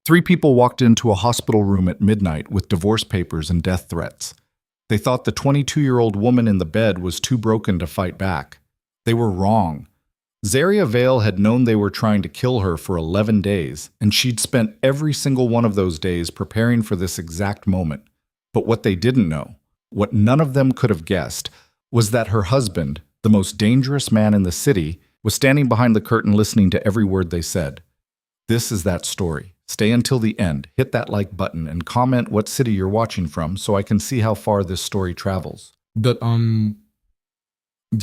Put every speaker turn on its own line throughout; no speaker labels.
Three people walked into a hospital room at midnight with divorce papers and death threats. They thought the 22-year-old woman in the bed was too broken to fight back. They were wrong. Zaria Vale had known they were trying to kill her for 11 days, and she'd spent every single one of those days preparing for this exact moment. But what they didn't know, what none of them could have guessed, was that her husband, the most dangerous man in the city, was standing behind the curtain listening to every word they said. This is that story. Stay until the end, hit that like button, and comment what city you're watching from so I can see how far this story travels.
But, do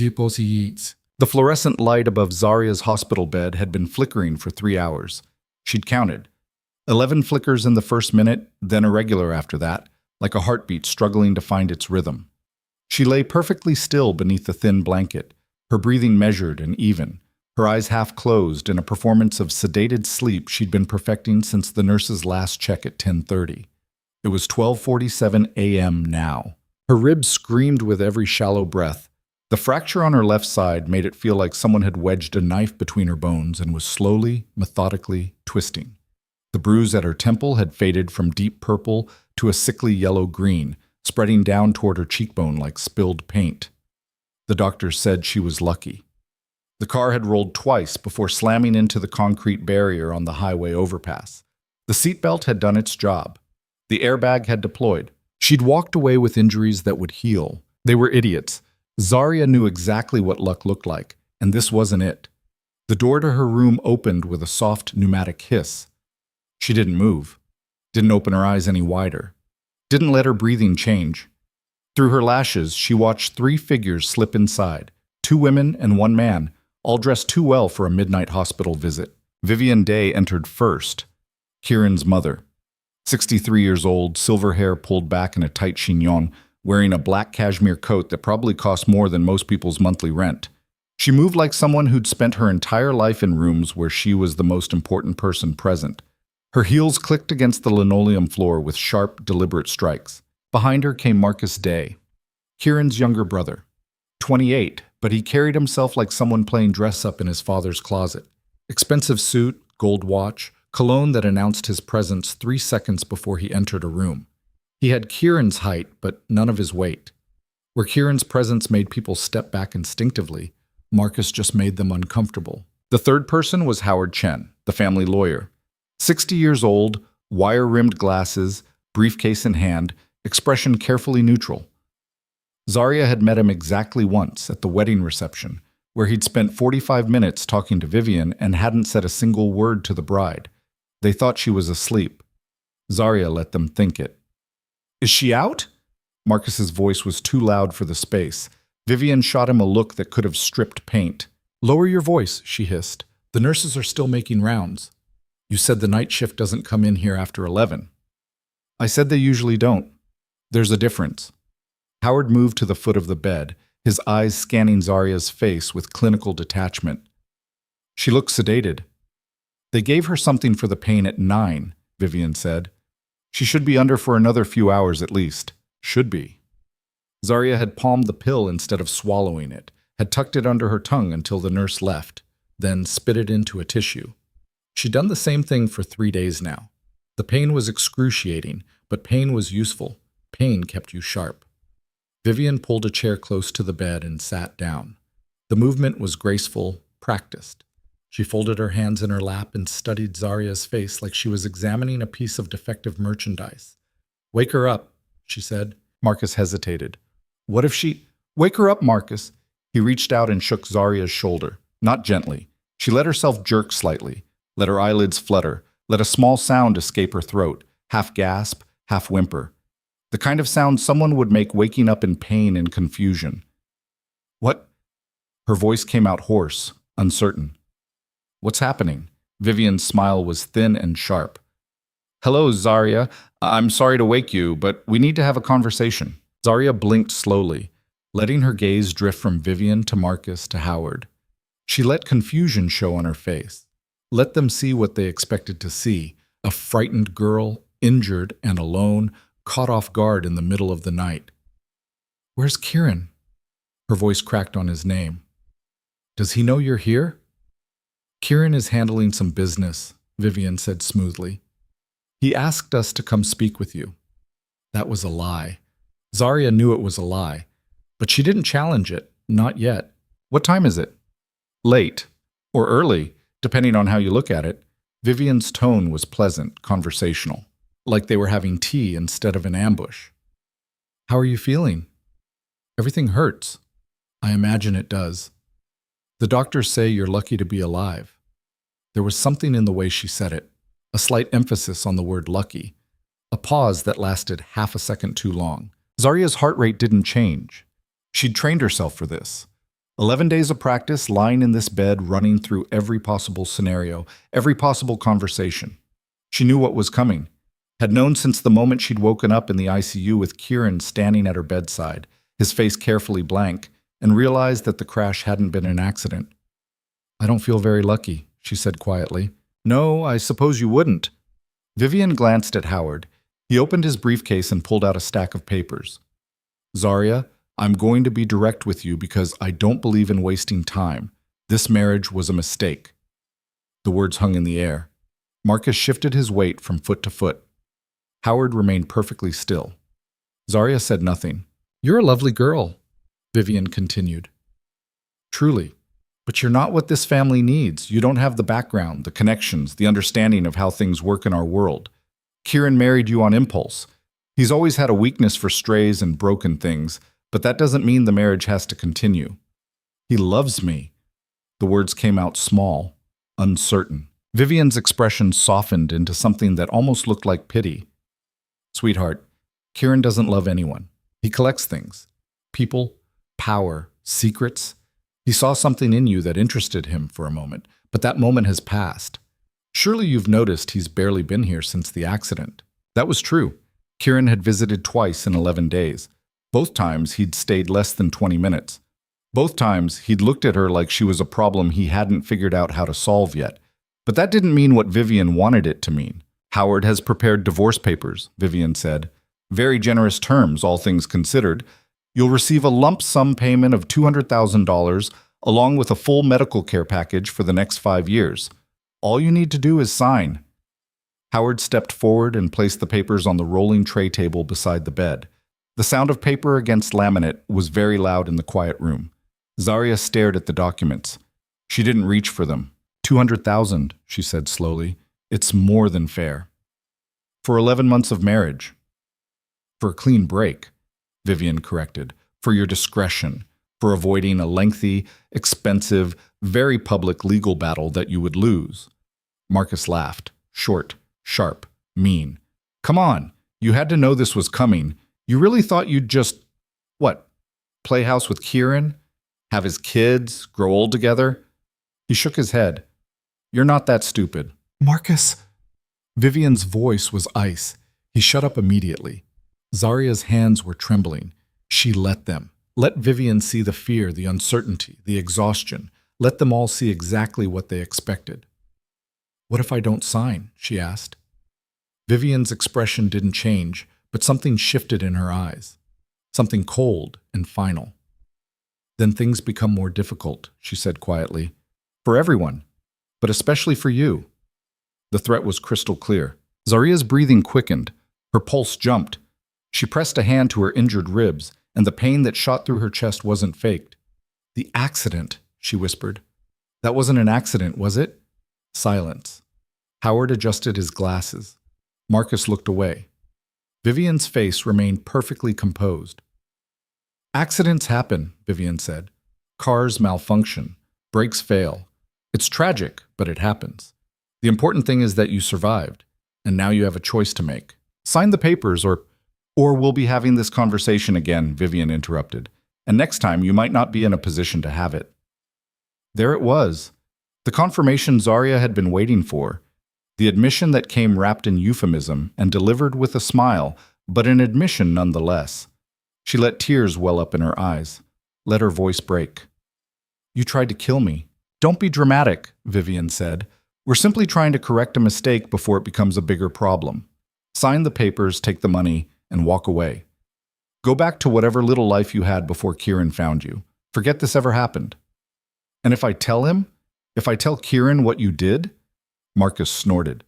you suppose he eats?
The fluorescent light above Zaria's hospital bed had been flickering for 3 hours. She'd counted. 11 flickers in the first minute, then irregular after that, like a heartbeat struggling to find its rhythm. She lay perfectly still beneath the thin blanket, her breathing measured and even, her eyes half closed in a performance of sedated sleep she'd been perfecting since the nurse's last check at 10:30. It was 12:47 a.m. now. Her ribs screamed with every shallow breath. The fracture on her left side made it feel like someone had wedged a knife between her bones and was slowly, methodically twisting. The bruise at her temple had faded from deep purple to a sickly yellow-green, spreading down toward her cheekbone like spilled paint. The doctors said she was lucky. The car had rolled twice before slamming into the concrete barrier on the highway overpass. The seatbelt had done its job. The airbag had deployed. She'd walked away with injuries that would heal. They were idiots. Zaria knew exactly what luck looked like, and this wasn't it. The door to her room opened with a soft pneumatic hiss. She didn't move, didn't open her eyes any wider, didn't let her breathing change. Through her lashes, she watched 3 figures slip inside, 2 women and 1 man, all dressed too well for a midnight hospital visit. Vivian Day entered first, Kieran's mother. 63 years old, silver hair pulled back in a tight chignon, wearing a black cashmere coat that probably cost more than most people's monthly rent. She moved like someone who'd spent her entire life in rooms where she was the most important person present. Her heels clicked against the linoleum floor with sharp, deliberate strikes. Behind her came Marcus Day, Kieran's younger brother. 28, but he carried himself like someone playing dress-up in his father's closet. Expensive suit, gold watch, cologne that announced his presence 3 seconds before he entered a room. He had Kieran's height, but none of his weight. Where Kieran's presence made people step back instinctively, Marcus just made them uncomfortable. The third person was Howard Chen, the family lawyer. 60 years old, wire-rimmed glasses, briefcase in hand, expression carefully neutral. Zaria had met him exactly once at the wedding reception, where he'd spent 45 minutes talking to Vivian and hadn't said a single word to the bride. They thought she was asleep. Zaria let them think it. "Is she out?" Marcus's voice was too loud for the space. Vivian shot him a look that could have stripped paint. "Lower your voice," she hissed. "The nurses are still making rounds. You said the night shift doesn't come in here after 11. I said they usually don't. There's a difference." Howard moved to the foot of the bed, his eyes scanning Zaria's face with clinical detachment. She looked sedated. "They gave her something for the pain at 9, Vivian said. "She should be under for another few hours at least. Should be." Zaria had palmed the pill instead of swallowing it, had tucked it under her tongue until the nurse left, then spit it into a tissue. She'd done the same thing for 3 days now. The pain was excruciating, but pain was useful. Pain kept you sharp. Vivian pulled a chair close to the bed and sat down. The movement was graceful, practiced. She folded her hands in her lap and studied Zaria's face like she was examining a piece of defective merchandise. "Wake her up," she said. Marcus hesitated. "What if she—" "Wake her up, Marcus." He reached out and shook Zaria's shoulder, not gently. She let herself jerk slightly, let her eyelids flutter, let a small sound escape her throat, half gasp, half whimper. The kind of sound someone would make waking up in pain and confusion. "What?" Her voice came out hoarse, uncertain. "What's happening?" Vivian's smile was thin and sharp. "Hello, Zaria. I'm sorry to wake you, but we need to have a conversation." Zaria blinked slowly, letting her gaze drift from Vivian to Marcus to Howard. She let confusion show on her face. Let them see what they expected to see, a frightened girl, injured and alone, caught off guard in the middle of the night. "Where's Kieran?" Her voice cracked on his name. "Does he know you're here?" "Kieran is handling some business," Vivian said smoothly.
He asked us to come speak with you. That was a lie. Zarya knew it was a lie, but she didn't challenge it, not yet.
What time is it? Late. Or early, depending on how you look at it. Vivian's tone was pleasant, conversational,
Like they were having tea instead of an ambush. How are you feeling? Everything hurts. I imagine it does. The doctors say you're lucky to be alive. There was something in the way she said it, a slight emphasis on the word lucky, a pause that lasted half a second too long.
Zarya's heart rate didn't change. She'd trained herself for this. 11 days of practice, lying in this bed, running through every possible scenario, every possible conversation. She knew what was coming, had known since the moment she'd woken up in the ICU with Kieran standing at her bedside, his face carefully blank, and realized that the crash hadn't been an accident.
I don't feel very lucky, she said quietly.
No, I suppose you wouldn't. Vivian glanced at Howard. He opened his briefcase and pulled out a stack of papers. Zarya, I'm going to be direct with you because I don't believe in wasting time. This marriage was a mistake. The words hung in the air. Marcus shifted his weight from foot to foot. Howard remained perfectly still. Zarya said nothing.
You're a lovely girl, Vivian continued.
Truly. But you're not what this family needs. You don't have the background, the connections, the understanding of how things work in our world. Kieran married you on impulse. He's always had a weakness for strays and broken things, but that doesn't mean the marriage has to continue. He loves me. The words came out small, uncertain. Vivian's expression softened into something that almost looked like pity. Sweetheart, Kieran doesn't love anyone. He collects things. People, power, secrets. He saw something in you that interested him for a moment, but that moment has passed. Surely you've noticed he's barely been here since the accident. That was true. Kieran had visited twice in 11 days. Both times he'd stayed less than 20 minutes. Both times he'd looked at her like she was a problem he hadn't figured out how to solve yet. But that didn't mean what Vivian wanted it to mean. Howard has prepared divorce papers, Vivian said. Very generous terms, all things considered. You'll receive a lump sum payment of $200,000 along with a full medical care package for the next 5 years. All you need to do is sign. Howard stepped forward and placed the papers on the rolling tray table beside the bed. The sound of paper against laminate was very loud in the quiet room. Zarya stared at the documents. She didn't reach for them. $200,000, she said slowly. It's more than fair. For 11 months of marriage. For a clean break, Vivian corrected. For your discretion. For avoiding a lengthy, expensive, very public legal battle that you would lose. Marcus laughed. Short, sharp, mean. Come on, you had to know this was coming. You really thought you'd just, what, play house with Kieran? Have his kids, grow old together? He shook his head. You're not that stupid.
Marcus! Vivian's voice was ice. He shut up immediately. Zarya's hands were trembling. She let them. Let Vivian see the fear, the uncertainty, the exhaustion. Let them all see exactly what they expected. What if I don't sign? She asked. Vivian's expression didn't change, but something shifted in her eyes. Something cold and final. Then things become more difficult, she said quietly. For everyone, but especially for you. The threat was crystal clear. Zarya's breathing quickened. Her pulse jumped. She pressed a hand to her injured ribs, and the pain that shot through her chest wasn't faked. The accident, she whispered. That wasn't an accident, was it? Silence. Howard adjusted his glasses. Marcus looked away. Vivian's face remained perfectly composed. Accidents happen, Vivian said. Cars malfunction. Brakes fail. It's tragic, but it happens. The important thing is that you survived, and now you have a choice to make. Sign the papers or we'll be having this conversation again, Vivian interrupted. And next time you might not be in a position to have it. There it was. The confirmation Zarya had been waiting for. The admission that came wrapped in euphemism and delivered with a smile, but an admission nonetheless. She let tears well up in her eyes. Let her voice break. You tried to kill me. Don't be dramatic, Vivian said. We're simply trying to correct a mistake before it becomes a bigger problem. Sign the papers, take the money, and walk away. Go back to whatever little life you had before Kieran found you. Forget this ever happened. And if I tell him? If I tell Kieran what you did? Marcus snorted.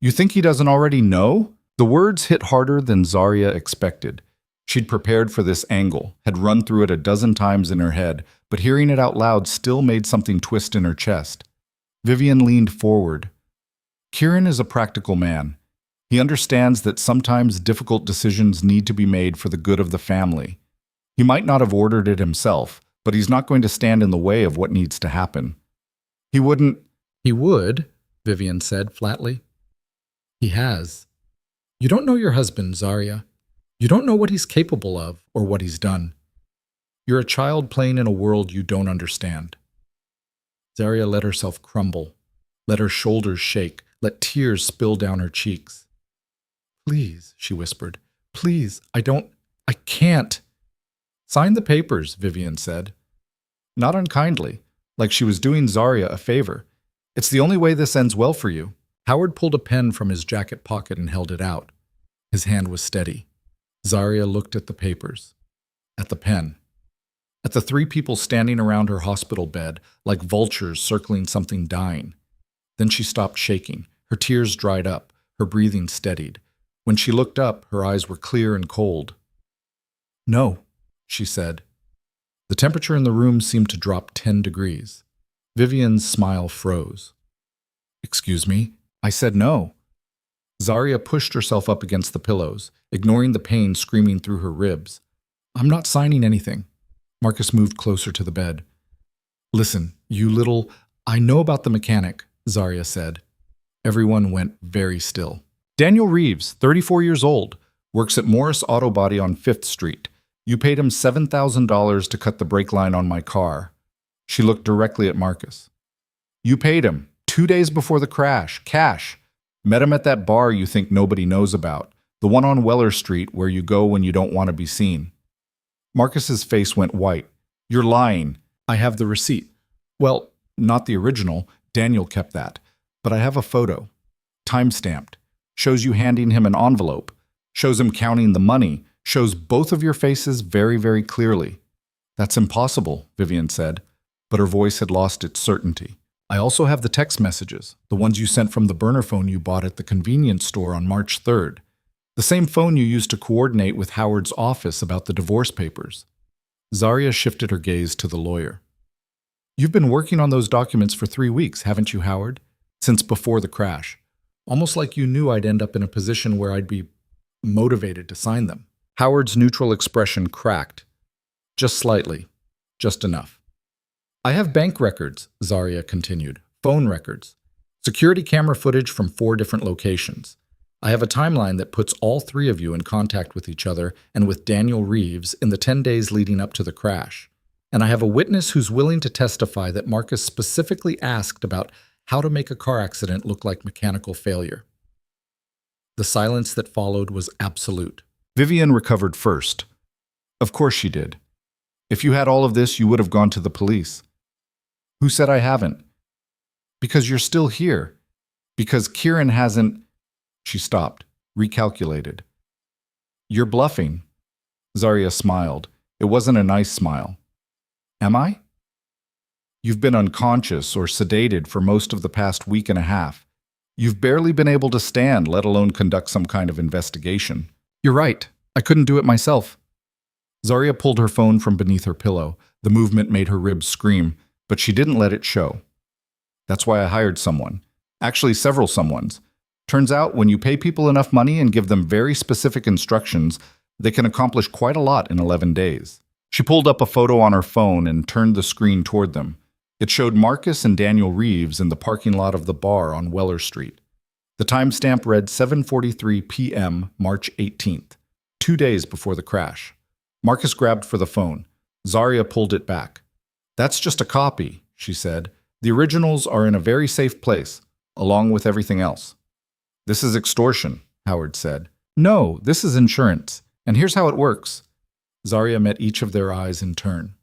You think he doesn't already know? The words hit harder than Zarya expected. She'd prepared for this angle, had run through it a dozen times in her head, but hearing it out loud still made something twist in her chest. Vivian leaned forward. Kieran is a practical man. He understands that sometimes difficult decisions need to be made for the good of the family. He might not have ordered it himself, but he's not going to stand in the way of what needs to happen. He wouldn't.
He would, Vivian said flatly. He has. You don't know your husband, Zarya. You don't know what he's capable of or what he's done. You're a child playing in a world you don't understand. Zarya let herself crumble, let her shoulders shake, let tears spill down her cheeks. Please, she whispered. Please, I can't. Sign the papers, Vivian said. Not unkindly, like she was doing Zarya a favor. It's the only way this ends well for you. Howard pulled a pen from his jacket pocket and held it out. His hand was steady. Zarya looked at the papers, at the pen, at the three people standing around her hospital bed like vultures circling something dying. Then she stopped shaking. Her tears dried up. Her breathing steadied. When she looked up, her eyes were clear and cold. No, she said. The temperature in the room seemed to drop 10 degrees. Vivian's smile froze. Excuse me? I said no. Zarya pushed herself up against the pillows, ignoring the pain screaming through her ribs. I'm not signing anything. Marcus moved closer to the bed. Listen, you little... I know about the mechanic, Zarya said. Everyone went very still. Daniel Reeves, 34 years old, works at Morris Auto Body on 5th Street. You paid him $7,000 to cut the brake line on my car. She looked directly at Marcus. You paid him 2 days before the crash, cash. Met him at that bar you think nobody knows about, the one on Weller Street where you go when you don't want to be seen. Marcus's face went white. You're lying. I have the receipt. Well, not the original. Daniel kept that. But I have a photo. Time-stamped. Shows you handing him an envelope. Shows him counting the money. Shows both of your faces very, very clearly. That's impossible, Vivian said, but her voice had lost its certainty. I also have the text messages, the ones you sent from the burner phone you bought at the convenience store on March 3rd. The same phone you used to coordinate with Howard's office about the divorce papers. Zarya shifted her gaze to the lawyer. You've been working on those documents for 3 weeks, haven't you, Howard? Since before the crash. Almost like you knew I'd end up in a position where I'd be motivated to sign them. Howard's neutral expression cracked. Just slightly. Just enough. I have bank records, Zarya continued. Phone records. Security camera footage from 4 different locations. I have a timeline that puts all 3 of you in contact with each other and with Daniel Reeves in the 10 days leading up to the crash. And I have a witness who's willing to testify that Marcus specifically asked about how to make a car accident look like mechanical failure. The silence that followed was absolute. Vivian recovered first. Of course she did. If you had all of this, you would have gone to the police. Who said I haven't? Because you're still here. Because Kieran hasn't... She stopped, recalculated. You're bluffing. Zarya smiled. It wasn't a nice smile. Am I? You've been unconscious or sedated for most of the past week and a half. You've barely been able to stand, let alone conduct some kind of investigation. You're right. I couldn't do it myself. Zarya pulled her phone from beneath her pillow. The movement made her ribs scream, but she didn't let it show. That's why I hired someone. Actually, several someones. Turns out, when you pay people enough money and give them very specific instructions, they can accomplish quite a lot in 11 days. She pulled up a photo on her phone and turned the screen toward them. It showed Marcus and Daniel Reeves in the parking lot of the bar on Weller Street. The timestamp read 7:43 p.m., March 18th, 2 days before the crash. Marcus grabbed for the phone. Zarya pulled it back. That's just a copy, she said. The originals are in a very safe place, along with everything else. This is extortion, Howard said. No, this is insurance, and here's how it works. Zarya met each of their eyes in turn.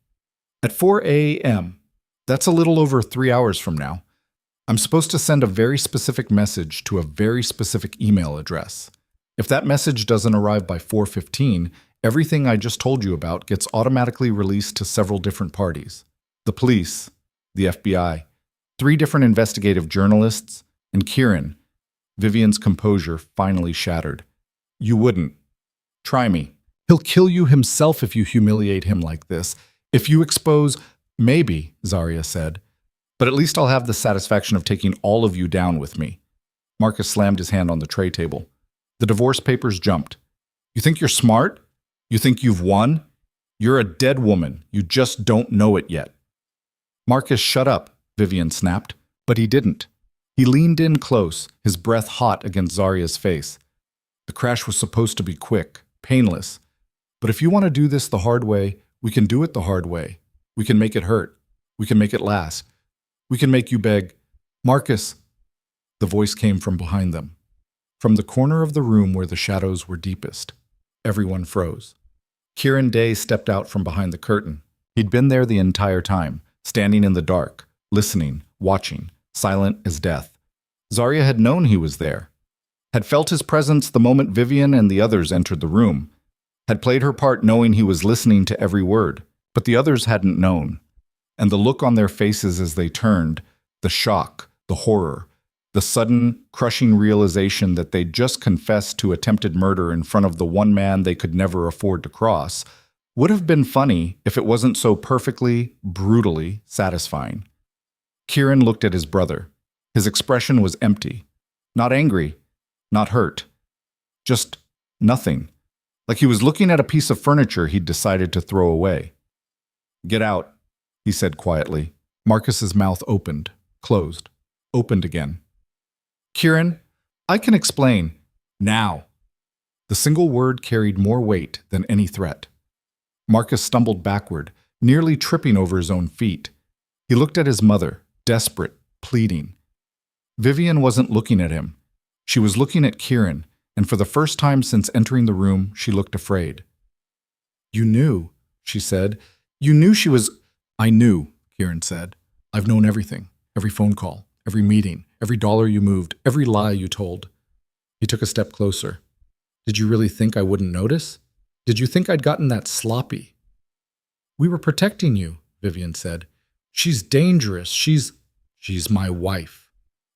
At 4 a.m., that's a little over 3 hours from now, I'm supposed to send a very specific message to a very specific email address. If that message doesn't arrive by 4:15, everything I just told you about gets automatically released to several different parties. The police, the FBI, 3 different investigative journalists, and Kieran.
Vivian's composure finally shattered. You wouldn't. Try me.
He'll kill you himself if you humiliate him like this. If you expose...
Maybe, Zarya said. But at least I'll have the satisfaction of taking all of you down with me. Marcus slammed his hand on the tray table. The divorce papers jumped. You think you're smart? You think you've won? You're a dead woman. You just don't know it yet. Marcus, shut up, Vivian snapped. But he didn't. He leaned in close, his breath hot against Zarya's face. The crash was supposed to be quick, painless. But if you want to do this the hard way, we can do it the hard way. We can make it hurt. We can make it last. We can make you beg. Marcus! The voice came from behind them. From the corner of the room where the shadows were deepest. Everyone froze. Kieran Day stepped out from behind the curtain. He'd been there the entire time, standing in the dark, listening, watching, silent as death. Zarya had known he was there. Had felt his presence the moment Vivian and the others entered the room. Had played her part knowing he was listening to every word. But the others hadn't known. And the look on their faces as they turned, the shock, the horror, the sudden, crushing realization that they'd just confessed to attempted murder in front of the one man they could never afford to cross, would have been funny if it wasn't so perfectly, brutally satisfying. Kieran looked at his brother. His expression was empty. Not angry, not hurt. Just nothing. Like he was looking at a piece of furniture he'd decided to throw away. Get out, he said quietly. Marcus's mouth opened, closed, opened again. Kieran, I can explain. Now. The single word carried more weight than any threat. Marcus stumbled backward, nearly tripping over his own feet. He looked at his mother, desperate, pleading. Vivian wasn't looking at him. She was looking at Kieran, and for the first time since entering the room, she looked afraid. You knew, she said. You knew she was... I knew, Kieran said. I've known everything. Every phone call, every meeting, every dollar you moved, every lie you told. He took a step closer. Did you really think I wouldn't notice? Did you think I'd gotten that sloppy? We were protecting you, Vivian said. She's dangerous. She's my wife.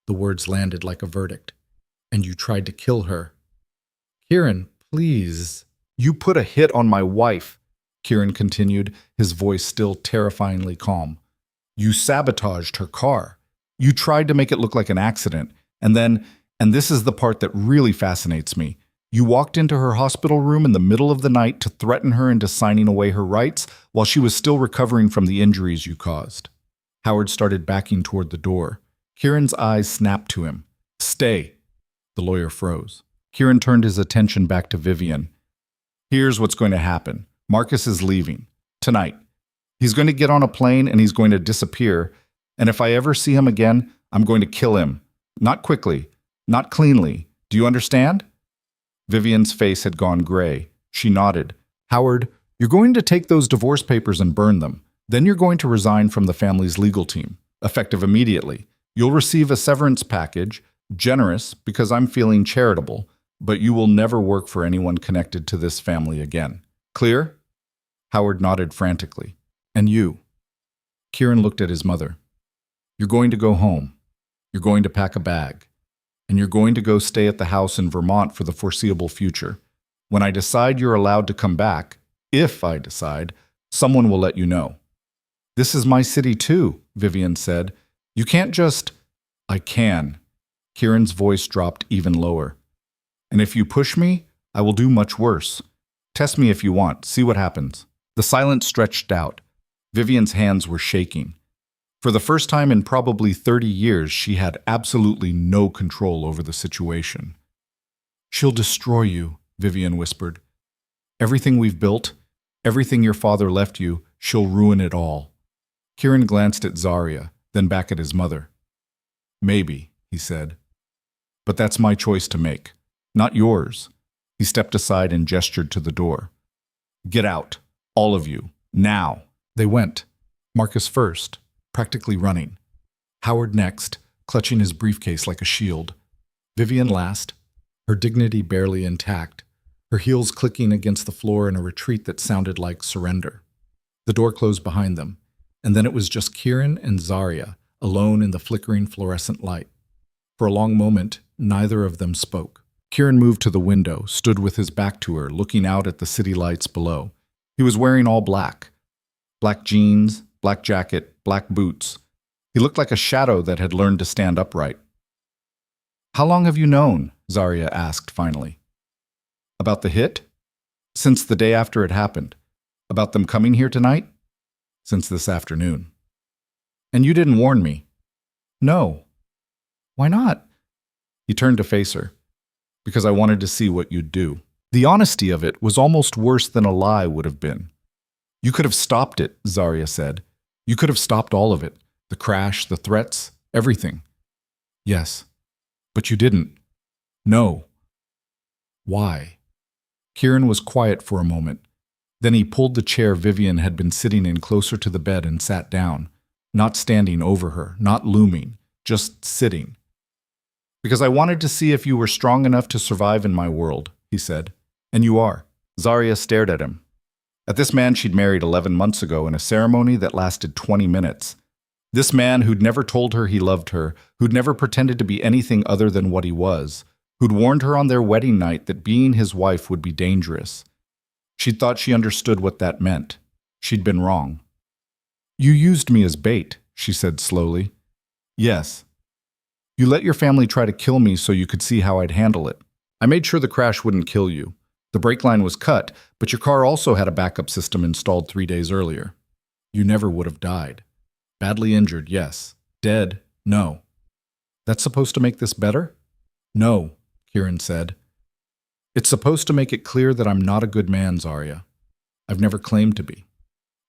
The words landed like a verdict. And you tried to kill her. Kieran, please. You put a hit on my wife, Kieran continued, his voice still terrifyingly calm. You sabotaged her car. You tried to make it look like an accident. And then, and this is the part that really fascinates me, you walked into her hospital room in the middle of the night to threaten her into signing away her rights while she was still recovering from the injuries you caused. Howard started backing toward the door. Kieran's eyes snapped to him. Stay. The lawyer froze. Kieran turned his attention back to Vivian. Here's what's going to happen. Marcus is leaving. Tonight. He's going to get on a plane and he's going to disappear. And if I ever see him again, I'm going to kill him. Not quickly. Not cleanly. Do you understand? Vivian's face had gone gray. She nodded. Howard, you're going to take those divorce papers and burn them. Then you're going to resign from the family's legal team, effective immediately. You'll receive a severance package, generous because I'm feeling charitable, but you will never work for anyone connected to this family again. Clear? Howard nodded frantically. And you? Kieran looked at his mother. You're going to go home. You're going to pack a bag. And you're going to go stay at the house in Vermont for the foreseeable future. When I decide you're allowed to come back, if I decide, someone will let you know. This is my city too, Vivian said. You can't just... I can. Kieran's voice dropped even lower. And if you push me, I will do much worse. Test me if you want. See what happens. The silence stretched out. Vivian's hands were shaking. For the first time in probably 30 years, she had absolutely no control over the situation. She'll destroy you, Vivian whispered. Everything we've built, everything your father left you, she'll ruin it all. Kieran glanced at Zarya, then back at his mother. Maybe, he said. But that's my choice to make, not yours. He stepped aside and gestured to the door. Get out, all of you, now. They went. Marcus first, practically running. Howard next, clutching his briefcase like a shield. Vivian last, her dignity barely intact, her heels clicking against the floor in a retreat that sounded like surrender. The door closed behind them, and then it was just Kieran and Zarya, alone in the flickering fluorescent light. For a long moment,
neither of them spoke. Kieran moved to the window, stood with his back to her, looking out at the city lights below. He was wearing all black. Black jeans, black jacket, black boots. He looked like a shadow that had learned to stand upright. "How long have you known?" Zarya asked finally. "About the hit?" "Since the day after it happened." "About them coming here tonight?" "Since this afternoon." "And you didn't warn me?" "No." "Why not?" He turned to face her. "Because I wanted to see what you'd do." The honesty of it was almost worse than a lie would have been. "You could have stopped it," Zarya said. "You could have stopped all of it. The crash, the threats, everything." "Yes. But you didn't." "No." "Why?" Kieran was quiet for a moment. Then he pulled the chair Vivian had been sitting in closer to the bed and sat down, not standing over her, not looming, just sitting. "Because I wanted to see if you were strong enough to survive in my world," he said. "And you are." Zarya stared at him. At this man she'd married 11 months ago in a ceremony that lasted 20 minutes. This man who'd never told her he loved her, who'd never pretended to be anything other than what he was, who'd warned her on their wedding night that being his wife would be dangerous. She'd thought she understood what that meant. She'd been wrong. "You used me as bait," she said slowly. "Yes. You let your family try to kill me so you could see how I'd handle it. I made sure the crash wouldn't kill you. The brake line was cut, but your car also had a backup system installed 3 days earlier. You never would have died. Badly injured, yes. Dead, no. That's supposed to make this better?" "No," Kieran said. "It's supposed to make it clear that I'm not a good man, Zarya. I've never claimed to be.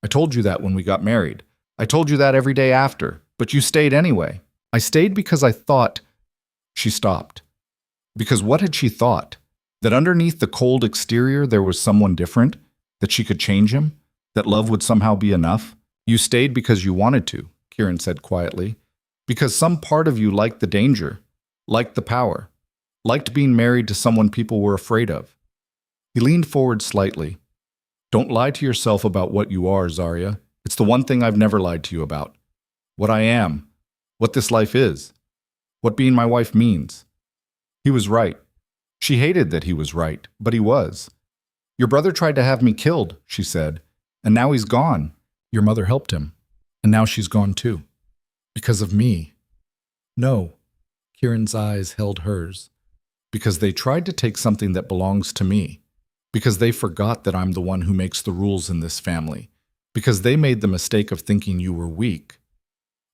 I told you that when we got married. I told you that every day after, but you stayed anyway. I stayed because I thought—" She stopped. Because what had she thought? That underneath the cold exterior there was someone different? That she could change him? That love would somehow be enough? "You stayed because you wanted to," Kieran said quietly. "Because some part of you liked the danger, liked the power, liked being married to someone people were afraid of." He leaned forward slightly. "Don't lie to yourself about what you are, Zarya. It's the one thing I've never lied to you about. What I am. What this life is. What being my wife means." He was right. She hated that he was right, but he was. "Your brother tried to have me killed," she said, "and now he's gone." "Your mother helped him, and now she's gone too. Because of me." "No." Kieran's eyes held hers. "Because they tried to take something that belongs to me. Because they forgot that I'm the one who makes the rules in this family. Because they made the mistake of thinking you were weak."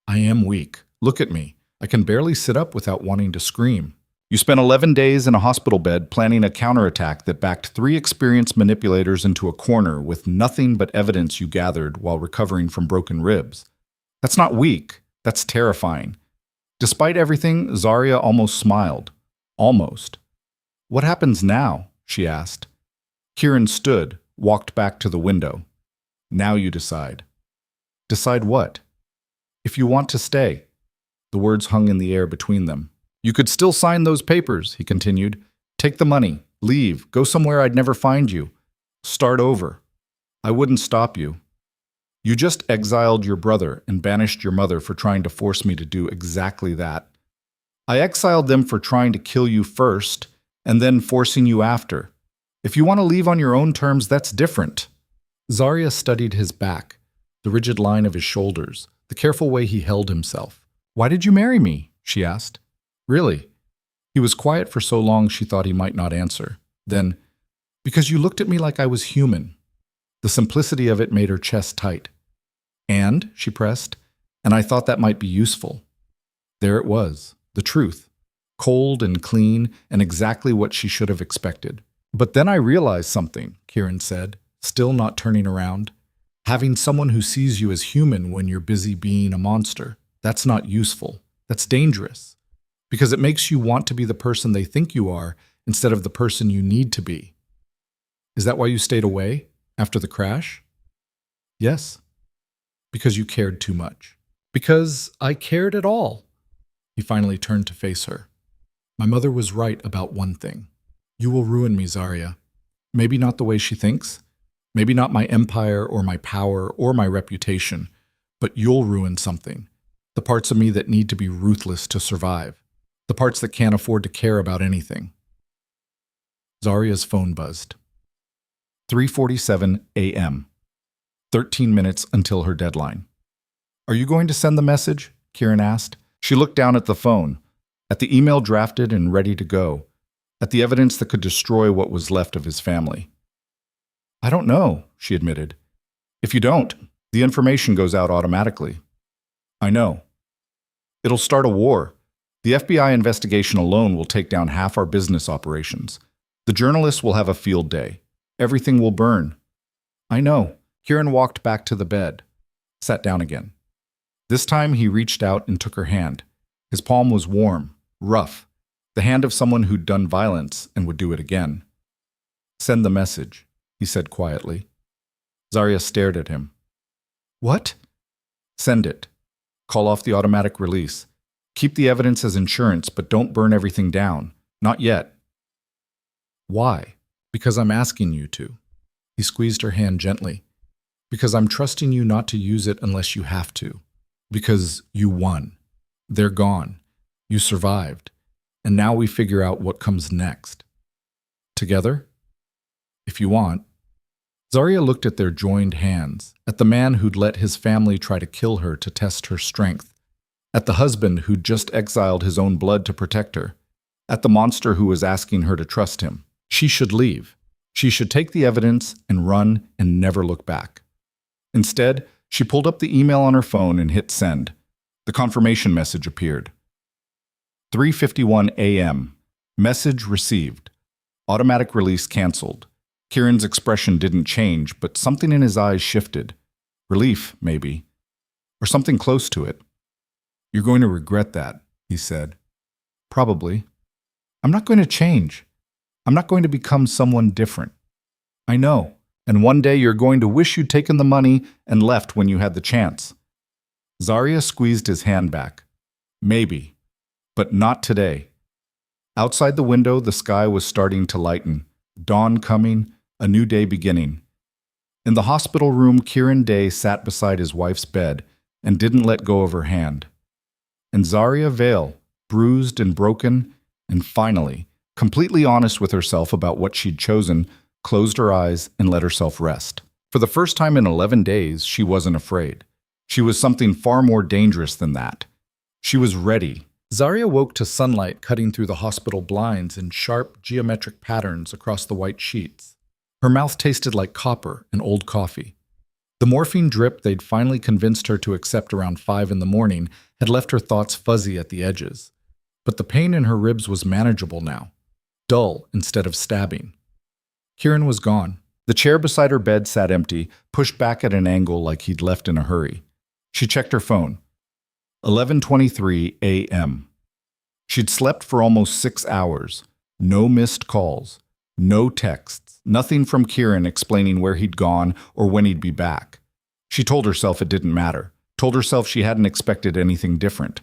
"I am weak. Look at me. I can barely sit up without wanting to scream." "You spent 11 days in a hospital bed planning a counterattack that backed 3 experienced manipulators into a corner with nothing but evidence you gathered while recovering from broken ribs. That's not weak. That's terrifying." Despite everything, Zarya almost smiled. Almost. "What happens now?" she asked. Kieran stood, walked back to the window. "Now you decide." "Decide what?" "If you want to stay." The words hung in the air between them. "You could still sign those papers," he continued. "Take the money, leave, go somewhere I'd never find you. Start over. I wouldn't stop you. You just exiled your brother and banished your mother for trying to force me to do exactly that. I exiled them for trying to kill you first and then forcing you after. If you want to leave on your own terms, that's different." Zarya studied his back, the rigid line of his shoulders, the careful way he held himself. "Why did you marry me?" she asked. "Really?" He was quiet for so long she thought he might not answer. Then, "Because you looked at me like I was human." The simplicity of it made her chest tight. "And," she pressed, "and I thought that might be useful." There it was, the truth. Cold and clean and exactly what she should have expected. "But then I realized something," Kieran said, still not turning around. "Having someone who sees you as human when you're busy being a monster, that's not useful. That's dangerous. Because it makes you want to be the person they think you are instead of the person you need to be." "Is that why you stayed away after the crash?" "Yes." "Because you cared too much." "Because I cared at all." He finally turned to face her. "My mother was right about one thing. You will ruin me, Zarya. Maybe not the way she thinks. Maybe not my empire or my power or my reputation. But you'll ruin something. The parts of me that need to be ruthless to survive. The parts that can't afford to care about anything. Zaria's phone buzzed.
3:47 a.m. 13 minutes until her deadline. "Are you going to send the message?" Kieran asked. She looked down at the phone, at the email drafted and ready to go, at the evidence that could destroy what was left of his family. "I don't know," she admitted. "If you don't, the information goes out automatically." "I know. It'll start a war. The FBI investigation alone will take down half our business operations. The journalists will have a field day. Everything will burn." "I know." Kieran walked back to the bed, sat down again. This time he reached out and took her hand. His palm was warm, rough, the hand of someone who'd done violence and would do it again. "Send the message," he said quietly. Zaria stared at him. "What?" "Send it. Call off the automatic release. Keep the evidence as insurance, but don't burn everything down. Not yet."
"Why?" "Because I'm asking you to." He squeezed her hand gently. "Because I'm trusting you not to use it unless you have to. Because you won. They're gone. You survived. And now we figure out what comes next. Together? If you want." Zaria looked at their joined hands, at the man who'd let his family try to kill her to test her strength, at the husband who'd just exiled his own blood to protect her, at the monster who was asking her to trust him. She should leave. She should take the evidence and run and never look back. Instead, she pulled up the email on her phone and hit send. The confirmation message appeared. 3:51 a.m. Message received. Automatic release canceled. Kieran's expression didn't change, but something in his eyes shifted. Relief, maybe. Or something close to it. "You're going to regret that," he said. "Probably. I'm not going to change. I'm not going to become someone different. I know. And one day you're going to wish you'd taken the money and left when you had the chance." Zaria squeezed his hand back. "Maybe. But not today." Outside the window, the sky was starting to lighten. Dawn coming, a new day beginning. In the hospital room, Kieran Day sat beside his wife's bed and didn't let go of her hand. And Zaria Vale, bruised and broken, and finally, completely honest with herself about what she'd chosen, closed her eyes and let herself rest. For the first time in 11 days, she wasn't afraid. She was something far more dangerous than that. She was ready. Zaria woke to sunlight cutting through the hospital blinds in sharp, geometric patterns across the white sheets. Her mouth tasted like copper and old coffee. The morphine drip they'd finally convinced her to accept around 5 in the morning had left her thoughts fuzzy at the edges. But the pain in her ribs was manageable now, dull instead of stabbing. Kieran was gone. The chair beside her bed sat empty, pushed back at an angle like he'd left in a hurry. She checked her phone. 11:23 a.m. She'd slept for almost 6 hours. No missed calls. No texts. Nothing from Kieran explaining where he'd gone or when he'd be back. She told herself it didn't matter. Told herself she hadn't expected anything different.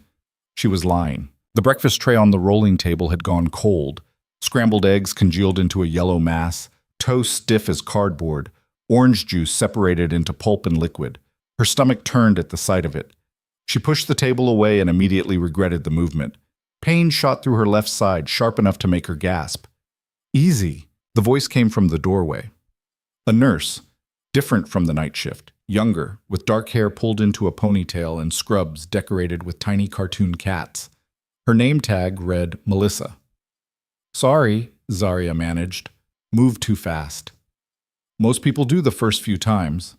She was lying. The breakfast tray on the rolling table had gone cold. Scrambled eggs congealed into a yellow mass. Toast stiff as cardboard. Orange juice separated into pulp and liquid. Her stomach turned at the sight of it. She pushed the table away and immediately regretted the movement. Pain shot through her left side, sharp enough to make her gasp. "Easy." The voice came from the doorway. A nurse, different from the night shift, younger, with dark hair pulled into a ponytail and scrubs decorated with tiny cartoon cats. Her name tag read Melissa. "Sorry," Zaria managed. "Moved too fast." "Most people do the first few times."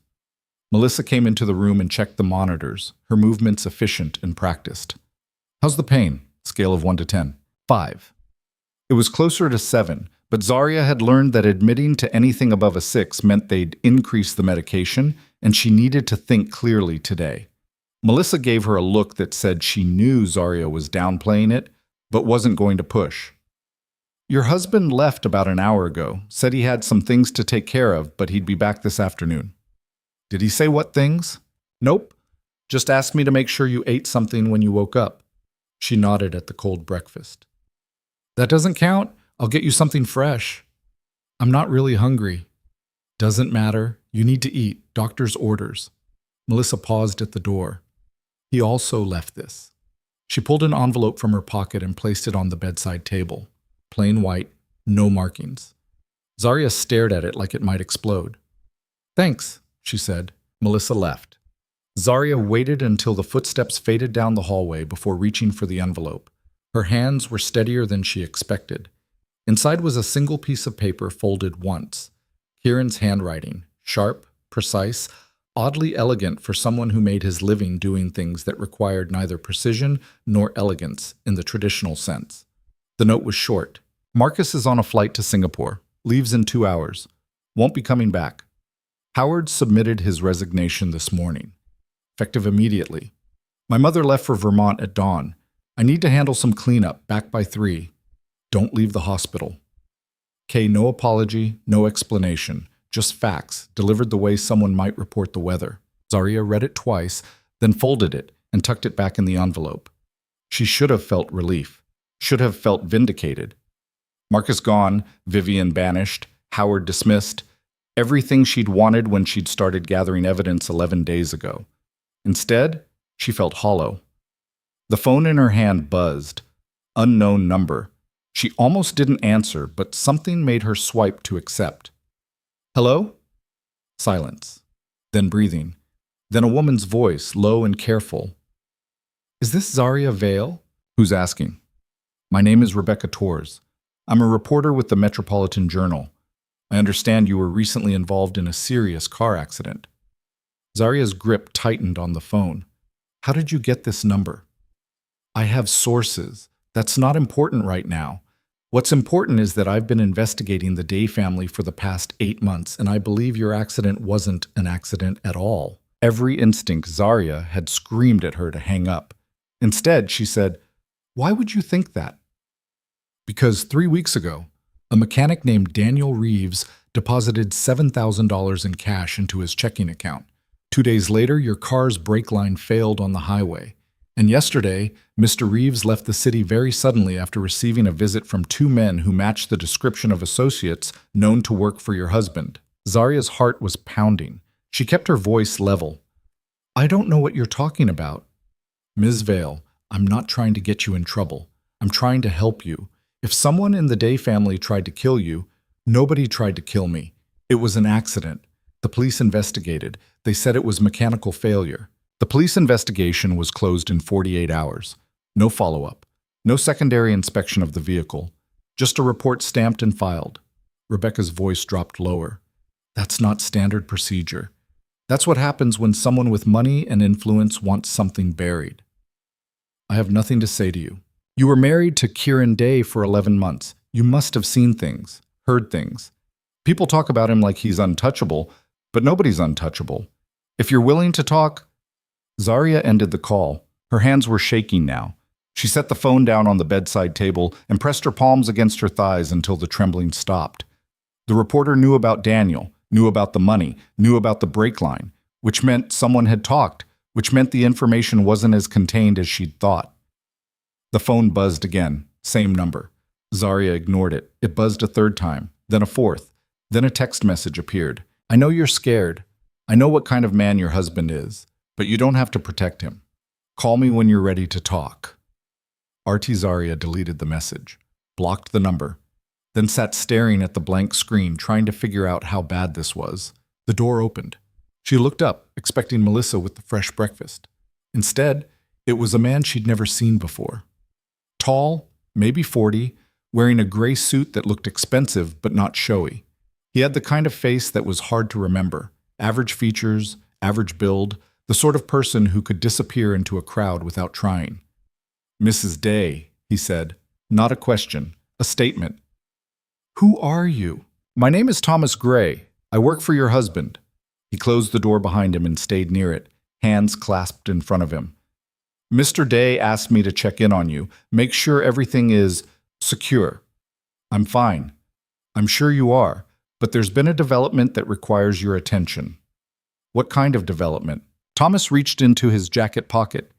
Melissa came into the room and checked the monitors, her movements efficient and practiced. "How's the pain?" Scale of 1 to 10. 5. It was closer to 7, but Zaria had learned that admitting to anything above a 6 meant they'd increase the medication, and she needed to think clearly today. Melissa gave her a look that said she knew Zaria was downplaying it, but wasn't going to push. "Your husband left about an hour ago, said he had some things to take care of, but he'd be back this afternoon." "Did he say what things?" "Nope. Just asked me to make sure you ate something when you woke up." She nodded at the cold breakfast. "That doesn't count. I'll get you something fresh." "I'm not really hungry." "Doesn't matter. You need to eat. Doctor's orders." Melissa paused at the door. "He also left this." She pulled an envelope from her pocket and placed it on the bedside table. Plain white, no markings. Zarya stared at it like it might explode. "Thanks," she said. Melissa left. Zarya waited until the footsteps faded down the hallway before reaching for the envelope. Her hands were steadier than she expected. Inside was a single piece of paper folded once. Kieran's handwriting, sharp, precise, oddly elegant for someone who made his living doing things that required neither precision nor elegance in the traditional sense. The note was short. "Marcus is on a flight to Singapore. Leaves in 2 hours. Won't be coming back. Howard submitted his resignation this morning. Effective immediately. My mother left for Vermont at dawn. I need to handle some cleanup, back by 3. Don't leave the hospital." Kay, no apology, no explanation, just facts, delivered the way someone might report the weather. Zarya read it twice, then folded it and tucked it back in the envelope. She should have felt relief, should have felt vindicated. Marcus gone, Vivian banished, Howard dismissed, everything she'd wanted when she'd started gathering evidence 11 days ago. Instead, she felt hollow. The phone in her hand buzzed. Unknown number. She almost didn't answer, but something made her swipe to accept. "Hello?" Silence. Then breathing. Then a woman's voice, low and careful. "Is this Zarya Vale?" "Who's asking?" "My name is Rebecca Torres. I'm a reporter with the Metropolitan Journal. I understand you were recently involved in a serious car accident." Zarya's grip tightened on the phone. "How did you get this number?" "I have sources. That's not important right now. What's important is that I've been investigating the Day family for the past 8 months, and I believe your accident wasn't an accident at all." Every instinct, Zarya had screamed at her to hang up. Instead, she said, "Why would you think that?" "Because 3 weeks ago, a mechanic named Daniel Reeves deposited $7,000 in cash into his checking account. 2 days later, your car's brake line failed on the highway. And yesterday, Mr. Reeves left the city very suddenly after receiving a visit from 2 men who matched the description of associates known to work for your husband." Zarya's heart was pounding. She kept her voice level. "I don't know what you're talking about." "Ms. Vale, I'm not trying to get you in trouble. I'm trying to help you. If someone in the Day family tried to kill you, nobody tried to kill me. It was an accident. The police investigated. They said it was mechanical failure." The police investigation was closed in 48 hours. No follow-up. No secondary inspection of the vehicle. Just a report stamped and filed. Rebecca's voice dropped lower. "That's not standard procedure. That's what happens when someone with money and influence wants something buried." "I have nothing to say to you. You were married to Kieran Day for 11 months. You must have seen things, heard things. People talk about him like he's untouchable, but nobody's untouchable. If you're willing to talk..." Zarya ended the call. Her hands were shaking now. She set the phone down on the bedside table and pressed her palms against her thighs until the trembling stopped. The reporter knew about Daniel, knew about the money, knew about the brake line, which meant someone had talked, which meant the information wasn't as contained as she'd thought. The phone buzzed again, same number. Zarya ignored it. It buzzed a 3rd time, then a 4th. Then a text message appeared. "I know you're scared. I know what kind of man your husband is. But you don't have to protect him. Call me when you're ready to talk." RT Zarya deleted the message, blocked the number, then sat staring at the blank screen, trying to figure out how bad this was. The door opened. She looked up, expecting Melissa with the fresh breakfast. Instead, it was a man she'd never seen before. Tall, maybe 40, wearing a gray suit that looked expensive but not showy. He had the kind of face that was hard to remember. Average features, average build, the sort of person who could disappear into a crowd without trying. "Mrs. Day," he said. Not a question, a statement. "Who are you?" "My name is Thomas Gray. I work for your husband." He closed the door behind him and stayed near it, hands clasped in front of him. "Mr. Day asked me to check in on you, make sure everything is secure." "I'm fine. I'm sure you are, but there's been a development that requires your attention." "What kind of development?" Thomas reached into his jacket pocket.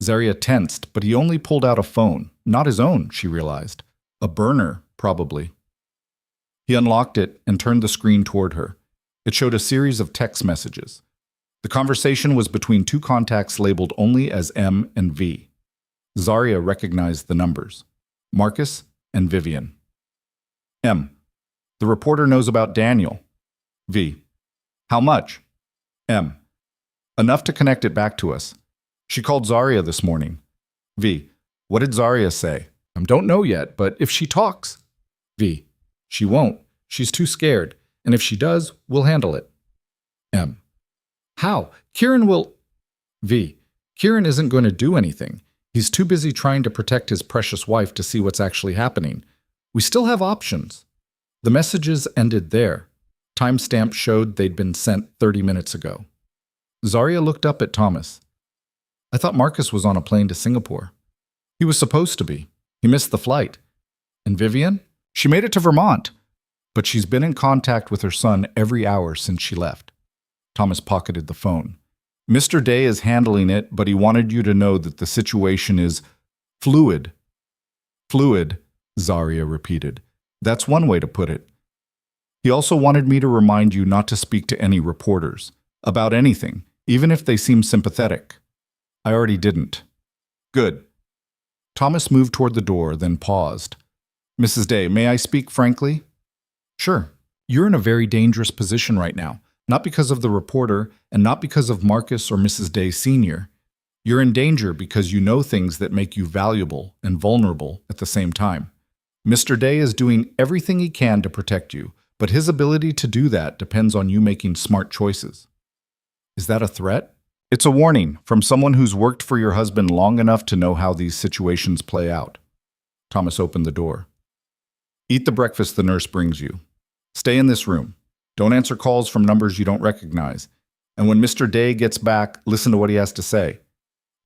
Zarya tensed, but he only pulled out a phone. Not his own, she realized. A burner, probably. He unlocked it and turned the screen toward her. It showed a series of text messages. The conversation was between 2 contacts labeled only as M and V.
Zarya recognized the numbers. Marcus and Vivian. M. The reporter knows about Daniel. V. How much? M. Enough to connect it back to us. She called Zarya this morning. V. What did Zarya say? I don't know yet, but if she talks. V. She won't. She's too scared. And if she does, we'll handle it. M. How? Kieran will... V. Kieran isn't going to do anything. He's too busy trying to protect his precious wife to see what's actually happening. We still have options. The messages ended there. Timestamp showed they'd been sent 30 minutes ago. Zarya looked up at Thomas. I thought Marcus was on a plane to Singapore. He was supposed to be. He missed the flight. And Vivian? She made it to Vermont. But she's been in contact with her son every hour since she left. Thomas pocketed the phone. Mr. Day is handling it, but he wanted you to know that the situation is fluid. Fluid, Zarya repeated. That's one way to put it. He also wanted me to remind you not to speak to any reporters about anything, even if they seem sympathetic. I already didn't. Good. Thomas moved toward the door, then paused. Mrs. Day, may I speak frankly? Sure. You're in a very dangerous position right now, not because of the reporter and not because of Marcus or Mrs. Day Sr. You're in danger because you know things that make you valuable and vulnerable at the same time. Mr. Day is doing everything he can to protect you, but his ability to do that depends on you making smart choices. Is that a threat? It's a warning from someone who's worked for your husband long enough to know how these situations play out. Thomas opened the door. Eat the breakfast the nurse brings you. Stay in this room. Don't answer calls from numbers you don't recognize. And when Mr. Day gets back, listen to what he has to say.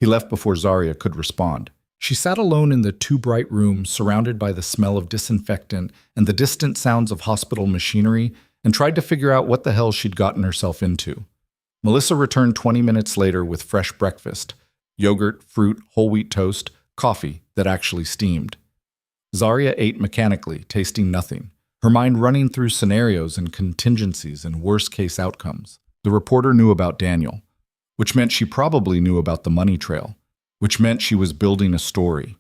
He left before Zarya could respond. She sat alone in the too bright room, surrounded by the smell of disinfectant and the distant sounds of hospital machinery, and tried to figure out what the hell she'd gotten herself into. Melissa returned 20 minutes later with fresh breakfast: yogurt, fruit, whole wheat toast, coffee that actually steamed. Zarya ate mechanically, tasting nothing, her mind running through scenarios and contingencies and worst-case outcomes. The reporter knew about Daniel, which meant she probably knew about the money trail, which meant she was building a story.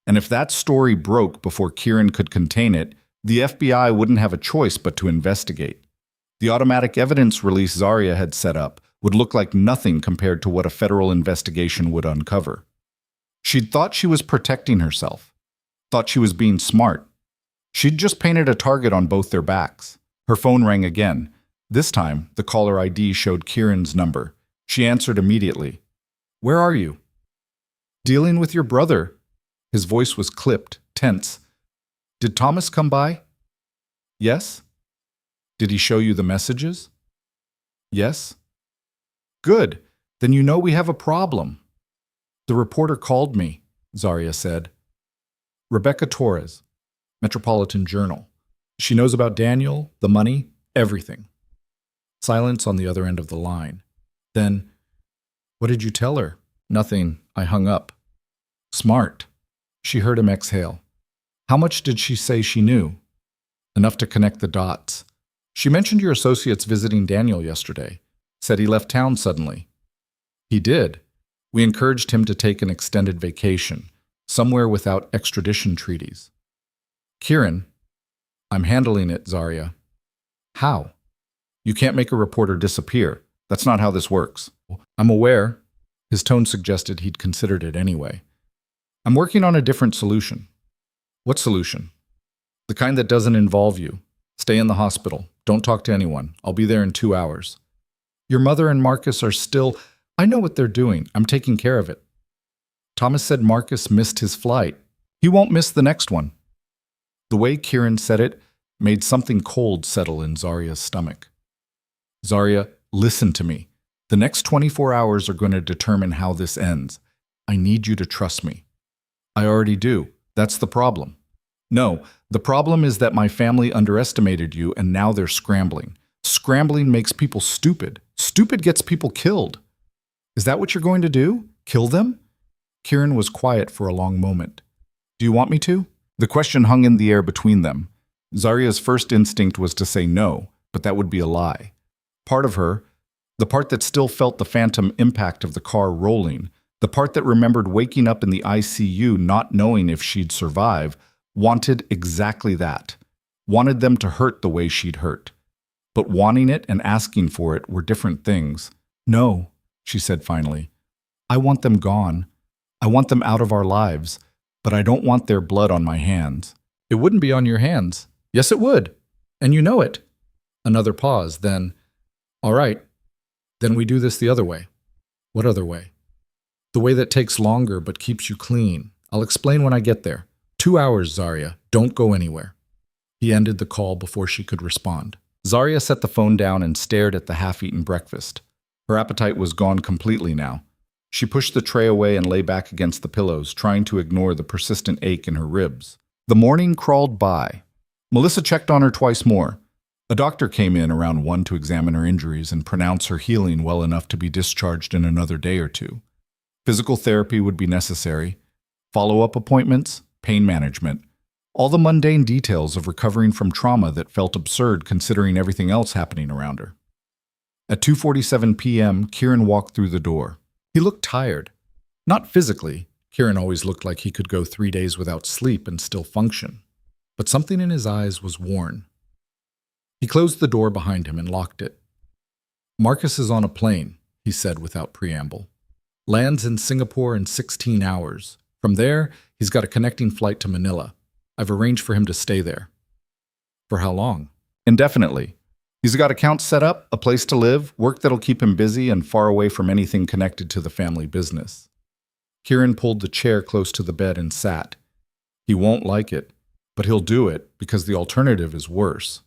And if that story broke before Kieran could contain it, the FBI wouldn't have a choice but to investigate. The automatic evidence release Zarya had set up would look like nothing compared to what a federal investigation would uncover. She'd thought she was protecting herself, thought she was being smart. She'd just painted a target on both their backs. Her phone rang again. This time, the caller ID showed Kieran's number. She answered immediately. Where are you? Dealing with your brother. His voice was clipped, tense. Did Thomas come by? Yes. Did he show you the messages? Yes. Good. Then you know we have a problem. The reporter called me, Zarya said. Rebecca Torres, Metropolitan Journal. She knows about Daniel, the money, everything. Silence on the other end of the line. Then, what did you tell her? Nothing. I hung up. Smart. She heard him exhale. How much did she say she knew? Enough to connect the dots. She mentioned your associates visiting Daniel yesterday. Said he left town suddenly. He did. We encouraged him to take an extended vacation, somewhere without extradition treaties. Kieran, I'm handling it, Zarya. How? You can't make a reporter disappear. That's not how this works. I'm aware. His tone suggested he'd considered it anyway. I'm working on a different solution. What solution? The kind that doesn't involve you. Stay in the hospital. Don't talk to anyone. I'll be there in 2 hours. Your mother and Marcus are still... I know what they're doing. I'm taking care of it. Thomas said Marcus missed his flight. He won't miss the next one. The way Kieran said it made something cold settle in Zarya's stomach. Zarya, listen to me. The next 24 hours are going to determine how this ends. I need you to trust me. I already do. That's the problem. No, the problem is that my family underestimated you and now they're scrambling. Scrambling makes people stupid. Stupid gets people killed. Is that what you're going to do? Kill them? Kieran was quiet for a long moment. Do you want me to? The question hung in the air between them. Zarya's first instinct was to say no, but that would be a lie. Part of her, the part that still felt the phantom impact of the car rolling, The part that remembered waking up in the ICU not knowing if she'd survive wanted exactly that. Wanted them to hurt the way she'd hurt. But wanting it and asking for it were different things. "No," she said finally. "I want them gone. I want them out of our lives, but I don't want their blood on my hands."
"It wouldn't be on your hands." "Yes, it would. And you know it." Another pause, then, "All right, then we do this the other way." "What other way?" "The way that takes longer but keeps you clean. I'll explain when I get there. 2 hours, Zarya. Don't go anywhere." He ended the call before she could respond.
Zarya set the phone down and stared at the half-eaten breakfast. Her appetite was gone completely now. She pushed the tray away and lay back against the pillows, trying to ignore the persistent ache in her ribs. The morning crawled by. Melissa checked on her twice more. A doctor came in around 1 to examine her injuries and pronounce her healing well enough to be discharged in another day or two. Physical therapy would be necessary, follow-up appointments, pain management, all the mundane details of recovering from trauma that felt absurd considering everything else happening around her. At 2:47 p.m., Kieran walked through the door. He looked tired. Not physically. Kieran always looked like he could go 3 days without sleep and still function. But something in his eyes was worn. He closed the door behind him and locked it. "Marcus is on a plane," he said without preamble. "Lands in Singapore in 16 hours. From there, he's got a connecting flight to Manila. I've arranged for him to stay there." "For how long?" "Indefinitely. He's got accounts set up, a place to live, work that'll keep him busy and far away from anything connected to the family business." Kieran pulled the chair close to the bed and sat. "He won't like it, but he'll do it because the alternative is worse."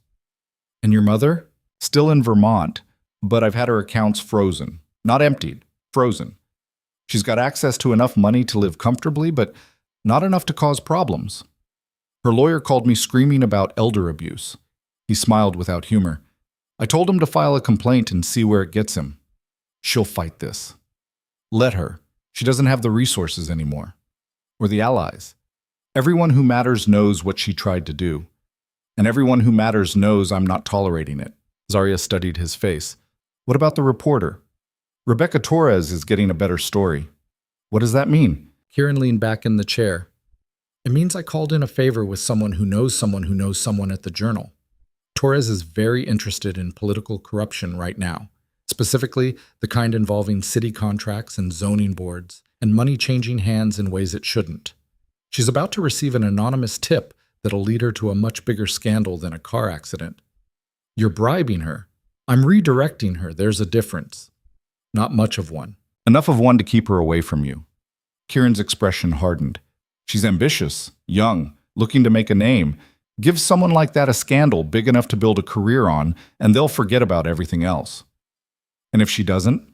"And your mother?" "Still in Vermont, but I've had her accounts frozen. Not emptied, frozen. She's got access to enough money to live comfortably, but not enough to cause problems. Her lawyer called me screaming about elder abuse." He smiled without humor. "I told him to file a complaint and see where it gets him. She'll fight this. Let her. She doesn't have the resources anymore. Or the allies. Everyone who matters knows what she tried to do. And everyone who matters knows I'm not tolerating it." Zarya studied his face. "What about the reporter? Rebecca Torres is getting a better story. What does that mean?" Kieran leaned back in the chair. "It means I called in a favor with someone who knows someone who knows someone at the Journal. Torres is very interested in political corruption right now, specifically the kind involving city contracts and zoning boards, and money changing hands in ways it shouldn't. She's about to receive an anonymous tip that'll lead her to a much bigger scandal than a car accident. You're bribing her. I'm redirecting her. There's a difference. Not much of one." "Enough of one to keep her away from you." Kieran's expression hardened. "She's ambitious, young, looking to make a name. Give someone like that a scandal big enough to build a career on, and they'll forget about everything else. And if she doesn't,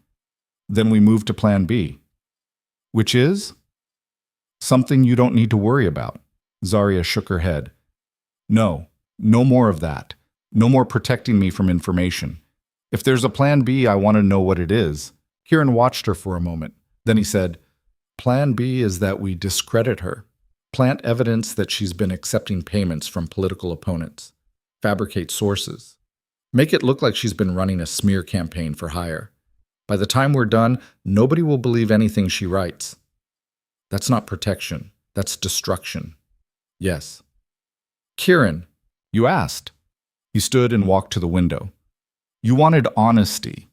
then we move to plan B. Which is? Something you don't need to worry about." Zarya shook her head. "No, no more of that. No more protecting me from information. If there's a plan B, I want to know what it is." Kieran watched her for a moment. Then he said, "Plan B is that we discredit her. Plant evidence that she's been accepting payments from political opponents. Fabricate sources. Make it look like she's been running a smear campaign for hire. By the time we're done, nobody will believe anything she writes. That's not protection. That's destruction." "Yes." "Kieran, you asked." He stood and walked to the window. "You wanted honesty.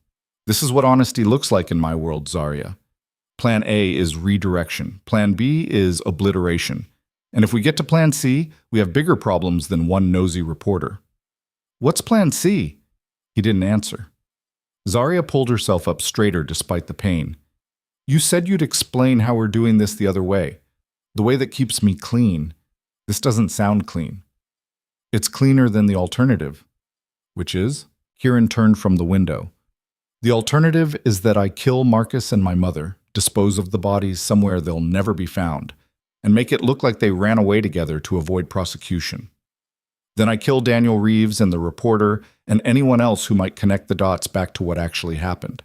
This is what honesty looks like in my world, Zarya. Plan A is redirection. Plan B is obliteration. And if we get to Plan C, we have bigger problems than one nosy reporter." "What's Plan C?" He didn't answer. Zarya pulled herself up straighter despite the pain. "You said you'd explain how we're doing this the other way. The way that keeps me clean. This doesn't sound clean." "It's cleaner than the alternative." "Which is?" Kieran turned from the window. "The alternative is that I kill Marcus and my mother, dispose of the bodies somewhere they'll never be found, and make it look like they ran away together to avoid prosecution. Then I kill Daniel Reeves and the reporter and anyone else who might connect the dots back to what actually happened.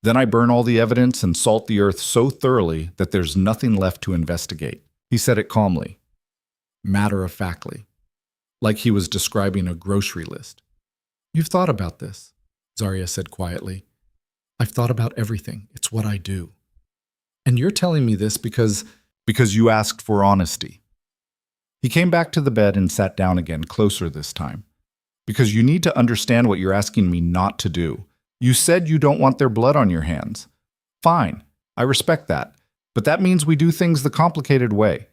Then I burn all the evidence and salt the earth so thoroughly that there's nothing left to investigate." He said it calmly, matter-of-factly, like he was describing a grocery list. "You've thought about this," Zarya said quietly. "I've thought about everything. It's what I do."
And you're telling me this because
Because you asked for honesty. He came back to the bed and sat down again, closer this time. Because you need to understand what you're asking me not to do. You said you don't want their blood on your hands. Fine, I respect that. But that means we do things the complicated way.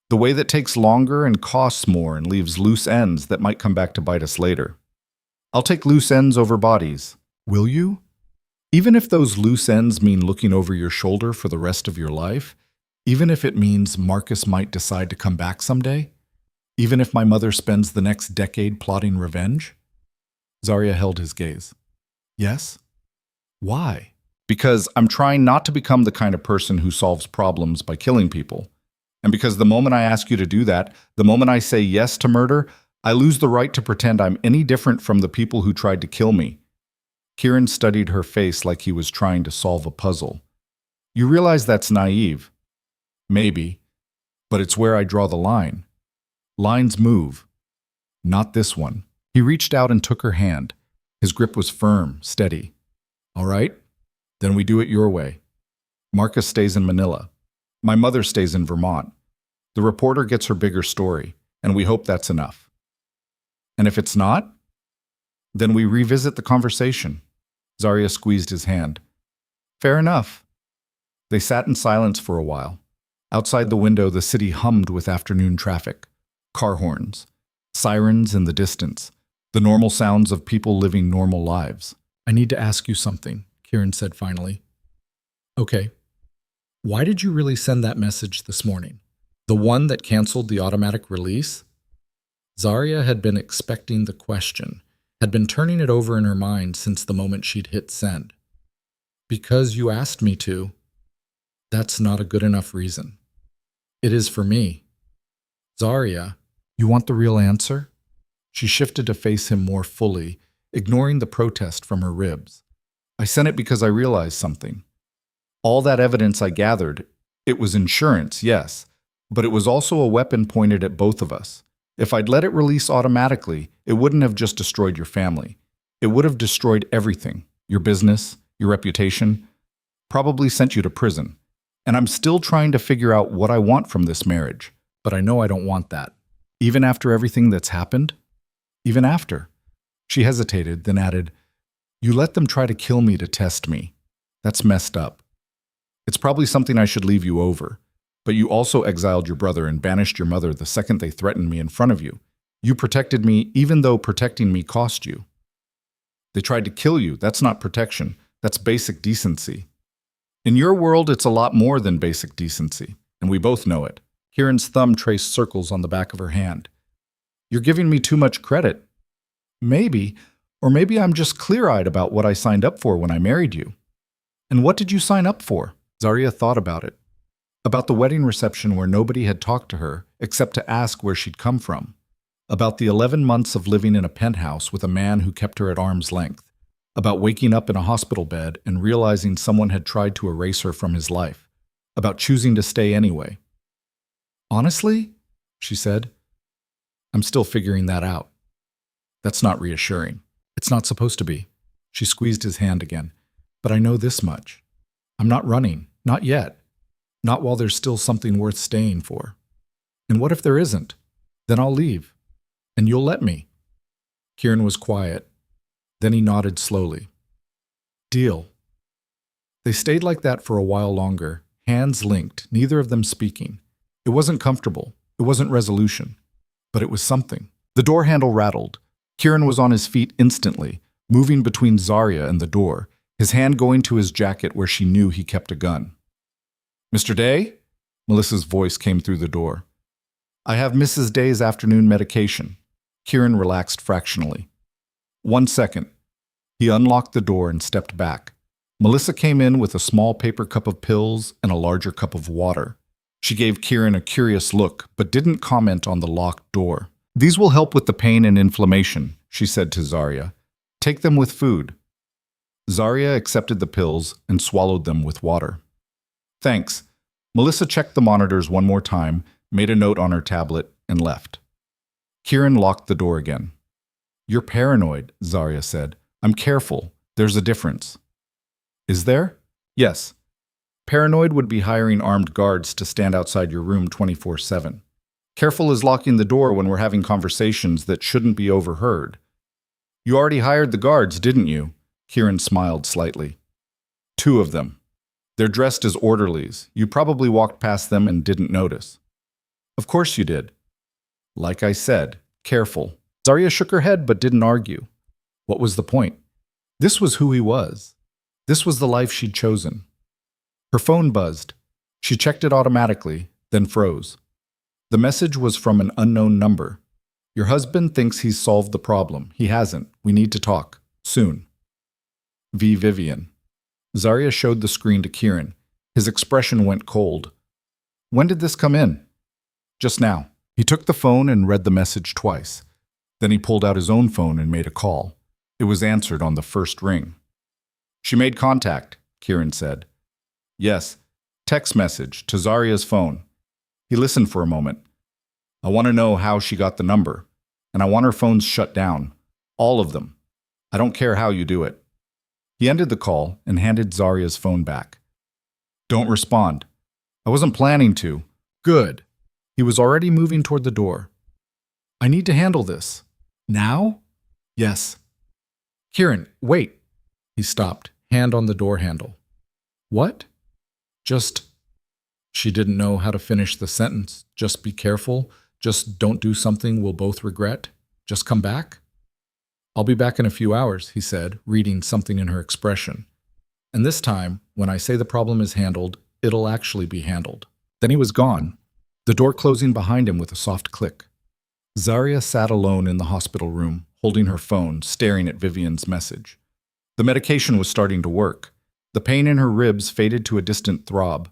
The way that takes longer and costs more and leaves loose ends that might come back to bite us later. I'll take loose ends over bodies.
will you?
Even if those loose ends mean looking over your shoulder for the rest of your life,
Even if it means Marcus might decide to come back someday? Even if my mother spends the next decade plotting revenge? Zarya held his gaze. Yes? Why?
because I'm trying not to become the kind of person who solves problems by killing people. And because the moment I ask you to do that, the moment I say yes to murder, I lose the right to pretend I'm any different from the people who tried to kill me. Kieran studied her face like he was trying to solve a puzzle. You realize that's naive. Maybe, but it's where I draw the line. Lines move. Not this one. He reached out and took her hand. His grip was firm, steady. All right, then we do it your way. Marcus stays in Manila. My mother stays in Vermont. The reporter gets her bigger story, and we hope that's enough. And if it's not, then we revisit the conversation. Zarya squeezed his hand. Fair enough. They sat in silence for a while. Outside the window, the city hummed with afternoon traffic. Car horns, sirens in the distance, the normal sounds of people living normal lives.
I need to ask you something, Kieran said finally. Okay. Why did you really send that message this morning? The one that canceled the automatic release? Zarya had been expecting the question, had been turning it over in her mind since the moment she'd hit send. Because you asked me to. That's not a good enough reason. It is for me. Zarya, you want the real answer? She shifted to face him more fully, ignoring the protest from her ribs.
I sent it because I realized something. All that evidence I gathered, it was insurance, yes, but it was also a weapon pointed at both of us. If I'd let it release automatically, it wouldn't have just destroyed your family. It would have destroyed everything, your business, your reputation, probably sent you to prison. And I'm still trying to figure out what I want from this marriage.
But I know I don't want that.
Even after everything that's happened? Even after. She hesitated, then added, You let them try to kill me to test me. That's messed up. It's probably something I should leave you over. But you also exiled your brother and banished your mother the second they threatened me in front of you. You protected me even though protecting me cost you. They tried to kill you. That's not protection. That's basic decency. In your world, it's a lot more than basic decency, and we both know it. Kieran's thumb traced circles on the back of her hand. You're giving me too much credit. Maybe, or maybe I'm just clear-eyed about what I signed up for when I married you. And what did you sign up for? Zarya thought about it. About the wedding reception where nobody had talked to her except to ask where she'd come from. About the 11 months of living in a penthouse with a man who kept her at arm's length. About waking up in a hospital bed and realizing someone had tried to erase her from his life. About choosing to stay anyway. Honestly, she said, I'm still figuring that out. That's not reassuring. It's not supposed to be. She squeezed his hand again. But I know this much. I'm not running. Not yet. Not while there's still something worth staying for. And what if there isn't? Then I'll leave. And you'll let me. Kieran was quiet. Then he nodded slowly. Deal. They stayed like that for a while longer, hands linked, neither of them speaking. It wasn't comfortable. It wasn't resolution. But it was something. The door handle rattled. Kieran was on his feet instantly, moving between Zarya and the door, his hand going to his jacket where she knew he kept a gun. Mr. Day? Melissa's voice came through the door. I have Mrs. Day's afternoon medication. Kieran relaxed fractionally. 1 second. He unlocked the door and stepped back. Melissa came in with a small paper cup of pills and a larger cup of water. She gave Kieran a curious look, but didn't comment on the locked door. These will help with the pain and inflammation, she said to Zarya. Take them with food. Zarya accepted the pills and swallowed them with water. Thanks. Melissa checked the monitors one more time, made a note on her tablet, and left. Kieran locked the door again. You're paranoid, Zarya said. I'm careful. There's a difference. Is there? Yes. Paranoid would be hiring armed guards to stand outside your room 24/7. Careful is locking the door when we're having conversations that shouldn't be overheard. You already hired the guards, didn't you? Kieran smiled slightly. 2 of them. They're dressed as orderlies. You probably walked past them and didn't notice. Of course you did. Like I said, careful. Zarya shook her head but didn't argue. What was the point? This was who he was. This was the life she'd chosen. Her phone buzzed. She checked it automatically, then froze. The message was from an unknown number. Your husband thinks he's solved the problem. He hasn't. We need to talk. Soon. V. Vivian. Zarya showed the screen to Kieran. His expression went cold. When did this come in? Just now. He took the phone and read the message twice. Then he pulled out his own phone and made a call. It was answered on the first ring. She made contact, Kieran said. Yes, text message to Zarya's phone. He listened for a moment. I want to know how she got the number, and I want her phones shut down. All of them. I don't care how you do it. He ended the call and handed Zarya's phone back. Don't respond. I wasn't planning to. Good. He was already moving toward the door. I need to handle this. Now? Yes. Kieran, wait. He stopped, hand on the door handle. What? Just... She didn't know how to finish the sentence. Just be careful. Just don't do something we'll both regret. Just come back. I'll be back in a few hours, he said, reading something in her expression. And this time, when I say the problem is handled, it'll actually be handled. Then he was gone, the door closing behind him with a soft click. Zarya sat alone in the hospital room, holding her phone, staring at Vivian's message. The medication was starting to work. The pain in her ribs faded to a distant throb.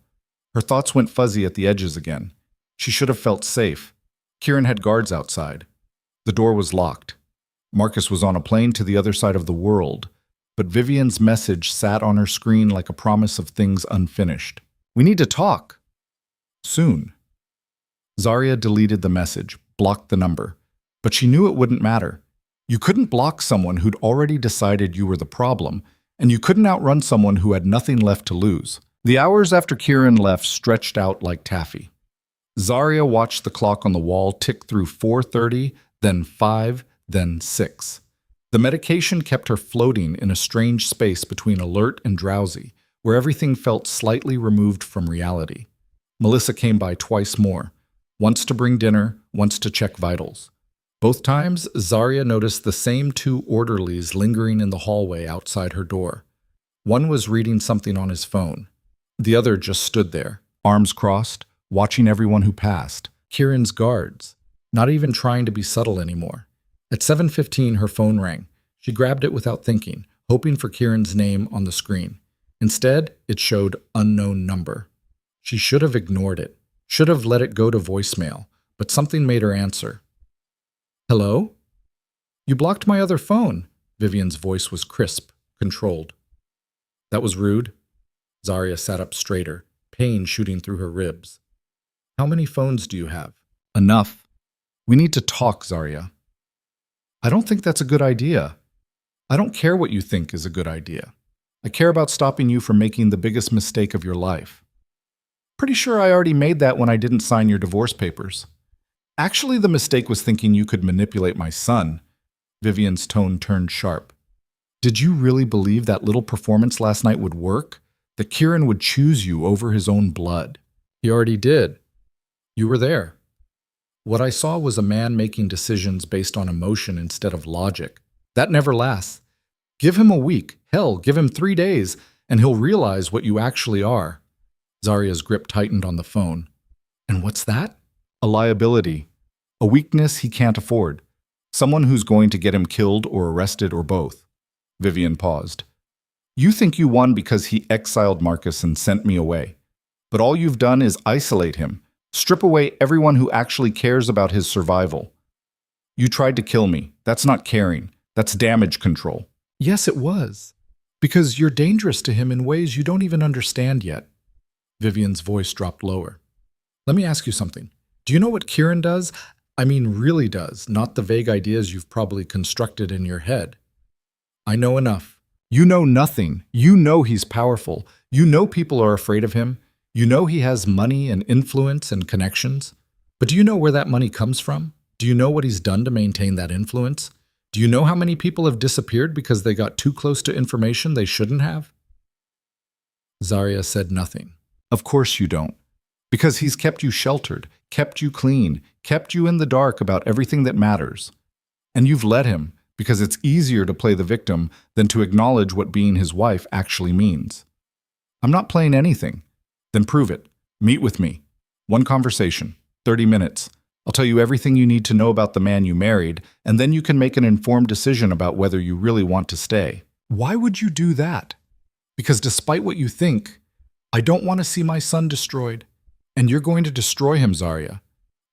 Her thoughts went fuzzy at the edges again. She should have felt safe. Kieran had guards outside. The door was locked. Marcus was on a plane to the other side of the world, but Vivian's message sat on her screen like a promise of things unfinished. We need to talk. Soon. Zarya deleted the message, blocked the number, but she knew it wouldn't matter. You couldn't block someone who'd already decided you were the problem, and you couldn't outrun someone who had nothing left to lose. The hours after Kieran left stretched out like taffy. Zarya watched the clock on the wall tick through 4:30, then 5, then 6. The medication kept her floating in a strange space between alert and drowsy, where everything felt slightly removed from reality. Melissa came by twice more, once to bring dinner, once to check vitals. Both times, Zarya noticed the same 2 orderlies lingering in the hallway outside her door. One was reading something on his phone. The other just stood there, arms crossed, watching everyone who passed. Kieran's guards, not even trying to be subtle anymore. At 7:15, her phone rang. She grabbed it without thinking, hoping for Kieran's name on the screen. Instead, it showed unknown number. She should have ignored it, should have let it go to voicemail, but something made her answer. Hello? You blocked my other phone. Vivian's voice was crisp, controlled. That was rude. Zarya sat up straighter, pain shooting through her ribs. How many phones do you have? Enough. We need to talk, Zarya. I don't think that's a good idea. I don't care what you think is a good idea. I care about stopping you from making the biggest mistake of your life. Pretty sure I already made that when I didn't sign your divorce papers. Actually, the mistake was thinking you could manipulate my son. Vivian's tone turned sharp. Did you really believe that little performance last night would work? That Kieran would choose you over his own blood? He already did. You were there. What I saw was a man making decisions based on emotion instead of logic. That never lasts. Give him a week, hell, give him 3 days, and he'll realize what you actually are. Zarya's grip tightened on the phone. And what's that? A liability. A weakness he can't afford. Someone who's going to get him killed or arrested or both. Vivian paused. You think you won because he exiled Marcus and sent me away. But all you've done is isolate him, strip away everyone who actually cares about his survival. You tried to kill me. That's not caring. That's damage control. Yes, it was. Because you're dangerous to him in ways you don't even understand yet. Vivian's voice dropped lower. Let me ask you something. Do you know what Kieran does? I mean, really does, not the vague ideas you've probably constructed in your head. I know enough.
You know nothing. You know he's powerful. You know people are afraid of him. You know he has money and influence and connections. But do you know where that money comes from? Do you know what he's done to maintain that influence? Do you know how many people have disappeared because they got too close to information they shouldn't have? Zarya said nothing.
Of course you don't. Because he's kept you sheltered, kept you clean, kept you in the dark about everything that matters. And you've let him, because it's easier to play the victim than to acknowledge what being his wife actually means. I'm not playing anything. Then prove it. Meet with me. One conversation, 30 minutes. I'll tell you everything you need to know about the man you married, and then you can make an informed decision about whether you really want to stay.
Why would you do that? Because despite what you think, I don't want to see my son destroyed. And you're going to destroy him, Zarya.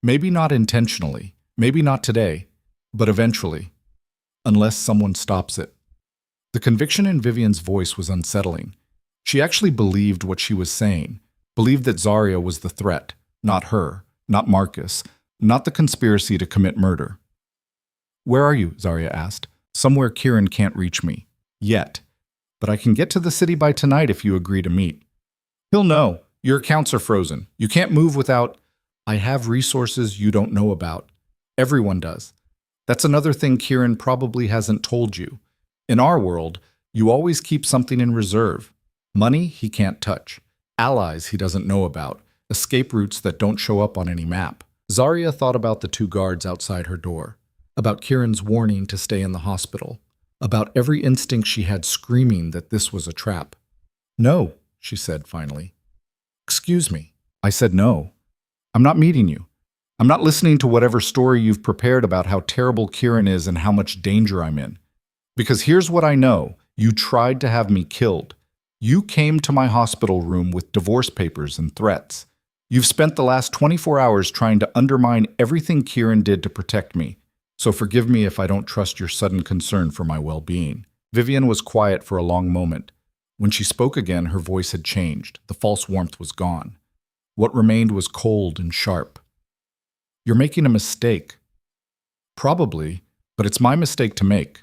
Maybe not intentionally, maybe not today, but eventually. Unless someone stops it. The conviction in Vivian's voice was unsettling. She actually believed what she was saying, believed that Zarya was the threat, not her, not Marcus, not the conspiracy to commit murder. Where are you? Zarya asked. Somewhere Kieran can't reach me. Yet. But I can get to the city by tonight if you agree to meet. He'll know. Your accounts are frozen. You can't move without... I have resources you don't know about. Everyone does. That's another thing Kieran probably hasn't told you. In our world, you always keep something in reserve. Money he can't touch. Allies he doesn't know about. Escape routes that don't show up on any map. Zarya thought about the two guards outside her door. About Kieran's warning to stay in the hospital. About every instinct she had screaming that this was a trap. No, she said finally. Excuse me. I said no. I'm not meeting you. I'm not listening to whatever story you've prepared about how terrible Kieran is and how much danger I'm in. Because here's what I know. You tried to have me killed. You came to my hospital room with divorce papers and threats. You've spent the last 24 hours trying to undermine everything Kieran did to protect me. So forgive me if I don't trust your sudden concern for my well-being. Vivian was quiet for a long moment. When she spoke again, her voice had changed. The false warmth was gone. What remained was cold and sharp. You're making a mistake. Probably, but it's my mistake to make.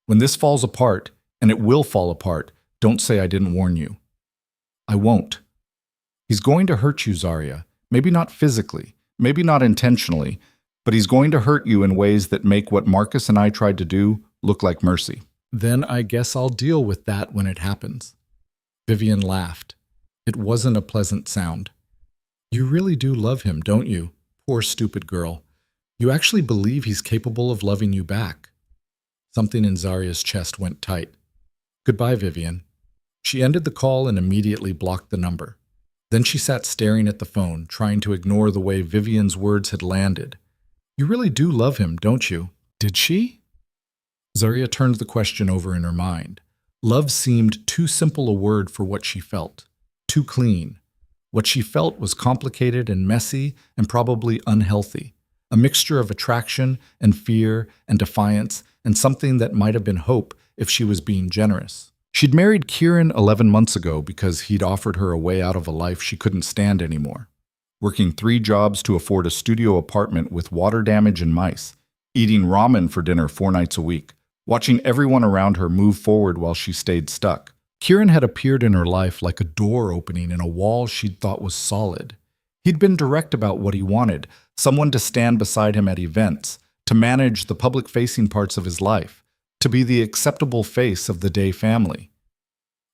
When this falls apart, and it will fall apart, don't say I didn't warn you. I won't. He's going to hurt you, Zarya. Maybe not physically, maybe not intentionally, but he's going to hurt you in ways that make what Marcus and I tried to do look like mercy. Then I guess I'll deal with that when it happens. Vivian laughed. It wasn't a pleasant sound. You really do love him, don't you? Poor stupid girl. You actually believe he's capable of loving you back. Something in Zarya's chest went tight. Goodbye, Vivian. She ended the call and immediately blocked the number. Then she sat staring at the phone, trying to ignore the way Vivian's words had landed. You really do love him, don't you? Did she? Zarya turned the question over in her mind. Love seemed too simple a word for what she felt. Too clean. What she felt was complicated and messy and probably unhealthy. A mixture of attraction and fear and defiance and something that might have been hope if she was being generous. She'd married Kieran 11 months ago because he'd offered her a way out of a life she couldn't stand anymore. Working 3 jobs to afford a studio apartment with water damage and mice. Eating ramen for dinner 4 nights a week. Watching everyone around her move forward while she stayed stuck. Kieran had appeared in her life like a door opening in a wall she'd thought was solid. He'd been direct about what he wanted, someone to stand beside him at events, to manage the public-facing parts of his life, to be the acceptable face of the Day family.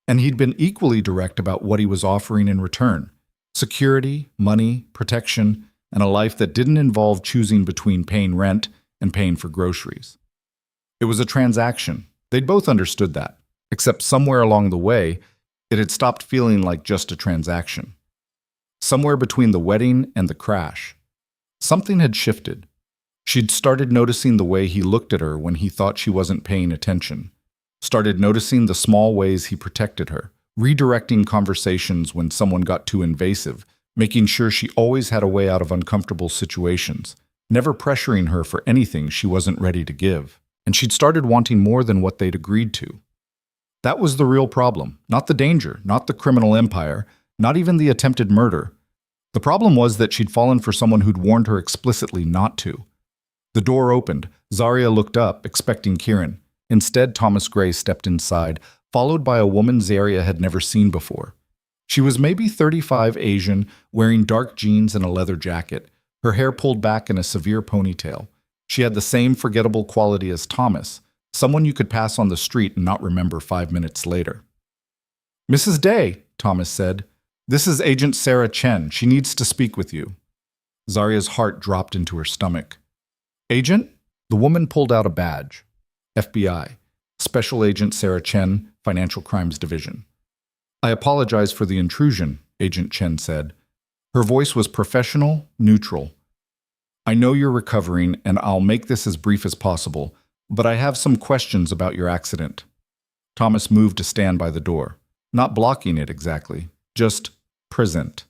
And he'd been equally direct about what he was offering in return. Security, money, protection, and a life that didn't involve choosing between paying rent and paying for groceries. It was a transaction. They'd both understood that. Except somewhere along the way, it had stopped feeling like just a transaction. Somewhere between the wedding and the crash, something had shifted. She'd started noticing the way he looked at her when he thought she wasn't paying attention. Started noticing the small ways he protected her, redirecting conversations when someone got too invasive, making sure she always had a way out of uncomfortable situations, never pressuring her for anything she wasn't ready to give. And she'd started wanting more than what they'd agreed to. That was the real problem, not the danger, not the criminal empire, not even the attempted murder. The problem was that she'd fallen for someone who'd warned her explicitly not to. The door opened. Zarya looked up, expecting Kieran.
Instead, Thomas Gray stepped inside, followed by a woman Zaria had never seen before. She was maybe 35, Asian, wearing dark jeans and a leather jacket, her hair pulled back in a severe ponytail. She had the same forgettable quality as Thomas, someone you could pass on the street and not remember 5 minutes later. "Mrs. Day," Thomas said, "this is Agent Sarah Chen. She needs to speak with you." Zaria's heart dropped into her stomach. "Agent?" The woman pulled out a badge. FBI, Special Agent Sarah Chen, Financial Crimes Division. "I apologize for the intrusion," Agent Chen said. Her voice was professional, neutral. "I know you're recovering, and I'll make this as brief as possible, but I have some questions about your accident." Thomas moved to stand by the door, not blocking it exactly, just present.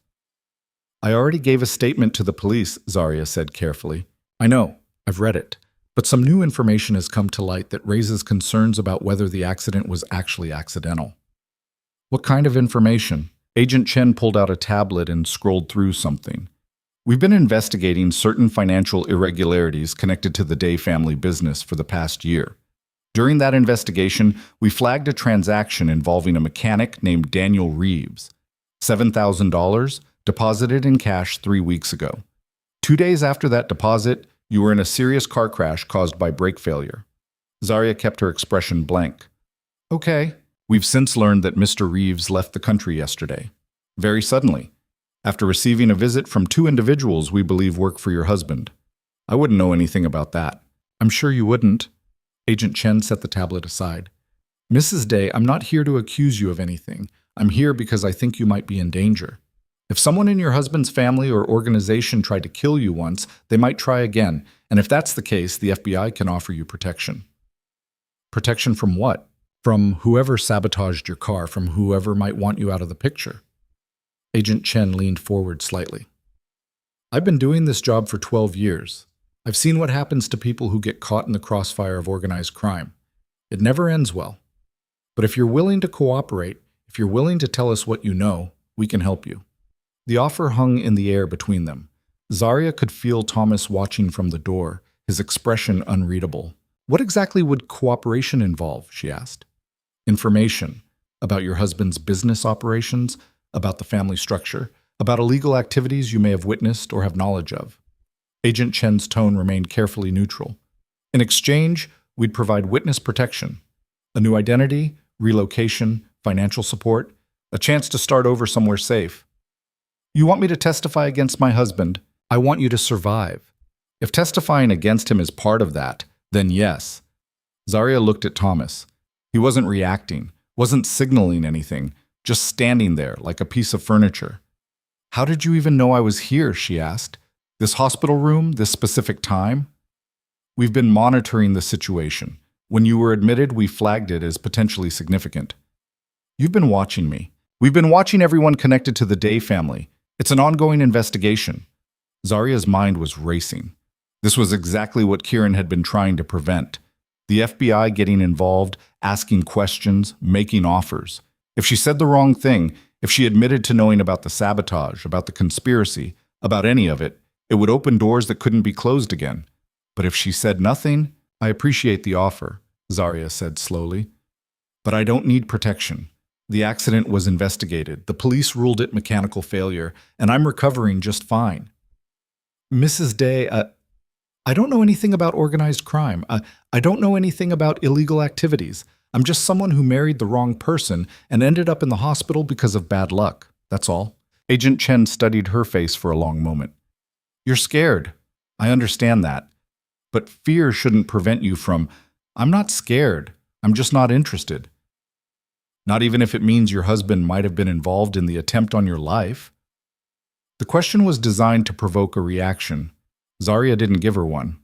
"I already gave a statement to the police," Zaria said carefully. "I know, I've read it. But some new information has come to light that raises concerns about whether the accident was actually accidental." "What kind of information?" Agent Chen pulled out a tablet and scrolled through something. "We've been investigating certain financial irregularities connected to the Day family business for the past year. During that investigation, we flagged a transaction involving a mechanic named Daniel Reeves. $7,000 deposited in cash 3 weeks ago. 2 days after that deposit, you were in a serious car crash caused by brake failure." Zaria kept her expression blank. "Okay. We've since learned that Mr. Reeves left the country yesterday. Very suddenly. After receiving a visit from 2 individuals we believe work for your husband. I wouldn't know anything about that." "I'm sure you wouldn't." Agent Chen set the tablet aside. "Mrs. Day, I'm not here to accuse you of anything. I'm here because I think you might be in danger. If someone in your husband's family or organization tried to kill you once, they might try again, and if that's the case, the FBI can offer you protection." "Protection from what?" "From whoever sabotaged your car, from whoever might want you out of the picture." Agent Chen leaned forward slightly. "I've been doing this job for 12 years. I've seen what happens to people who get caught in the crossfire of organized crime. It never ends well. But if you're willing to cooperate, if you're willing to tell us what you know, we can help you." The offer hung in the air between them. Zaria could feel Thomas watching from the door, his expression unreadable. "What exactly would cooperation involve?" she asked. "Information about your husband's business operations, about the family structure, about illegal activities you may have witnessed or have knowledge of." Agent Chen's tone remained carefully neutral. "In exchange, we'd provide witness protection, a new identity, relocation, financial support, a chance to start over somewhere safe. You want me to testify against my husband? I want you to survive. If testifying against him is part of that, then yes." Zaria looked at Thomas. He wasn't reacting, wasn't signaling anything, just standing there like a piece of furniture. "How did you even know I was here?" she asked. "This hospital room, this specific time?" "We've been monitoring the situation. When you were admitted, we flagged it as potentially significant." "You've been watching me. We've been watching everyone connected to the Day family. It's an ongoing investigation." Zaria's mind was racing. This was exactly what Kieran had been trying to prevent. The FBI getting involved, asking questions, making offers. If she said the wrong thing, if she admitted to knowing about the sabotage, about the conspiracy, about any of it, it would open doors that couldn't be closed again. But if she said nothing, "I appreciate the offer," Zaria said slowly. "But I don't need protection. The accident was investigated. The police ruled it mechanical failure, and I'm recovering just fine." "Mrs. Day, I don't know anything about organized crime. I don't know anything about illegal activities. I'm just someone who married the wrong person and ended up in the hospital because of bad luck. That's all." Agent Chen studied her face for a long moment. "You're scared. I understand that. But fear shouldn't prevent you from—" "I'm not scared. I'm just not interested." "Not even if it means your husband might have been involved in the attempt on your life?" The question was designed to provoke a reaction. Zaria didn't give her one.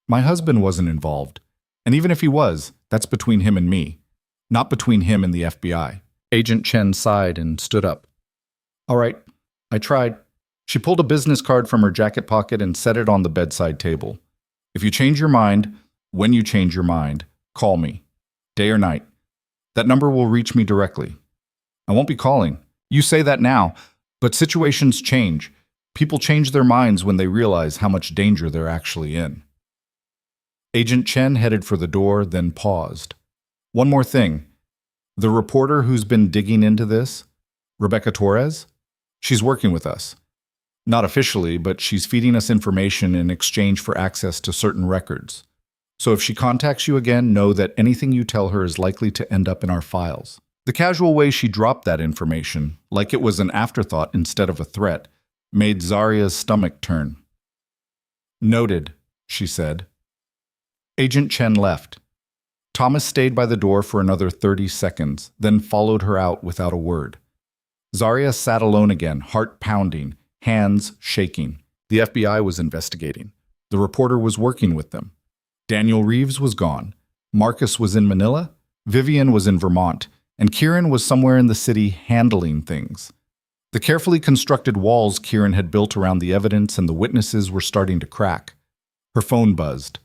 "My husband wasn't involved. And even if he was, that's between him and me, not between him and the FBI." Agent Chen sighed and stood up. "All right, I tried." She pulled a business card from her jacket pocket and set it on the bedside table. "If you change your mind, when you change your mind, call me, day or night. That number will reach me directly. I won't be calling. You say that now, but situations change. People change their minds when they realize how much danger they're actually in." Agent Chen headed for the door, then paused. One more thing. The reporter who's been digging into this, Rebecca Torres, she's working with us. Not officially, but she's feeding us information in exchange for access to certain records. So if she contacts you again, know that anything you tell her is likely to end up in our files. The casual way she dropped that information, like it was an afterthought instead of a threat, made Zaria's stomach turn. Noted, she said. Agent Chen left. Thomas stayed by the door for another 30 seconds, then followed her out without a word. Zaria sat alone again, heart pounding, hands shaking. The FBI was investigating. The reporter was working with them. Daniel Reeves was gone. Marcus was in Manila. Vivian was in Vermont. And Kieran was somewhere in the city handling things. The carefully constructed walls Kieran had built around the evidence and the witnesses were starting to crack. Her phone buzzed.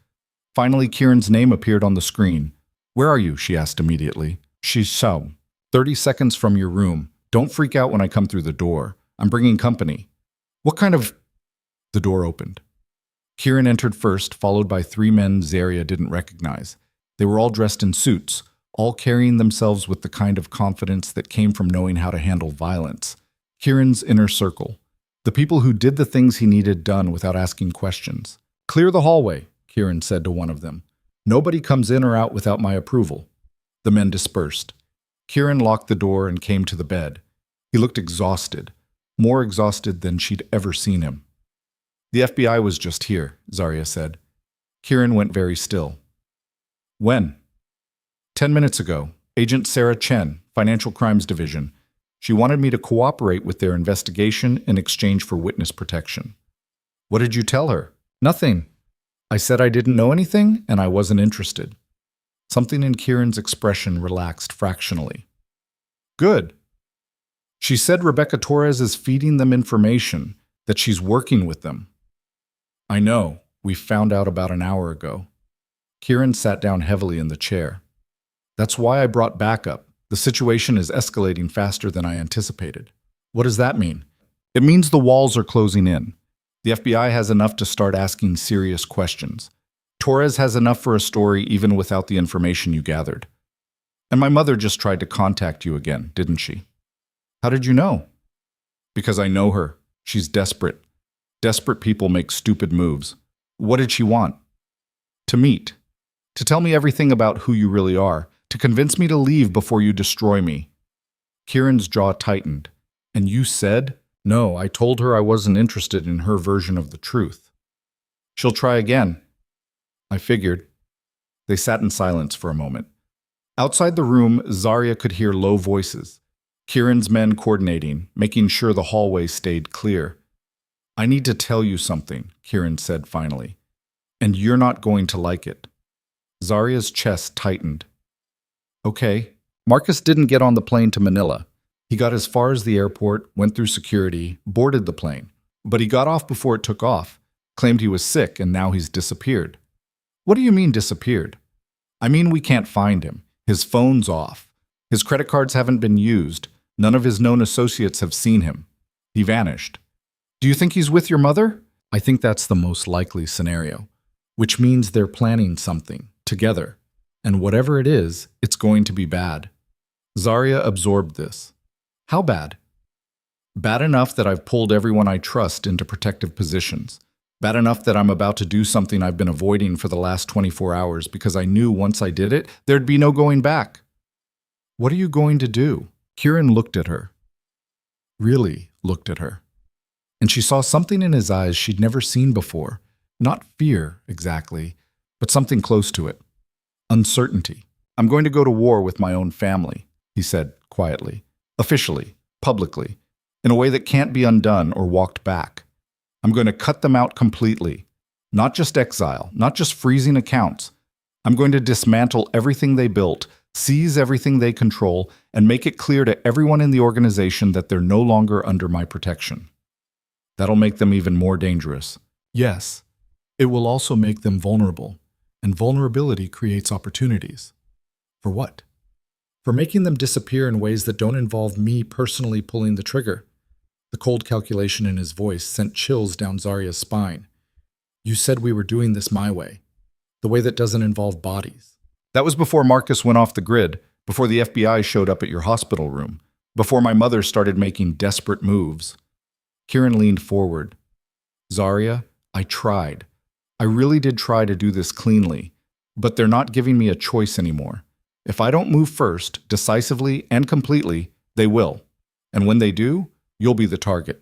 Finally, Kieran's name appeared on the screen. "Where are you?" she asked immediately. "She's so. 30 seconds from your room. Don't freak out when I come through the door. I'm bringing company." "What kind of—" The door opened. Kieran entered first, followed by 3 men Zaria didn't recognize. They were all dressed in suits, all carrying themselves with the kind of confidence that came from knowing how to handle violence. Kieran's inner circle. The people who did the things he needed done without asking questions. "Clear the hallway," Kieran said to one of them. "Nobody comes in or out without my approval." The men dispersed. Kieran locked the door and came to the bed. He looked exhausted, more exhausted than she'd ever seen him. "The FBI was just here," Zaria said. Kieran went very still. "When?" 10 minutes ago. Agent Sarah Chen, Financial Crimes Division. She wanted me to cooperate with their investigation in exchange for witness protection." "What did you tell her?" "Nothing. I said I didn't know anything and I wasn't interested." Something in Kieran's expression relaxed fractionally. "Good." "She said Rebecca Torres is feeding them information, that she's working with them." "I know. We found out about an hour ago." Kieran sat down heavily in the chair. "That's why I brought backup. The situation is escalating faster than I anticipated." "What does that mean?" "It means the walls are closing in. The FBI has enough to start asking serious questions. Torres has enough for a story even without the information you gathered. And my mother just tried to contact you again, didn't she?" "How did you know?" "Because I know her. She's desperate. Desperate people make stupid moves." "What did she want?" "To meet. To tell me everything about who you really are. To convince me to leave before you destroy me." Kieran's jaw tightened. "And you said?" "No, I told her I wasn't interested in her version of the truth." "She'll try again." "I figured." They sat in silence for a moment. Outside the room, Zaria could hear low voices. Kieran's men coordinating, making sure the hallway stayed clear. "I need to tell you something," Kieran said finally. "And you're not going to like it." Zaria's chest tightened. "Okay." Marcus didn't get on the plane to Manila. He got as far as the airport, went through security, boarded the plane. But he got off before it took off, claimed he was sick, and now he's disappeared. "What do you mean disappeared?" "I mean we can't find him. His phone's off. His credit cards haven't been used. None of his known associates have seen him. He vanished." "Do you think he's with your mother?" "I think that's the most likely scenario, which means they're planning something, together. And whatever it is, it's going to be bad." Zaria absorbed this. "How bad?" "Bad enough that I've pulled everyone I trust into protective positions. Bad enough that I'm about to do something I've been avoiding for the last 24 hours because I knew once I did it, there'd be no going back." "What are you going to do?" Kieran looked at her. Really looked at her. And she saw something in his eyes she'd never seen before. Not fear, exactly, but something close to it. Uncertainty. "I'm going to go to war with my own family," he said quietly, officially, publicly, in a way that can't be undone or walked back. "I'm going to cut them out completely. Not just exile, not just freezing accounts. I'm going to dismantle everything they built, seize everything they control, and make it clear to everyone in the organization that they're no longer under my protection. That'll make them even more dangerous. Yes, it will also make them vulnerable. And vulnerability creates opportunities. For what? For making them disappear in ways that don't involve me personally pulling the trigger." The cold calculation in his voice sent chills down Zaria's spine. "You said we were doing this my way. The
the way that doesn't involve bodies.
That was before Marcus went off the grid, before the FBI showed up at your hospital room, before my mother started making desperate moves. Kieran leaned forward. Zarya, I tried. I really did try to do this cleanly, but they're not giving me a choice anymore. If I don't move first, decisively and completely, they will. And when they do, you'll be the target.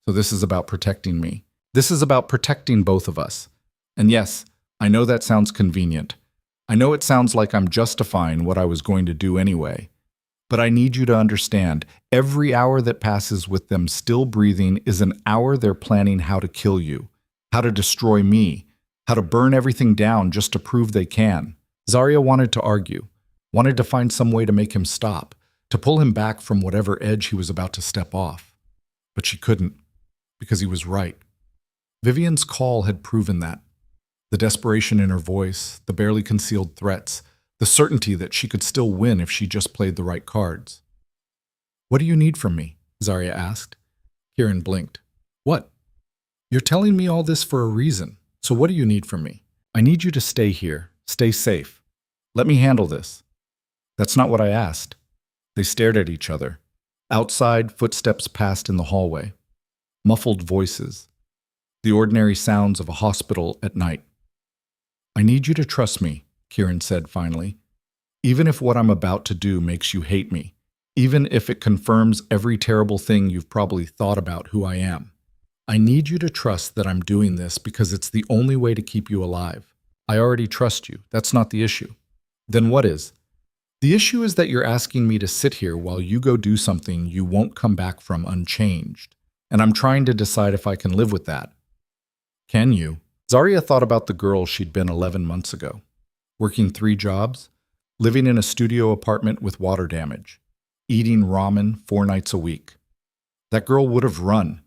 So this is about protecting me. This is about protecting both of us. And yes, I know that sounds convenient. I know it sounds like I'm justifying what I was going to do anyway. But I need you to understand, every hour that passes with them still breathing is an hour they're planning how to kill you, how to destroy me, how to burn everything down just to prove they can. Zarya wanted to argue, wanted to find some way to make him stop, to pull him back from whatever edge he was about to step off. But she couldn't, because he was right. Vivian's call had proven that. The desperation in her voice, the barely concealed threats, the certainty that she could still win if she just played the right cards. What do you need from me? Zarya asked. Kieran blinked. What? You're telling me all this for a reason, so what do you need from me? I need you to stay here, stay safe. Let me handle this. That's not what I asked. They stared at each other. Outside, footsteps passed in the hallway. Muffled voices. The ordinary sounds of a hospital at night. I need you to trust me, Kieran said finally. Even if what I'm about to do makes you hate me, even if it confirms every terrible thing you've probably thought about who I am. I need you to trust that I'm doing this because it's the only way to keep you alive. I already trust you. That's not the issue. Then what is? The issue is that you're asking me to sit here while you go do something you won't come back from unchanged. And I'm trying to decide if I can live with that. Can you? Zarya thought about the girl she'd been 11 months ago. Working 3 jobs, living in a studio apartment with water damage, eating ramen 4 nights a week. That girl would have run,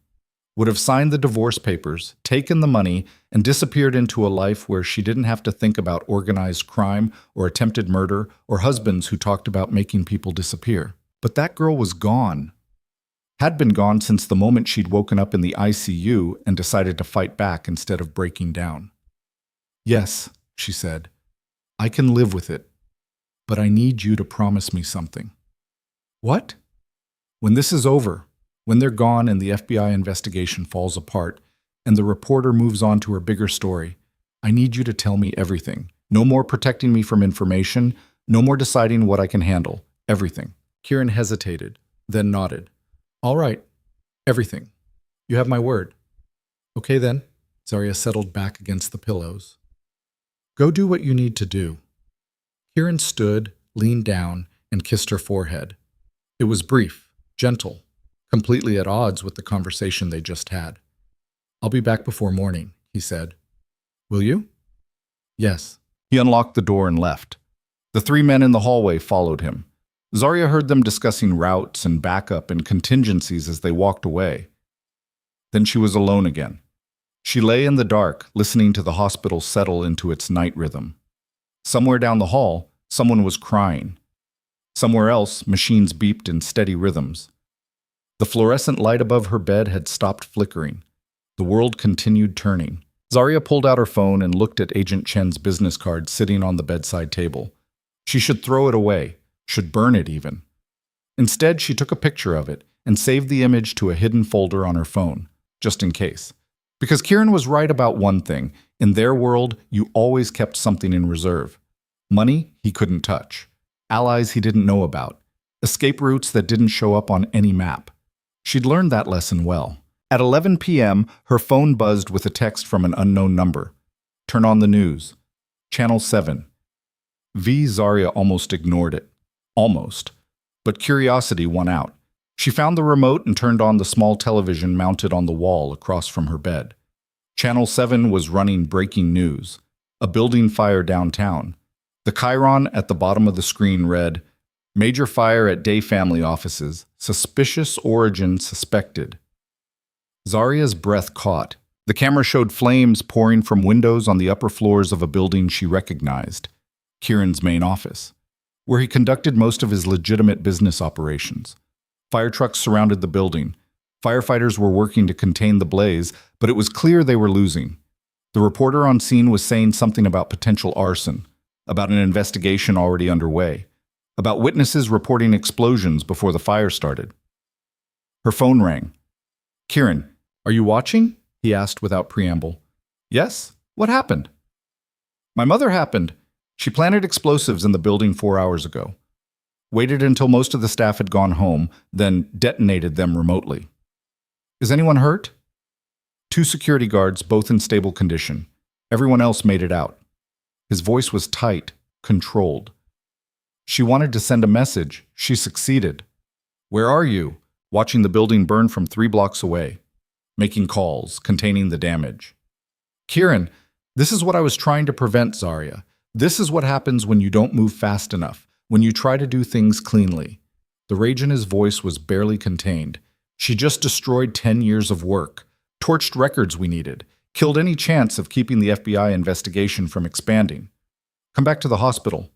would have signed the divorce papers, taken the money, and disappeared into a life where she didn't have to think about organized crime or attempted murder or husbands who talked about making people disappear. But that girl was gone. Had been gone since the moment she'd woken up in the ICU and decided to fight back instead of breaking down. Yes, she said, I can live with it, but I need you to promise me something. What? When this is over, when they're gone and the FBI investigation falls apart, and the reporter moves on to her bigger story, I need you to tell me everything. No more protecting me from information, no more deciding what I can handle. Everything. Kieran hesitated, then nodded. All right. Everything. You have my word. Okay then. Zarya settled back against the pillows. Go do what you need to do. Kieran stood, leaned down, and kissed her forehead. It was brief, gentle, completely at odds with the conversation they just had. I'll be back before morning, he said. Will you? Yes. He unlocked the door and left. The 3 men in the hallway followed him. Zarya heard them discussing routes and backup and contingencies as they walked away. Then she was alone again. She lay in the dark, listening to the hospital settle into its night rhythm. Somewhere down the hall, someone was crying. Somewhere else, machines beeped in steady rhythms. The fluorescent light above her bed had stopped flickering. The world continued turning. Zarya pulled out her phone and looked at Agent Chen's business card sitting on the bedside table. She should throw it away. Should burn it even. Instead, she took a picture of it and saved the image to a hidden folder on her phone, just in case. Because Kieran was right about one thing. In their world, you always kept something in reserve. Money he couldn't touch. Allies he didn't know about. Escape routes that didn't show up on any map. She'd learned that lesson well. At 11 p.m., her phone buzzed with a text from an unknown number. Turn on the news. Channel 7. Zarya almost ignored it. Almost. But curiosity won out. She found the remote and turned on the small television mounted on the wall across from her bed. Channel 7 was running breaking news. A building fire downtown. The chyron at the bottom of the screen read, Major fire at Day family offices. Suspicious origin suspected. Zarya's breath caught. The camera showed flames pouring from windows on the upper floors of a building she recognized. Kieran's main office, where he conducted most of his legitimate business operations. Fire trucks surrounded the building. Firefighters were working to contain the blaze, but it was clear they were losing. The reporter on scene was saying something about potential arson, about an investigation already underway, about witnesses reporting explosions before the fire started. Her phone rang. "Kieran, are you watching?" he asked without preamble. "Yes? What happened?" "My mother happened. She planted explosives in the building 4 hours ago. Waited until most of the staff had gone home, then detonated them remotely." "Is anyone hurt?" "Two security guards, both in stable condition. Everyone else made it out." His voice was tight, controlled. "She wanted to send a message. She succeeded." "Where are you?" "Watching the building burn from 3 blocks away. Making calls, containing the damage." "Kieran, this is what I was trying to prevent, Zarya. This is what happens when you don't move fast enough, when you try to do things cleanly." The rage in his voice was barely contained. "She just destroyed 10 years of work, torched records we needed, killed any chance of keeping the FBI investigation from expanding. Come back to the hospital."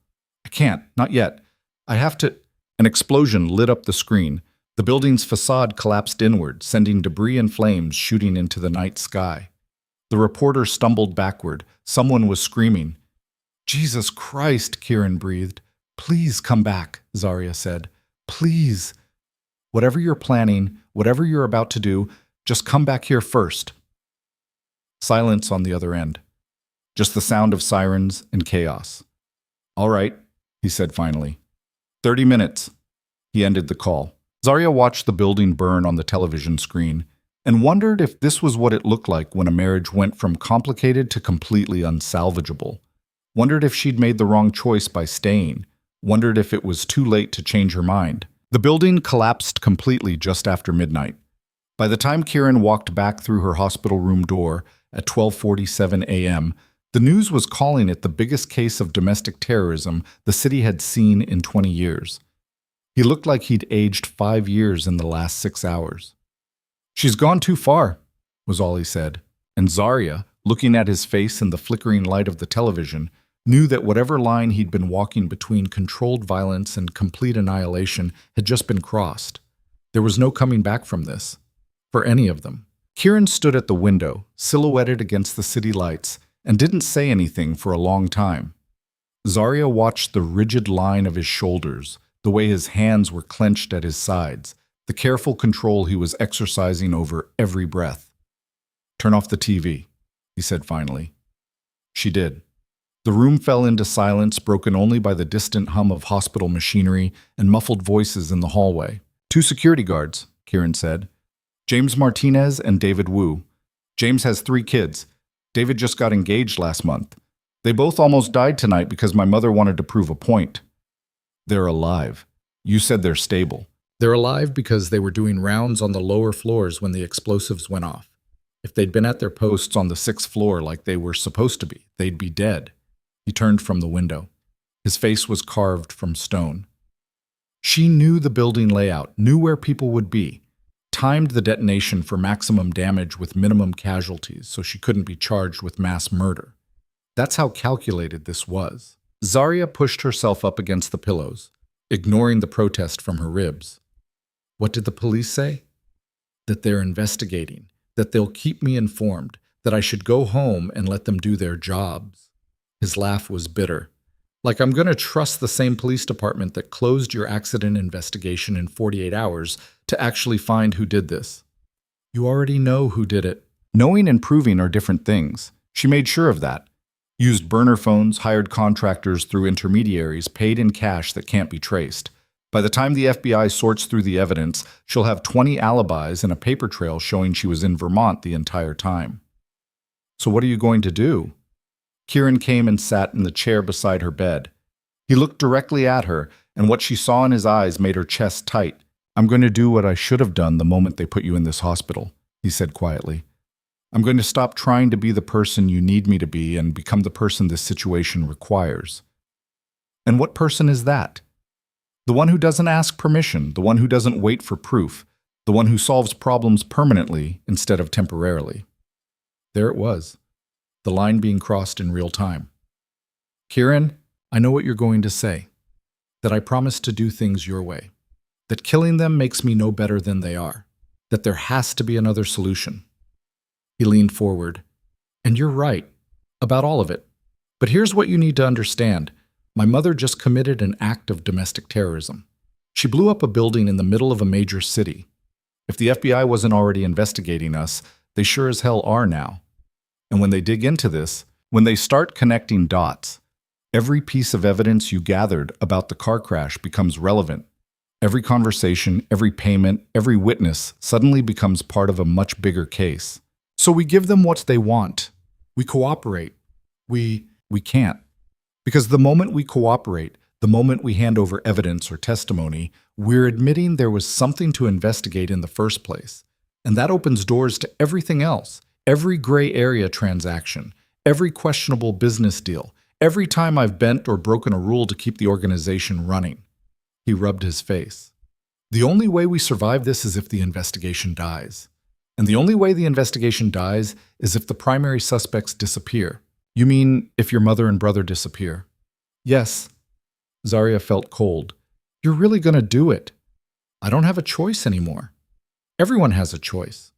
"I can't, not yet. I have to—" An explosion lit up the screen. The building's facade collapsed inward, sending debris and flames shooting into the night sky. The reporter stumbled backward. Someone was screaming. "Jesus Christ," Kieran breathed. "Please come back," Zarya said. "Please. Whatever you're planning, whatever you're about to do, just come back here first." Silence on the other end. Just the sound of sirens and chaos. "All right," he said finally. 30 minutes. He ended the call. Zarya watched the building burn on the television screen and wondered if this was what it looked like when a marriage went from complicated to completely unsalvageable. Wondered if she'd made the wrong choice by staying. Wondered if it was too late to change her mind. The building collapsed completely just after midnight. By the time Kieran walked back through her hospital room door at 12:47 a.m., the news was calling it the biggest case of domestic terrorism the city had seen in 20 years. He looked like he'd aged 5 years in the last 6 hours. "She's gone too far," was all he said, and Zarya, looking at his face in the flickering light of the television, knew that whatever line he'd been walking between controlled violence and complete annihilation had just been crossed. There was no coming back from this, for any of them. Kieran stood at the window, silhouetted against the city lights, and didn't say anything for a long time. Zarya watched the rigid line of his shoulders, the way his hands were clenched at his sides, the careful control he was exercising over every breath. "Turn off the TV," he said finally. She did. The room fell into silence, broken only by the distant hum of hospital machinery and muffled voices in the hallway. "2 security guards," Kieran said. "James Martinez and David Wu. James has 3 kids. David just got engaged last month. They both almost died tonight because my mother wanted to prove a point." "They're alive. You said they're stable." "They're alive because they were doing rounds on the lower floors when the explosives went off. If they'd been at their posts on the 6th floor like they were supposed to be, they'd be dead." He turned from the window. His face was carved from stone. She knew the building layout, knew where people would be, timed the detonation for maximum damage with minimum casualties so she couldn't be charged with mass murder. That's how calculated this was. Zarya pushed herself up against the pillows, ignoring the protest from her ribs. "What did the police say?" "That they're investigating, that they'll keep me informed, that I should go home and let them do their jobs." His laugh was bitter. "Like I'm going to trust the same police department that closed your accident investigation in 48 hours to actually find who did this." "You already know who did it." Knowing and proving are different things. She made sure of that. Used burner phones, hired contractors through intermediaries, paid in cash that can't be traced. By the time the FBI sorts through the evidence, she'll have 20 alibis and a paper trail showing she was in Vermont the entire time. "So what are you going to do?" Kieran came and sat in the chair beside her bed. He looked directly at her, and what she saw in his eyes made her chest tight. "I'm going to do what I should have done the moment they put you in this hospital," he said quietly. "I'm going to stop trying to be the person you need me to be and become the person this situation requires." "And what person is that?" "The one who doesn't ask permission, the one who doesn't wait for proof, the one who solves problems permanently instead of temporarily." There it was, the line being crossed in real time. "Kieran, I know what you're going to say. That I promise to do things your way. That killing them makes me no better than they are. That there has to be another solution." He leaned forward.
And you're right about all of it. But here's what you need to understand. My mother just committed an act of domestic terrorism. She blew up a building in the middle of a major city. If the FBI wasn't already investigating us, they sure as hell are now. And when they dig into this, when they start connecting dots, every piece of evidence you gathered about the car crash becomes relevant. Every conversation, every payment, every witness suddenly becomes part of a much bigger case. So we give them what they want. We cooperate. We can't. Because the moment we cooperate, the moment we hand over evidence or testimony, we're admitting there was something to investigate in the first place. And that opens doors to everything else. Every gray area transaction, every questionable business deal, every time I've bent or broken a rule to keep the organization running. He rubbed his face. The only way we survive this is if the investigation dies. And the only way the investigation dies is if the primary suspects disappear. You mean if your mother and brother disappear? Yes. Zarya felt cold. You're really going to do it. I don't have a choice anymore. Everyone has a choice.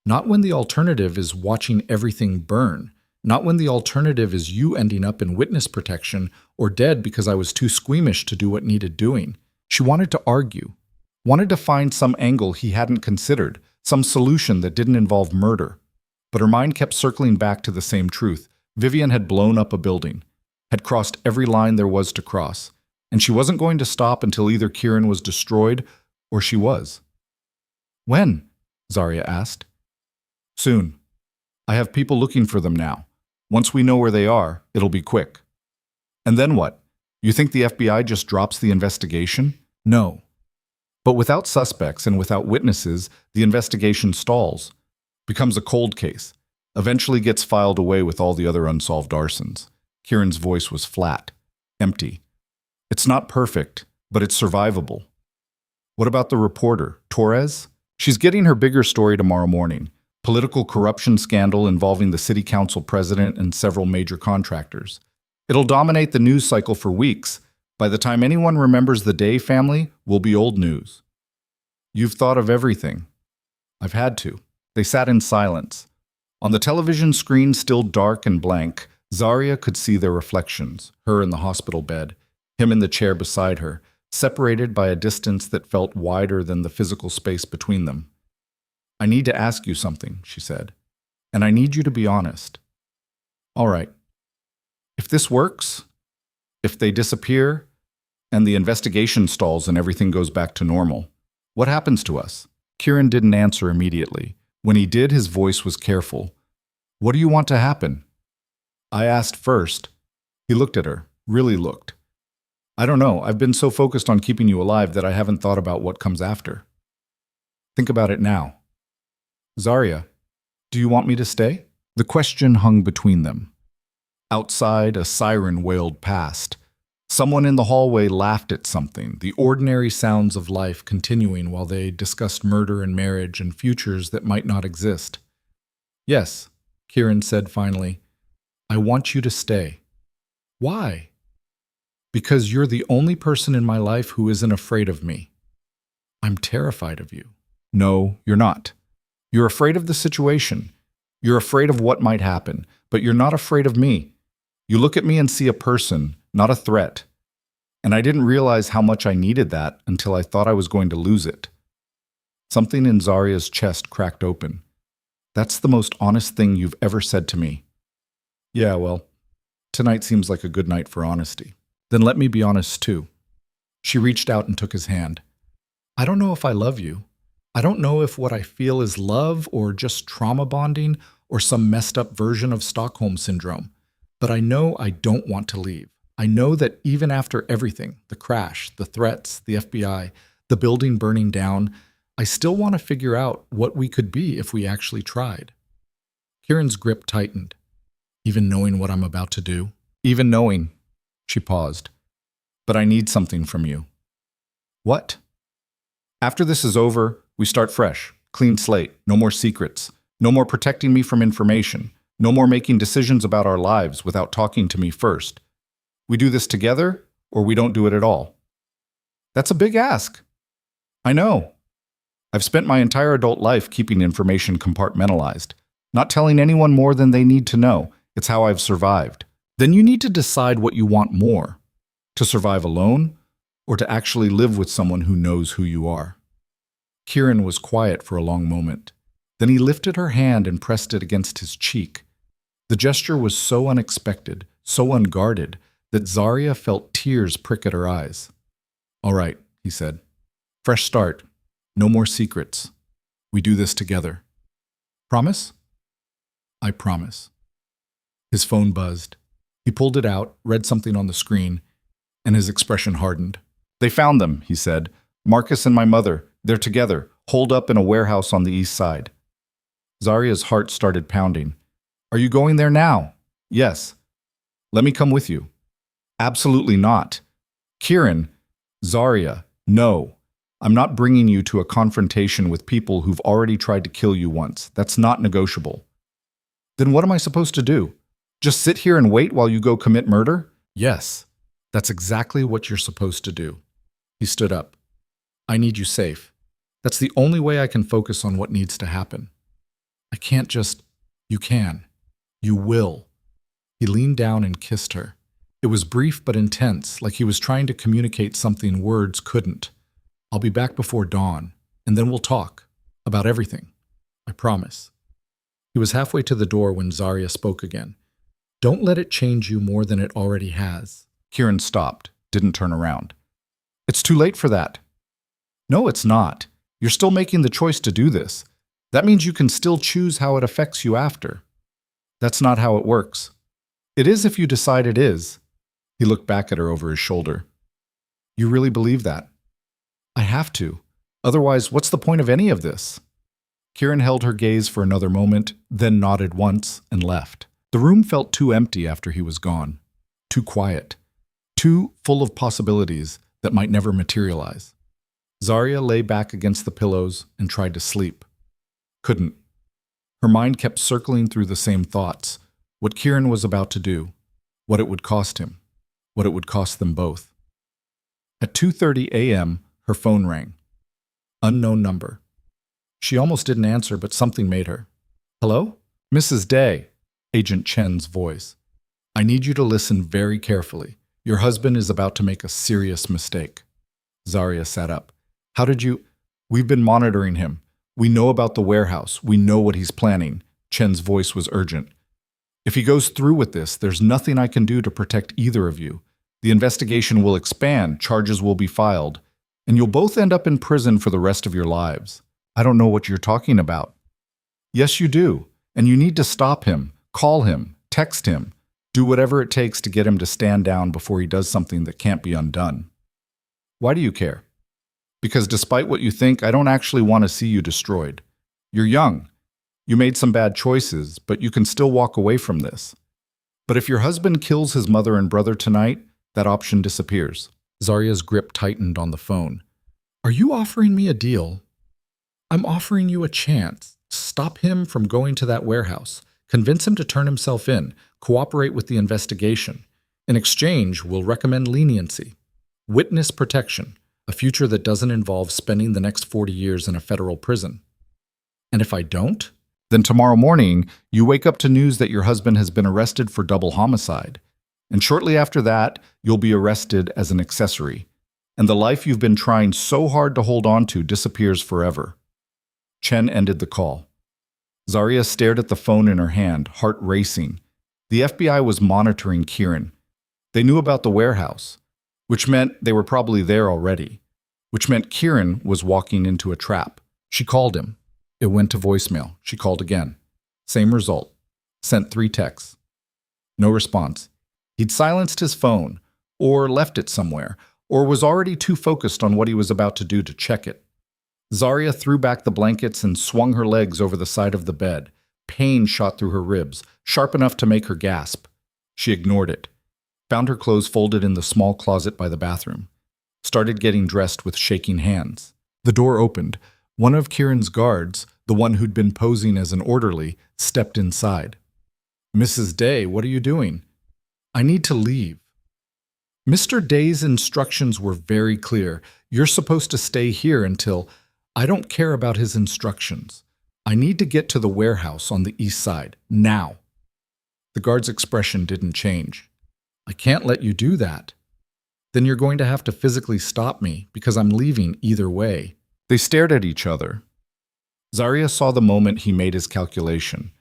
Not when the alternative is watching everything burn. Not when the alternative is you ending up in witness protection or dead because I was too squeamish to do what needed doing. She wanted to argue. Wanted to find some angle he hadn't considered, some solution that didn't involve murder. But her mind kept circling back to the same truth. Vivian had blown up a building, had crossed every line there was to cross, and she wasn't going to stop until either Kieran was destroyed or she was. When? Zarya asked. Soon. I have people looking for them now. Once we know where they are, it'll be quick. And then what? You think the FBI just drops the investigation? No. But without suspects and without witnesses, the investigation stalls, becomes a cold case, eventually gets filed away with all the other unsolved arsons. Kieran's voice was flat, empty. It's not perfect, but it's survivable. What about the reporter, Torres? She's getting her bigger story tomorrow morning. Political corruption scandal involving the city council president and several major contractors. It'll dominate the news cycle for weeks. By the time anyone remembers the Day family, will be old news. You've thought of everything. I've had to. They sat in silence. On the television screen, still dark and blank, Zarya could see their reflections, her in the hospital bed, him in the chair beside her, separated by a distance that felt wider than the physical space between them. I need to ask you something, she said, and I need you to be honest. All right. If this works, if they disappear, and the investigation stalls and everything goes back to normal, what happens to us? Kieran didn't answer immediately. When he did, his voice was careful. What do you want to happen? I asked first. He looked at her, really looked. I don't know, I've been so focused on keeping you alive that I haven't thought about what comes after. Think about it now. Zarya, do you want me to stay? The question hung between them. Outside, a siren wailed past. Someone in the hallway laughed at something, the ordinary sounds of life continuing while they discussed murder and marriage and futures that might not exist. Yes, Kieran said finally. I want you to stay. Why? Because you're the only person in my life who isn't afraid of me. I'm terrified of you. No, you're not. You're afraid of the situation. You're afraid of what might happen, but you're not afraid of me. You look at me and see a person, not a threat. And I didn't realize how much I needed that until I thought I was going to lose it. Something in Zarya's chest cracked open. That's the most honest thing you've ever said to me. Yeah, well, tonight seems like a good night for honesty. Then let me be honest too. She reached out and took his hand. I don't know if I love you. I don't know if what I feel is love or just trauma bonding or some messed up version of Stockholm Syndrome. But I know I don't want to leave. I know that even after everything, the crash, the threats, the FBI, the building burning down, I still want to figure out what we could be if we actually tried. Kieran's grip tightened. Even knowing what I'm about to do? Even knowing. She paused. But I need something from you. What? After this is over, we start fresh, clean slate, no more secrets, no more protecting me from information, no more making decisions about our lives without talking to me first. We do this together, or we don't do it at all. That's a big ask. I know. I've spent my entire adult life keeping information compartmentalized.
Not telling anyone more than they need to know. It's how I've survived.
Then you need to decide what you want more.
To survive alone, or to actually live with someone who knows who you are.
Kieran was quiet for a long moment. Then he lifted her hand and pressed it against his cheek. The gesture was so unexpected, so unguarded, that Zarya felt tears prick at her eyes.
All right, he said.
Fresh start. No more secrets. We do this together. Promise? I promise. His phone buzzed. He pulled it out, read something on the screen, and his expression hardened.
They found them, he said. Marcus and my mother. They're together, holed up in a warehouse on the east side. Zarya's heart started pounding. Are you going there now? Yes. Let me come with you. Absolutely not. Kieran, Zarya, no. I'm not bringing you to a confrontation with people who've already tried to kill you once. That's not negotiable. Then what am I supposed to do? Just sit here and wait while you go commit murder?
Yes, that's exactly what you're supposed to do. He stood up. I need you safe. That's the only way I can focus on what needs to happen. I can't just... You can. You will. He leaned down and kissed her. It was brief but intense, like he was trying to communicate something words couldn't. I'll be back before dawn, and then we'll talk. About everything. I promise. He was halfway to the door when Zarya spoke again. Don't let it change you more than it already has.
Kieran stopped, didn't turn around. It's too late for that. No, it's not. You're still making the choice to do this. That means you can still choose how it affects you after. That's not how it works. It is if you decide it is. He looked back at her over his shoulder. You really believe that? I have to. Otherwise, what's the point of any of this? Kieran held her gaze for another moment, then nodded once and left. The room felt too empty after he was gone. Too quiet. Too full of possibilities that might never materialize. Zarya lay back against the pillows and tried to sleep. Couldn't. Her mind kept circling through the same thoughts. What Kieran was about to do. What it would cost him. What it would cost them both. At 2:30 a.m., her phone rang. Unknown number. She almost didn't answer, but something made her. Hello? Mrs. Day, Agent Chen's voice. I need you to listen very carefully. Your husband is about to make a serious mistake. Zarya sat up. How did you... We've been monitoring him. We know about the warehouse. We know what he's planning. Chen's voice was urgent. If he goes through with this, there's nothing I can do to protect either of you. The investigation will expand, charges will be filed, and you'll both end up in prison for the rest of your lives. I don't know what you're talking about. Yes, you do. And you need to stop him, call him, text him, do whatever it takes to get him to stand down before he does something that can't be undone. Why do you care? Because despite what you think, I don't actually want to see you destroyed. You're young. You made some bad choices, but you can still walk away from this. But if your husband kills his mother and brother tonight, that option disappears. Zarya's grip tightened on the phone. Are you offering me a deal? I'm offering you a chance. Stop him from going to that warehouse. Convince him to turn himself in. Cooperate with the investigation. In exchange, we'll recommend leniency. Witness protection. A future that doesn't involve spending the next 40 years in a federal prison. And if I don't? Then tomorrow morning, you wake up to news that your husband has been arrested for double homicide. And shortly after that, you'll be arrested as an accessory. And the life you've been trying so hard to hold on to disappears forever. Chen ended the call. Zarya stared at the phone in her hand, heart racing. The FBI was monitoring Kieran. They knew about the warehouse, which meant they were probably there already, which meant Kieran was walking into a trap. She called him. It went to voicemail. She called again. Same result. Sent 3 texts. No response. He'd silenced his phone, or left it somewhere, or was already too focused on what he was about to do to check it. Zarya threw back the blankets and swung her legs over the side of the bed. Pain shot through her ribs, sharp enough to make her gasp. She ignored it. Found her clothes folded in the small closet by the bathroom. Started getting dressed with shaking hands. The door opened. One of Kieran's guards, the one who'd been posing as an orderly, stepped inside. Mrs. Day, what are you doing? I need to leave. Mr. Day's instructions were very clear. You're supposed to stay here until... I don't care about his instructions.
I need to get to the warehouse on the east side, now. The guard's expression didn't change. I can't let you do that. Then you're going to have to physically stop me because I'm leaving either way.
They stared at each other. Zarya saw the moment he made his calculation.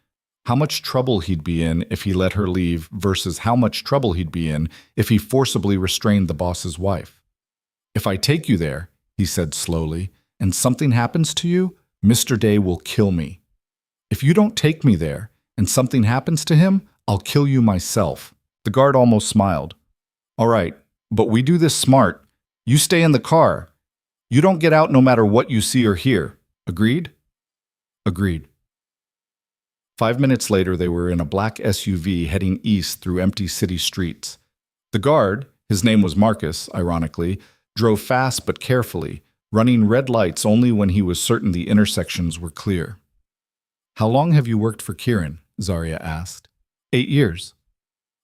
How much trouble he'd be in if he let her leave versus how much trouble he'd be in if he forcibly restrained the boss's wife. If I take you there, he said slowly, and something happens to you, Mr. Day will kill me. If you don't take me there and something happens to him, I'll kill you myself. The guard almost smiled. All right, but we do this smart. You stay in the car. You don't get out no matter what you see or hear. Agreed? Agreed. 5 minutes later, they were in a black SUV heading east through empty city streets. The guard, his name was Marcus, ironically, drove fast but carefully, running red lights only when he was certain the intersections were clear. How long have you worked for Kieran? Zarya asked. 8 years.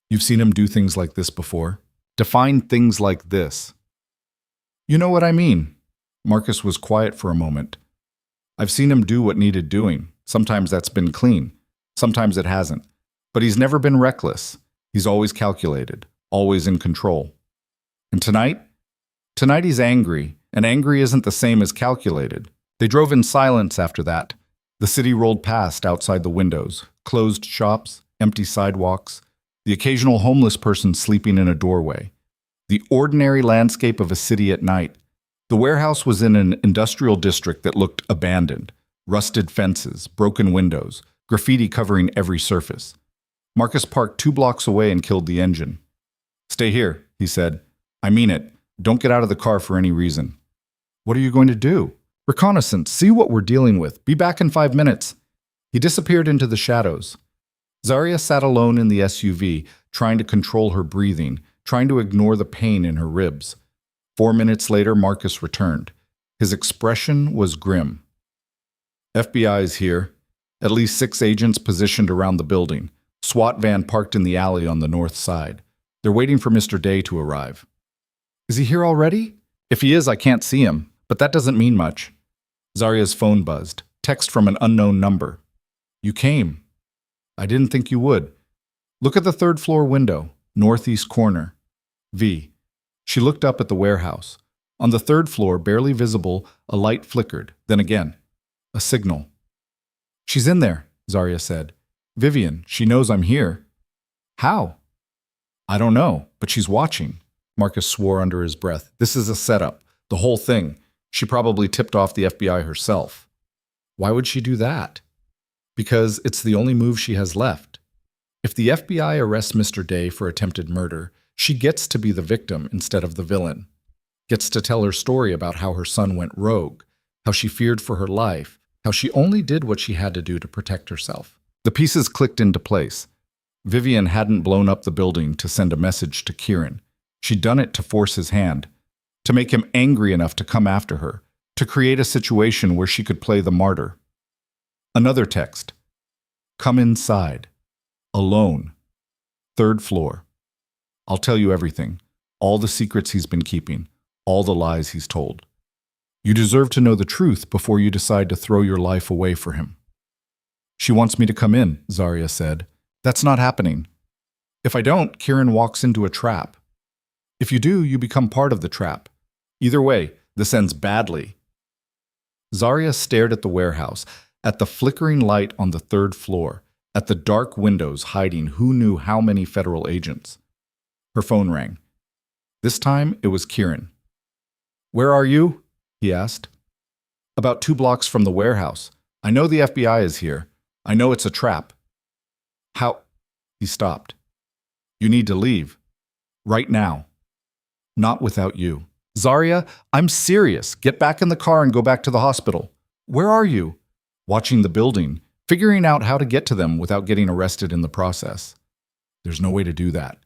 You've seen him do things like this before? Define things like this. You know what I mean. Marcus was quiet for a moment. I've seen him do what needed doing. Sometimes that's been clean. Sometimes it hasn't. But he's never been reckless. He's always calculated, always in control. And tonight? Tonight he's angry, and angry isn't the same as calculated. They drove in silence after that. The city rolled past outside the windows, closed shops, empty sidewalks, the occasional homeless person sleeping in a doorway. The ordinary landscape of a city at night. The warehouse was in an industrial district that looked abandoned. Rusted fences, broken windows, graffiti covering every surface. Marcus parked 2 blocks away and killed the engine. Stay here, he said. I mean it. Don't get out of the car for any reason. What are you going to do? Reconnaissance. See what we're dealing with. Be back in 5 minutes. He disappeared into the shadows. Zarya sat alone in the SUV, trying to control her breathing, trying to ignore the pain in her ribs. 4 minutes later, Marcus returned. His expression was grim. FBI is here. At least 6 agents positioned around the building. SWAT van parked in the alley on the north side. They're waiting for Mr. Day to arrive. Is he here already? If he is, I can't see him, but that doesn't mean much. Zarya's phone buzzed. Text from an unknown number. You came. I didn't think you would. Look at the 3rd floor window, northeast corner. V. She looked up at the warehouse. On the 3rd floor, barely visible, a light flickered. Then again. A signal. She's in there, Zarya said. Vivian, she knows I'm here. How? I don't know, but she's watching. Marcus swore under his breath. This is a setup. The whole thing. She probably tipped off the FBI herself. Why would she do that? Because it's the only move she has left. If the FBI arrests Mr. Day for attempted murder, she gets to be the victim instead of the villain. Gets to tell her story about how her son went rogue, how she feared for her life, how she only did what she had to do to protect herself. The pieces clicked into place. Vivian hadn't blown up the building to send a message to Kieran. She'd done it to force his hand, to make him angry enough to come after her, to create a situation where she could play the martyr. Another text. Come inside. Alone. 3rd floor. I'll tell you everything. All the secrets he's been keeping. All the lies he's told. You deserve to know the truth before you decide to throw your life away for him. She wants me to come in, Zarya said. That's not happening. If I don't, Kieran walks into a trap. If you do, you become part of the trap. Either way, this ends badly. Zarya stared at the warehouse, at the flickering light on the 3rd floor, at the dark windows hiding who knew how many federal agents. Her phone rang. This time, it was Kieran. Where are you? He asked. About 2 blocks from the warehouse. I know the FBI is here. I know it's a trap. How? He stopped. You need to leave. Right now. Not without you. Zarya, I'm serious. Get back in the car and go back to the hospital. Where are you? Watching the building, figuring out how to get to them without getting arrested in the process. There's no way to do that.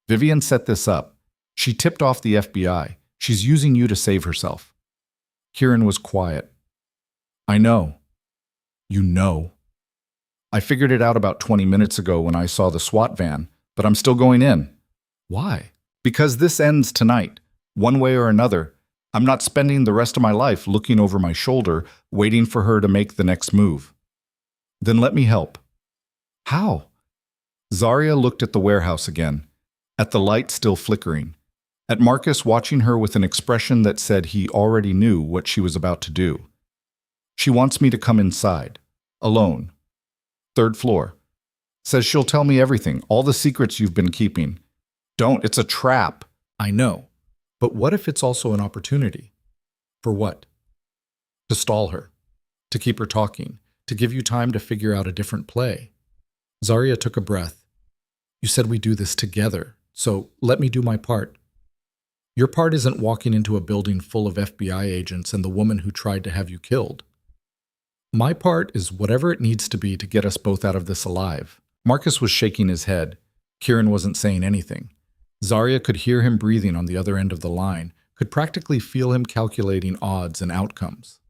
Vivian set this up. She tipped off the FBI. She's using you to save herself. Kieran was quiet. I know. You know. I figured it out about 20 minutes ago when I saw the SWAT van, but I'm still going in. Why? Because this ends tonight. One way or another. I'm not spending the rest of my life looking over my shoulder, waiting for her to make the next move. Then let me help. How? Zarya looked at the warehouse again, at the light still flickering, at Marcus watching her with an expression that said he already knew what she was about to do. She wants me to come inside, alone. 3rd floor. Says she'll tell me everything, all the secrets you've been keeping. Don't, it's a trap.
I know. But what if it's also an opportunity? For what? To stall her. To keep her talking. To give you time to figure out a different play. Zarya took a breath. You said we do this together, so let me do my part. Your part isn't walking into a building full of FBI agents and the woman who tried to have you killed. My part is whatever it needs to be to get us both out of this alive. Marcus was shaking his head. Kieran wasn't saying anything. Zarya could hear him breathing on the other end of the line, could practically feel him calculating odds and outcomes.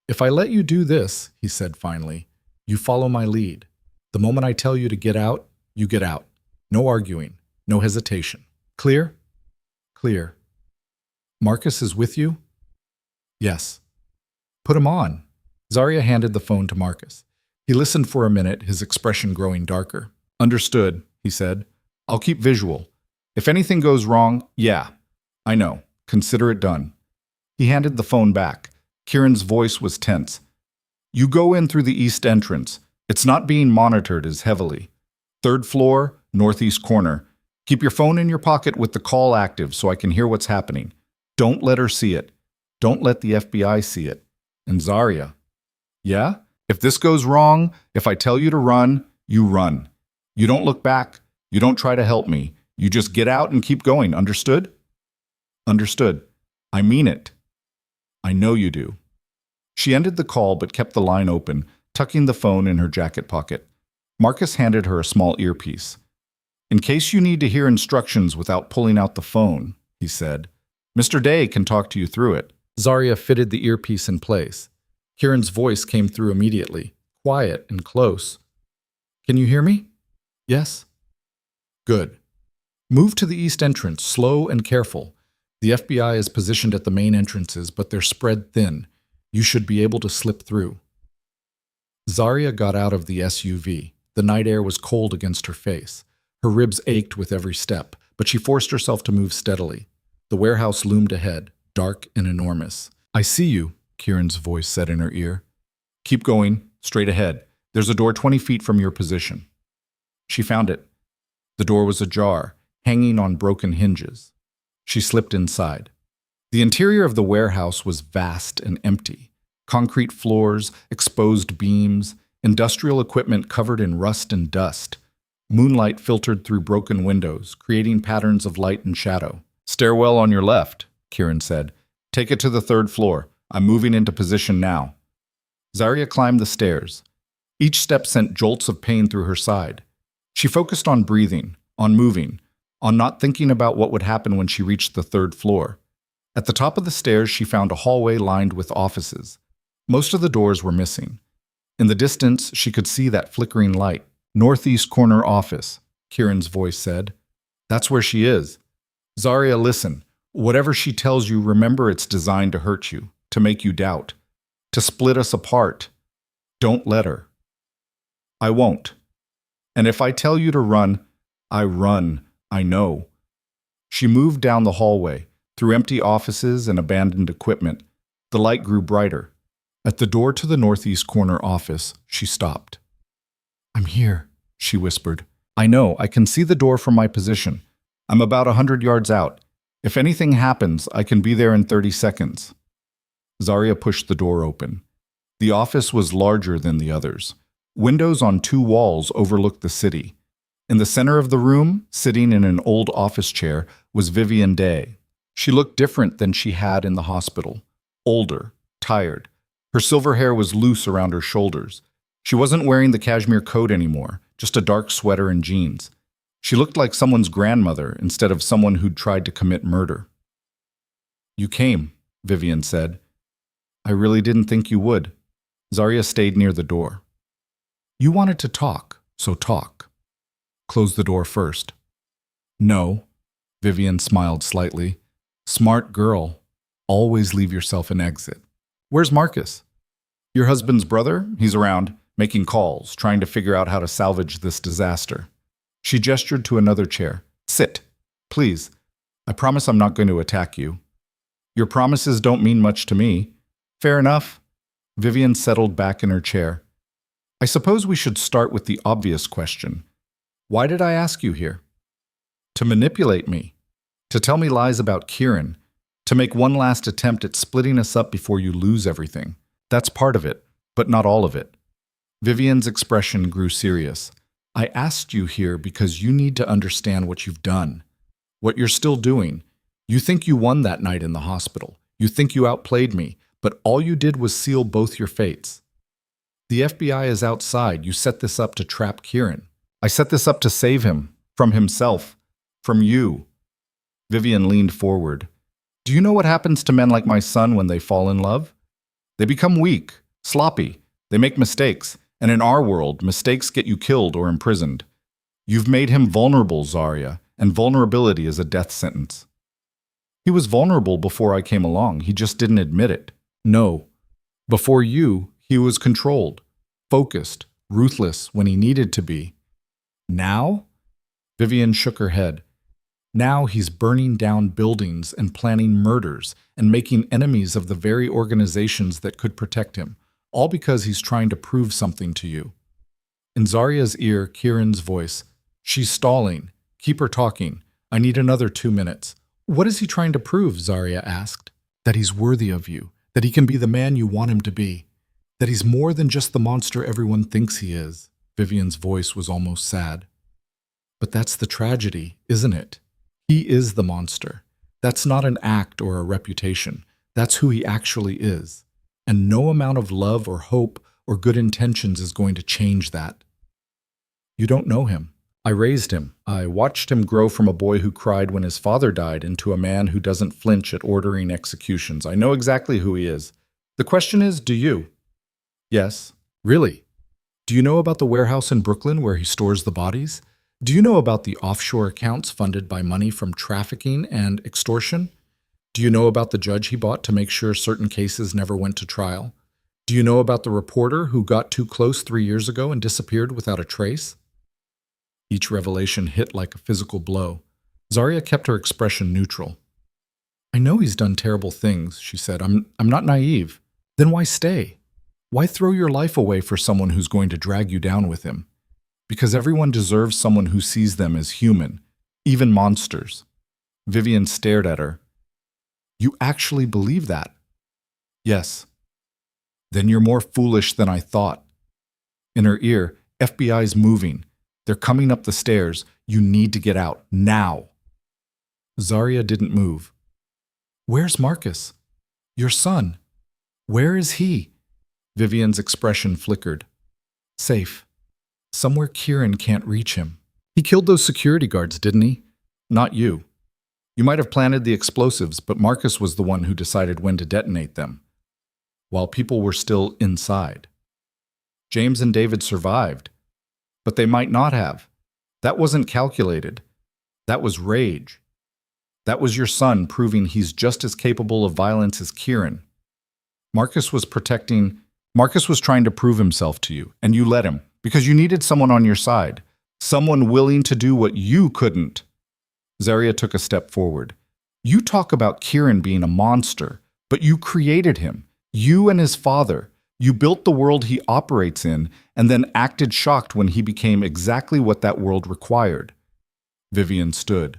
If I let you do this, he said finally, you follow my lead. The moment I tell you to get out, you get out. No arguing, no hesitation. Clear? Clear. Marcus is with you? Yes. Put him on. Zarya handed the phone to Marcus. He listened for a minute, his expression growing darker. Understood, he said. I'll keep visual. If anything goes wrong, yeah. I know. Consider it done. He handed the phone back. Kieran's voice was tense. You go in through the east entrance. It's not being monitored as heavily. 3rd floor, northeast corner. Keep your phone in your pocket with the call active so I can hear what's happening. Don't let her see it. Don't let the FBI see it. And Zarya. Yeah? If this goes wrong, if I tell you to run, you run. You don't look back. You don't try to help me. You just get out and keep going. Understood? Understood. I mean it. I know you do. She ended the call but kept the line open, tucking the phone in her jacket pocket. Marcus handed her a small earpiece. In case you need to hear instructions without pulling out the phone, he said, Mr. Day can talk to you through it. Zarya fitted the earpiece in place. Kieran's voice came through immediately, quiet and close. Can you hear me? Yes? Good. Move to the east entrance, slow and careful. The FBI is positioned at the main entrances, but they're spread thin. You should be able to slip through. Zarya got out of the SUV. The night air was cold against her face. Her ribs ached with every step, but she forced herself to move steadily. The warehouse loomed ahead, dark and enormous. I see you, Kieran's voice said in her ear. Keep going, straight ahead. There's a door 20 feet from your position. She found it. The door was ajar, hanging on broken hinges. She slipped inside. The interior of the warehouse was vast and empty. Concrete floors, exposed beams, industrial equipment covered in rust and dust. Moonlight filtered through broken windows, creating patterns of light and shadow. Stairwell on your left, Kieran said. Take it to the 3rd floor. I'm moving into position now. Zarya climbed the stairs. Each step sent jolts of pain through her side. She focused on breathing, on moving, on not thinking about what would happen when she reached the 3rd floor. At the top of the stairs, she found a hallway lined with offices. Most of the doors were missing. In the distance, she could see that flickering light. Northeast corner office, Kieran's voice said. That's where she is. Zarya, listen. Whatever she tells you, remember it's designed to hurt you, to make you doubt, to split us apart. Don't let her. I won't. And if I tell you to run, I run. I know. She moved down the hallway, through empty offices and abandoned equipment. The light grew brighter. At the door to the northeast corner office, she stopped. I'm here, she whispered. I know, I can see the door from my position. I'm about 100 yards out. If anything happens, I can be there in 30 seconds. Zarya pushed the door open. The office was larger than the others. Windows on 2 walls overlooked the city. In the center of the room, sitting in an old office chair, was Vivian Day. She looked different than she had in the hospital. Older, tired. Her silver hair was loose around her shoulders. She wasn't wearing the cashmere coat anymore, just a dark sweater and jeans. She looked like someone's grandmother instead of someone who'd tried to commit murder. You came, Vivian said. I really didn't think you would. Zarya stayed near the door. You wanted to talk, so talk. Close the door first. No, Vivian smiled slightly. Smart girl. Always leave yourself an exit. Where's Marcus? Your husband's brother? He's around.
making calls, trying to figure out how to salvage this disaster. She gestured to another chair. Sit, please. I promise I'm not going to attack you. Your promises don't mean much to me. Fair enough. Vivian settled back in her chair. I suppose we should start with the obvious question. Why did I ask you here? To manipulate me. To tell me lies about Kieran. To make one last attempt at splitting us up before you lose everything. That's part of it, but not all of it. Vivian's expression grew serious. I asked you here because you need to understand what you've done. What you're still doing. You think you won that night in the hospital. You think you outplayed me, but all you did was seal both your fates. The FBI is outside. You set this up to trap Kieran. I set this up to save him. From himself. From you. Vivian leaned forward. Do you know what happens to men like my son when they fall in love? They become weak, sloppy. They make mistakes. And in our world, mistakes get you killed or imprisoned. You've made him vulnerable, Zarya, and vulnerability is a death sentence. He was vulnerable before I came along. He just didn't admit it. No. Before you, he was controlled, focused, ruthless when he needed to be. Now? Vivian shook her head. Now he's burning down buildings and planning murders and making enemies of the very organizations that could protect him, all because he's trying to prove something to you. In Zarya's ear, Kieran's voice. She's stalling. Keep her talking. I need another 2 minutes. What is he trying to prove? Zarya asked. That he's worthy of you. That he can be the man you want him to be. That he's more than just the monster everyone thinks he is. Vivian's voice was almost sad. But that's the tragedy, isn't it? He is the monster. That's not an act or a reputation. That's who he actually is. And no amount of love or hope or good intentions is going to change that. You don't know him. I raised him. I watched him grow from a boy who cried when his father died into a man who doesn't flinch at ordering executions. I know exactly who he is. The question is, do you? Yes. Really? Do you know about the warehouse in Brooklyn where he stores the bodies? Do you know about the offshore accounts funded by money from trafficking and extortion? Do you know about the judge he bought to make sure certain cases never went to trial? Do you know about the reporter who got too close 3 years ago and disappeared without a trace? Each revelation hit like a physical blow. Zarya kept her expression neutral. I know he's done terrible things, she said. I'm not naive. Then why stay? Why throw your life away for someone who's going to drag you down with him? Because everyone deserves someone who sees them as human, even monsters. Vivian stared at her. You actually believe that? Yes. Then you're more foolish than I thought. In her ear, FBI's moving. They're coming up the stairs. You need to get out, now. Zarya didn't move. Where's Marcus? Your son. Where is he? Vivian's expression flickered. Safe. Somewhere Kieran can't reach him. He killed those security guards, didn't he? Not you. You might have planted the explosives, but Marcus was the one who decided when to detonate them, while people were still inside. James and David survived, but they might not have. That wasn't calculated. That was rage. That was your son proving he's just as capable of violence as Kieran. Marcus was trying to prove himself to you, and you let him, because you needed someone on your side, someone willing to do what you couldn't. Zarya took a step forward. You talk about Kieran being a monster, but you created him. You and his father. You built the world he operates in, and then acted shocked when he became exactly what that world required. Vivian stood.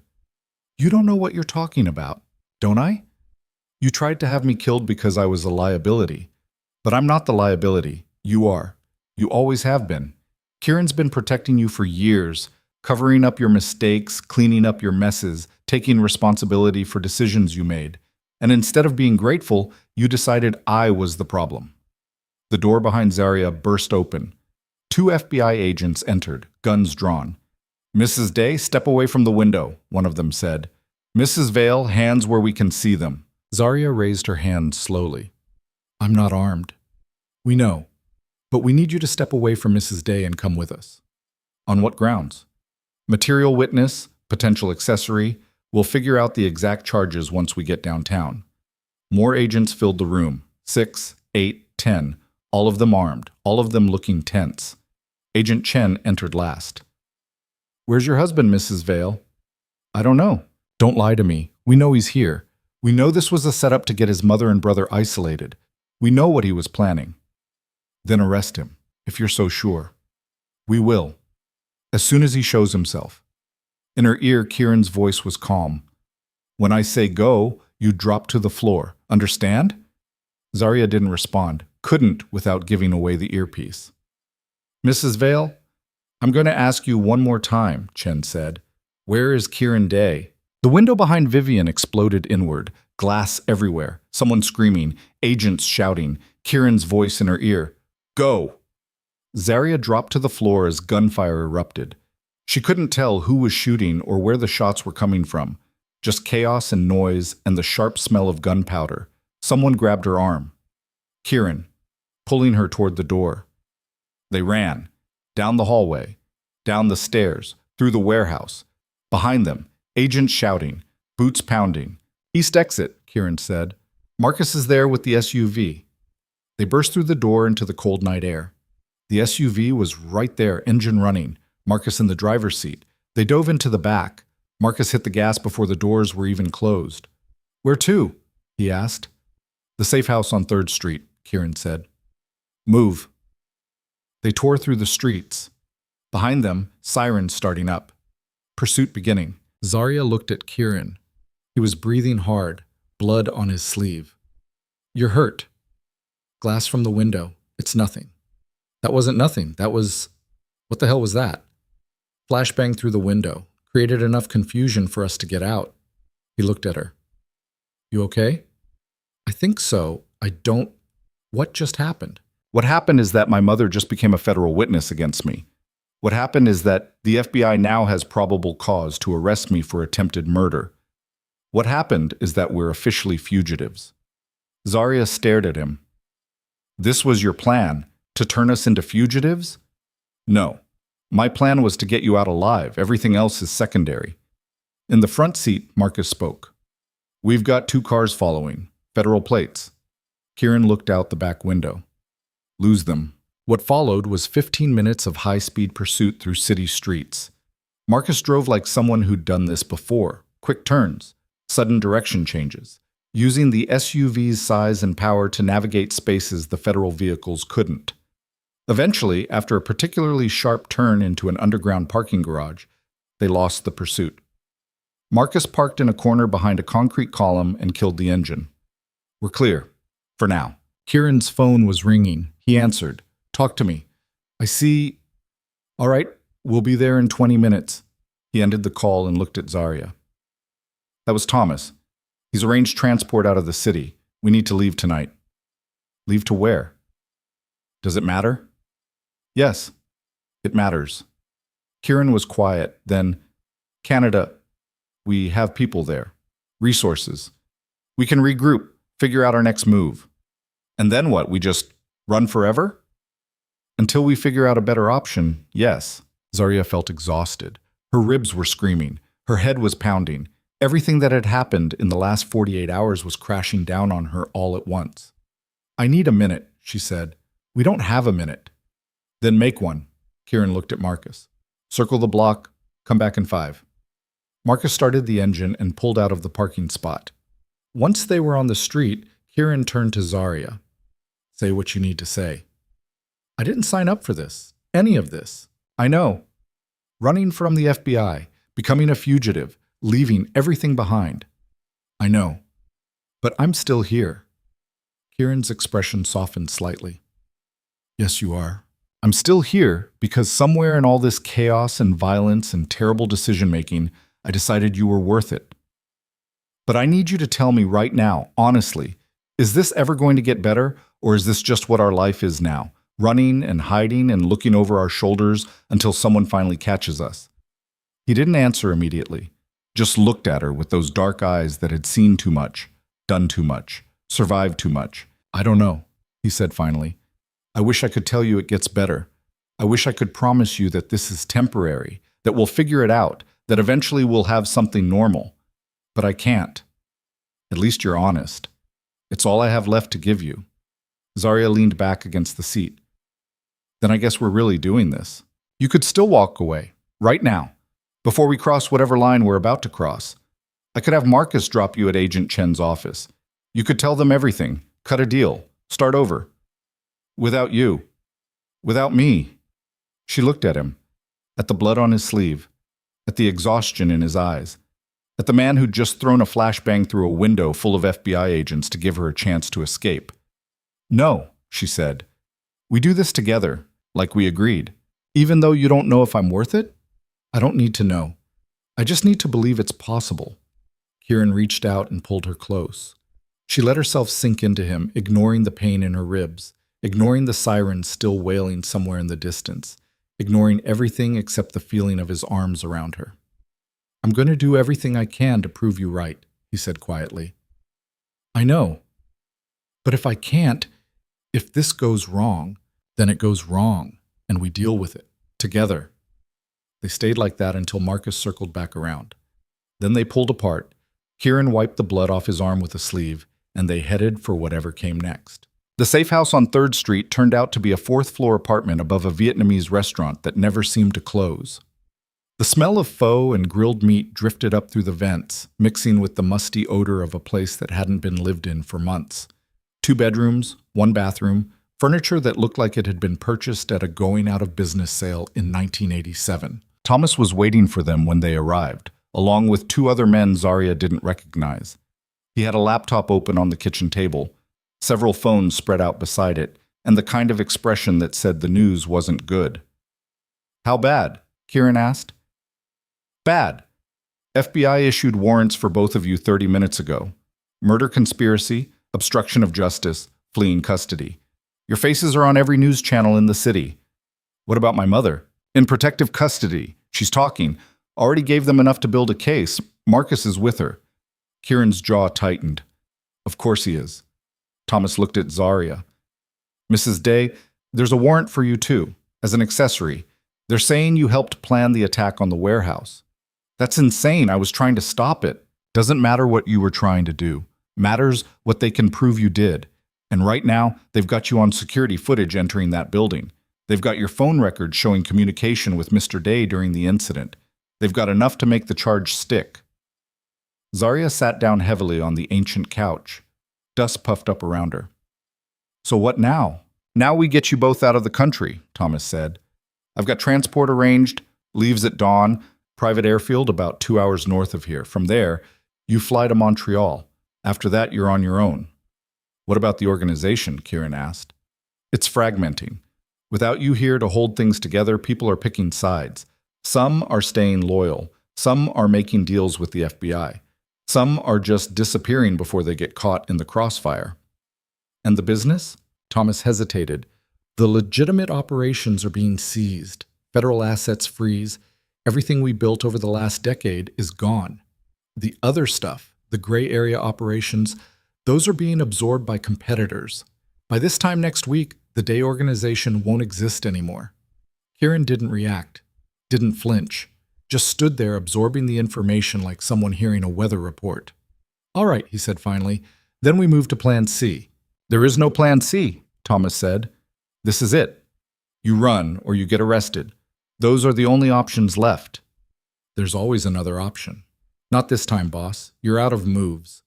You don't know what you're talking about, don't I? You tried to have me killed because I was a liability. But I'm not the liability. You are. You always have been. Kieran's been protecting you for years, covering up your mistakes, cleaning up your messes, taking responsibility for decisions you made. And instead of being grateful, you decided I was the problem. The door behind Zarya burst open. 2 FBI agents entered, guns drawn. Mrs. Day, step away from the window, one of them said. Mrs. Vale, hands where we can see them. Zarya raised her hand slowly. I'm not armed. We know. But we need you to step away from Mrs. Day and come with us. On what grounds? Material witness, potential accessory. We'll figure out the exact charges once we get downtown. More agents filled the room. 6, 8, 10, all of them armed, all of them looking tense. Agent Chen entered last. "Where's your husband, Mrs. Vale?" "I don't know." "Don't lie to me. We know he's here. We know this was a setup to get his mother and brother isolated. We know what he was planning." "Then arrest him, if you're so sure." "We will. As soon as he shows himself." In her ear, Kieran's voice was calm. "When I say go, you drop to the floor. Understand?" Zarya didn't respond, couldn't without giving away the earpiece. "Mrs. Vale, I'm going to ask you one more time," Chen said. "Where is Kieran Day?" The window behind Vivian exploded inward, glass everywhere, someone screaming, agents shouting, Kieran's voice in her ear. "Go!" Zarya dropped to the floor as gunfire erupted. She couldn't tell who was shooting or where the shots were coming from. Just chaos and noise and the sharp smell of gunpowder. Someone grabbed her arm. Kieran, pulling her toward the door. They ran. Down the hallway. Down the stairs. Through the warehouse. Behind them, agents shouting. Boots pounding. "East exit," Kieran said. "Marcus is there with the SUV." They burst through the door into the cold night air. The SUV was right there, engine running. Marcus in the driver's seat. They dove into the back. Marcus hit the gas before the doors were even closed. "Where to?" he asked. "The safe house on 3rd Street, Kieran said. "Move." They tore through the streets. Behind them, sirens starting up. Pursuit beginning. Zarya looked at Kieran. He was breathing hard, blood on his sleeve. "You're hurt." "Glass from the window. It's nothing." "That wasn't nothing. That was... What the hell was that?" "Flashbang through the window. Created enough confusion for us to get out." He looked at her. "You okay?" "I think so. I don't... What just happened?" "What happened is that my mother just became a federal witness against me. What happened is that the FBI now has probable cause to arrest me for attempted murder. What happened is that we're officially fugitives." Zarya stared at him. "This was your plan? To turn us into fugitives?" "No. My plan was to get you out alive. Everything else is secondary." In the front seat, Marcus spoke. "We've got 2 cars following. Federal plates." Kieran looked out the back window. "Lose them." What followed was 15 minutes of high-speed pursuit through city streets. Marcus drove like someone who'd done this before. Quick turns, sudden direction changes, using the SUV's size and power to navigate spaces the federal vehicles couldn't. Eventually, after a particularly sharp turn into an underground parking garage, they lost the pursuit. Marcus parked in a corner behind a concrete column and killed the engine. "We're clear. For now." Kieran's phone was ringing. He answered. "Talk to me." "I see." "All right, we'll be there in 20 minutes." He ended the call and looked at Zarya. "That was Thomas. He's arranged transport out of the city. We need to leave tonight." "Leave to where?" "Does it matter?" "Yes, it matters." Kieran was quiet. Then, "Canada, we have people there. Resources. We can regroup, figure out our next move. And then what? We just run forever?" "Until we figure out a better option, yes." Zarya felt exhausted. Her ribs were screaming. Her head was pounding. Everything that had happened in the last 48 hours was crashing down on her all at once. "I need a minute," she said. "We don't have a minute." "Then make one." Kieran looked at Marcus. "Circle the block. Come back in 5. Marcus started the engine and pulled out of the parking spot. Once they were on the street, Kieran turned to Zarya. "Say what you need to say." "I didn't sign up for this. Any of this. I know. Running from the FBI, becoming a fugitive, leaving everything behind. I know. But I'm still here." Kieran's expression softened slightly. "Yes, you are. I'm still here because somewhere in all this chaos and violence and terrible decision-making, I decided you were worth it. But I need you to tell me right now, honestly, is this ever going to get better, or is this just what our life is now, running and hiding and looking over our shoulders until someone finally catches us?" He didn't answer immediately, just looked at her with those dark eyes that had seen too much, done too much, survived too much. "I don't know," he said finally. "I wish I could tell you it gets better. I wish I could promise you that this is temporary, that we'll figure it out, that eventually we'll have something normal. But I can't. At least you're honest. It's all I have left to give you." Zarya leaned back against the seat. Then I guess we're really doing this. You could still walk away, right now, before we cross whatever line we're about to cross. I could have Marcus drop you at Agent Chen's office. You could tell them everything, cut a deal, start over. Without you. Without me. She looked at him, at the blood on his sleeve, at the exhaustion in his eyes, at the man who'd just thrown a flashbang through a window full of FBI agents to give her a chance to escape. No, she said. We do this together, like we agreed. Even though you don't know if I'm worth it? I don't need to know. I just need to believe it's possible. Kieran reached out and pulled her close. She let herself sink into him, ignoring the pain in her ribs, ignoring the sirens still wailing somewhere in the distance, ignoring everything except the feeling of his arms around her. I'm going to do everything I can to prove you right, he said quietly. I know. But if I can't, if this goes wrong, then it goes wrong, and we deal with it, together. They stayed like that until Marcus circled back around. Then they pulled apart. Kieran wiped the blood off his arm with a sleeve, and they headed for whatever came next. The safe house on 3rd Street turned out to be a 4th-floor apartment above a Vietnamese restaurant that never seemed to close. The smell of pho and grilled meat drifted up through the vents, mixing with the musty odor of a place that hadn't been lived in for months. 2 bedrooms, 1 bathroom, furniture that looked like it had been purchased at a going-out-of-business sale in 1987. Thomas was waiting for them when they arrived, along with 2 other men Zarya didn't recognize. He had a laptop open on the kitchen table, several phones spread out beside it, and the kind of expression that said the news wasn't good. How bad? Kieran asked. Bad. FBI issued warrants for both of you 30 minutes ago. Murder conspiracy, obstruction of justice, fleeing custody. Your faces are on every news channel in the city. What about my mother? In protective custody. She's talking. Already gave them enough to build a case. Marcus is with her. Kieran's jaw tightened. Of course he is. Thomas looked at Zarya. Mrs. Day, there's a warrant for you too, as an accessory. They're saying you helped plan the attack on the warehouse. That's insane. I was trying to stop it. Doesn't matter what you were trying to do. Matters what they can prove you did. And right now, they've got you on security footage entering that building. They've got your phone records showing communication with Mr. Day during the incident. They've got enough to make the charge stick. Zarya sat down heavily on the ancient couch. Dust puffed up around her. So what now? Now we get you both out of the country, Thomas said. I've got transport arranged, leaves at dawn, private airfield about 2 hours north of here. From there, you fly to Montreal. After that, you're on your own. What about the organization? Kieran asked. It's fragmenting. Without you here to hold things together, people are picking sides. Some are staying loyal. Some are making deals with the FBI. Some are just disappearing before they get caught in the crossfire. And the business? Thomas hesitated. The legitimate operations are being seized. Federal assets freeze. Everything we built over the last decade is gone. The other stuff, the gray area operations, those are being absorbed by competitors. By this time next week, the Day organization won't exist anymore. Kieran didn't react, didn't flinch, just stood there absorbing the information like someone hearing a weather report. All right, he said finally, then we move to Plan C. There is no Plan C, Thomas said. This is it. You run or you get arrested. Those are the only options left. There's always another option. Not this time, boss. You're out of moves.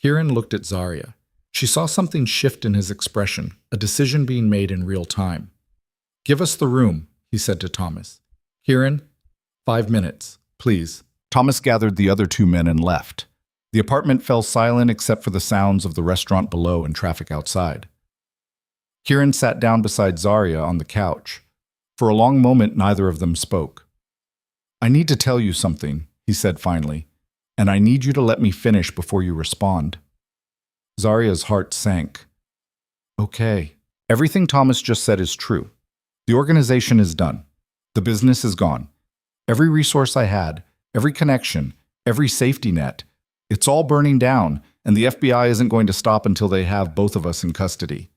Kieran looked at Zarya. She saw something shift in his expression, a decision being made in real time. Give us the room, he said to Thomas. Kieran, 5 minutes, please. Thomas gathered the other 2 men and left. The apartment fell silent except for the sounds of the restaurant below and traffic outside. Kieran sat down beside Zarya on the couch. For a long moment, neither of them spoke. I need to tell you something, he said finally, and I need you to let me finish before you respond. Zarya's heart sank. Okay. Everything Thomas just said is true. The organization is done. The business is gone. Every resource I had, every connection, every safety net, it's all burning down, and the FBI isn't going to stop until they have both of us in custody.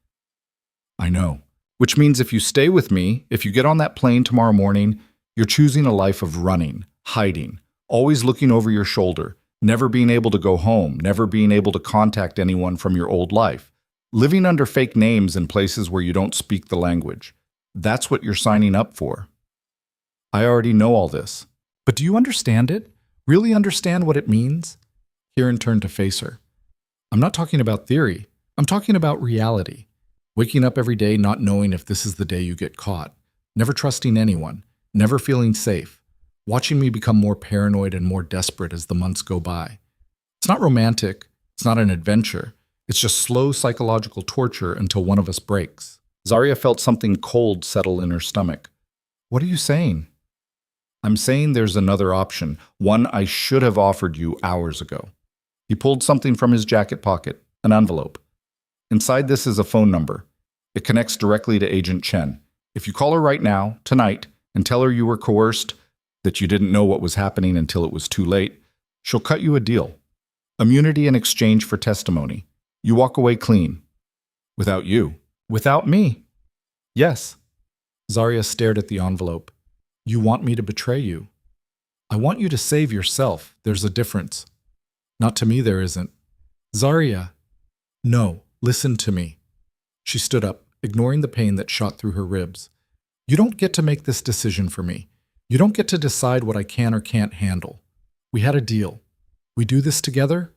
I know. Which means if you stay with me, if you get on that plane tomorrow morning, you're choosing a life of running, hiding, always looking over your shoulder, never being able to go home, never being able to contact anyone from your old life. Living under fake names in places where you don't speak the language. That's what you're signing up for. I already know all this.
But do you understand it? Really understand what it means? Kieran turned to face her. I'm not talking about theory. I'm talking about reality. Waking up every day not knowing if this is the day you get caught. Never trusting anyone. Never feeling safe. Watching me become more paranoid and more desperate as the months go by. It's not romantic. It's not an adventure. It's just slow psychological torture until one of us breaks.
Zarya felt something cold settle in her stomach.
What are you saying?
I'm saying there's another option, one I should have offered you hours ago. He pulled something from his jacket pocket, an envelope. Inside this is a phone number. It connects directly to Agent Chen. If you call her right now, tonight, and tell her you were coerced, that you didn't know what was happening until it was too late, she'll cut you a deal. Immunity in exchange for testimony. You walk away clean. Without you.
Without me?
Yes.
Zarya stared at the envelope. You want me to betray you. I want you to save yourself. There's a difference. Not to me, there isn't. Zarya. No, listen to me. She stood up, ignoring the pain that shot through her ribs. You don't get to make this decision for me. You don't get to decide what I can or can't handle. We had a deal. We do this together,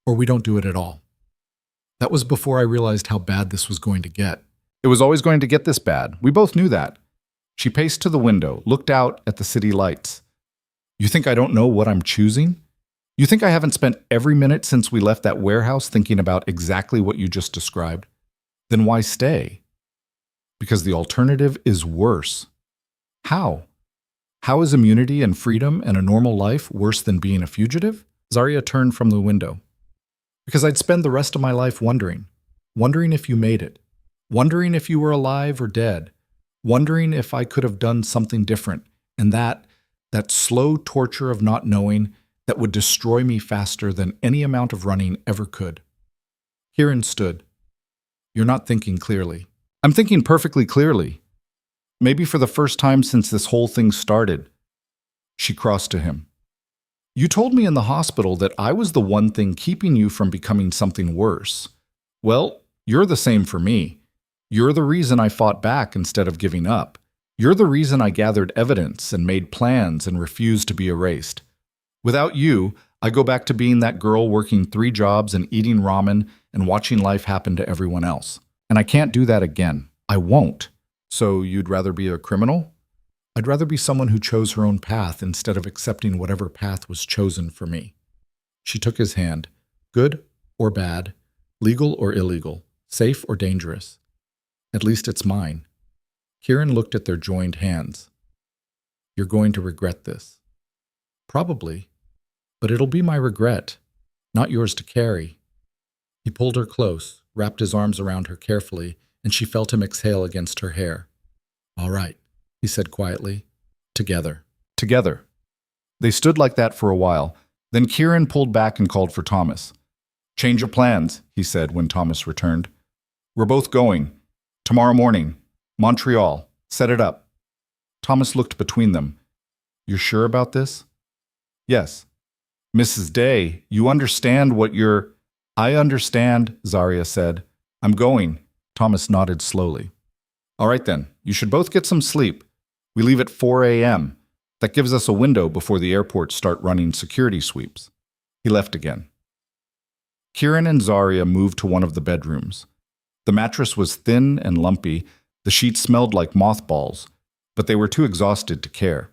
or we don't do it at all. That was before I realized how bad this was going to get.
It was always going to get this bad. We both knew that. She paced to the window, looked out at the city lights. You think I don't know what I'm choosing? You think I haven't spent every minute since we left that warehouse thinking about exactly what you just described? Then why stay? Because the alternative is worse. How? How is immunity and freedom and a normal life worse than being a fugitive? Zarya turned from the window. Because I'd spend the rest of my life wondering if you made it, wondering if you were alive or dead, wondering if I could have done something different, and that slow torture of not knowing that would destroy me faster than any amount of running ever could. Kieran stood. You're not thinking clearly. I'm thinking perfectly clearly. Maybe for the first time since this whole thing started. She crossed to him. You told me in the hospital that I was the one thing keeping you from becoming something worse. Well, you're the same for me. You're the reason I fought back instead of giving up. You're the reason I gathered evidence and made plans and refused to be erased. Without you, I go back to being that girl working 3 jobs and eating ramen and watching life happen to everyone else. And I can't do that again. I won't. So you'd rather be a criminal? I'd rather be someone who chose her own path instead of accepting whatever path was chosen for me. She took his hand. Good or bad, legal or illegal, safe or dangerous. At least it's mine. Kieran looked at their joined hands. You're going to regret this. Probably. But it'll be my regret, not yours to carry. He pulled her close, wrapped his arms around her carefully, and she felt him exhale against her hair. All right, he said quietly. Together. Together. They stood like that for a while. Then Kieran pulled back and called for Thomas. Change of plans, he said when Thomas returned. We're both going. Tomorrow morning. Montreal. Set it up. Thomas looked between them. You're sure about this? Yes. Mrs. Day, you understand what you're... I understand, Zarya said. I'm going. Thomas nodded slowly. All right then, you should both get some sleep. We leave at 4 a.m. That gives us a window before the airport start running security sweeps. He left again. Kieran and Zarya moved to one of the bedrooms. The mattress was thin and lumpy, the sheets smelled like mothballs, but they were too exhausted to care.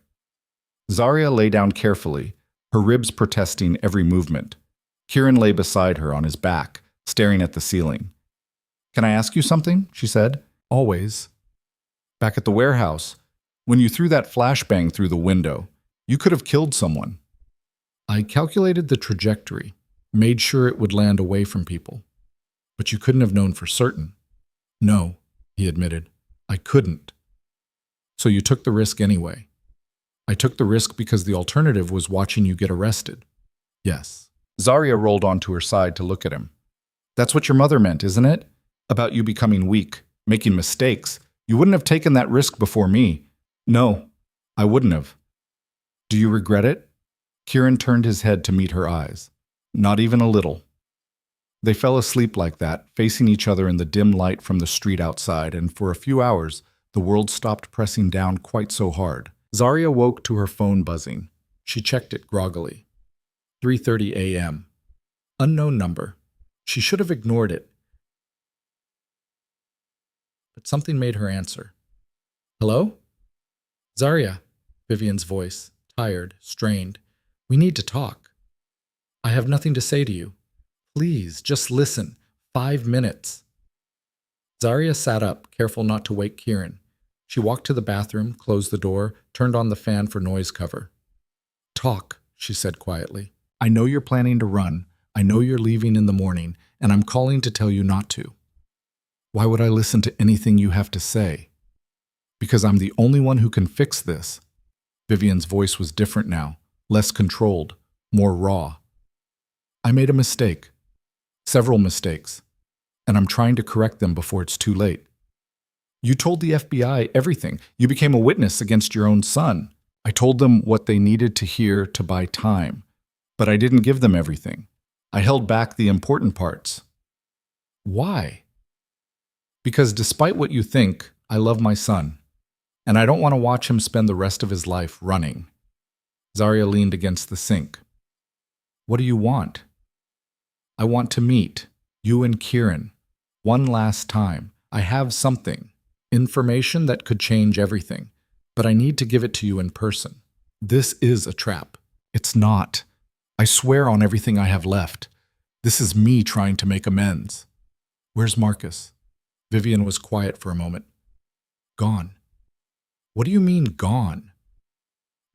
Zarya lay down carefully, her ribs protesting every movement. Kieran lay beside her on his back, staring at the ceiling. Can I ask you something? She said. Always. Back at the warehouse, when you threw that flashbang through the window, you could have killed someone. I calculated the trajectory, made sure it would land away from people. But you couldn't have known for certain. No, he admitted. I couldn't. So you took the risk anyway. I took the risk because the alternative was watching you get arrested. Yes. Zarya rolled onto her side to look at him. That's what your mother meant, isn't it? About you becoming weak, making mistakes. You wouldn't have taken that risk before me. No, I wouldn't have. Do you regret it? Kieran turned his head to meet her eyes. Not even a little. They fell asleep like that, facing each other in the dim light from the street outside, and for a few hours, the world stopped pressing down quite so hard. Zarya woke to her phone buzzing. She checked it groggily. 3:30 a.m. Unknown number. She should have ignored it. But something made her answer. Hello? Zarya, Vivian's voice, tired, strained. We need to talk. I have nothing to say to you. Please, just listen. 5 minutes. Zarya sat up, careful not to wake Kieran. She walked to the bathroom, closed the door, turned on the fan for noise cover. Talk, she said quietly. I know you're planning to run. I know you're leaving in the morning, and I'm calling to tell you not to. Why would I listen to anything you have to say? Because I'm the only one who can fix this. Vivian's voice was different now, less controlled, more raw. I made a mistake. Several mistakes. And I'm trying to correct them before it's too late. You told the FBI everything. You became a witness against your own son. I told them what they needed to hear to buy time. But I didn't give them everything. I held back the important parts. Why? Because despite what you think, I love my son. And I don't want to watch him spend the rest of his life running. Zarya leaned against the sink. What do you want? I want to meet you and Kieran one last time. I have something, information that could change everything, but I need to give it to you in person. This is a trap. It's not. I swear on everything I have left. This is me trying to make amends. Where's Marcus? Vivian was quiet for a moment. Gone. What do you mean, gone?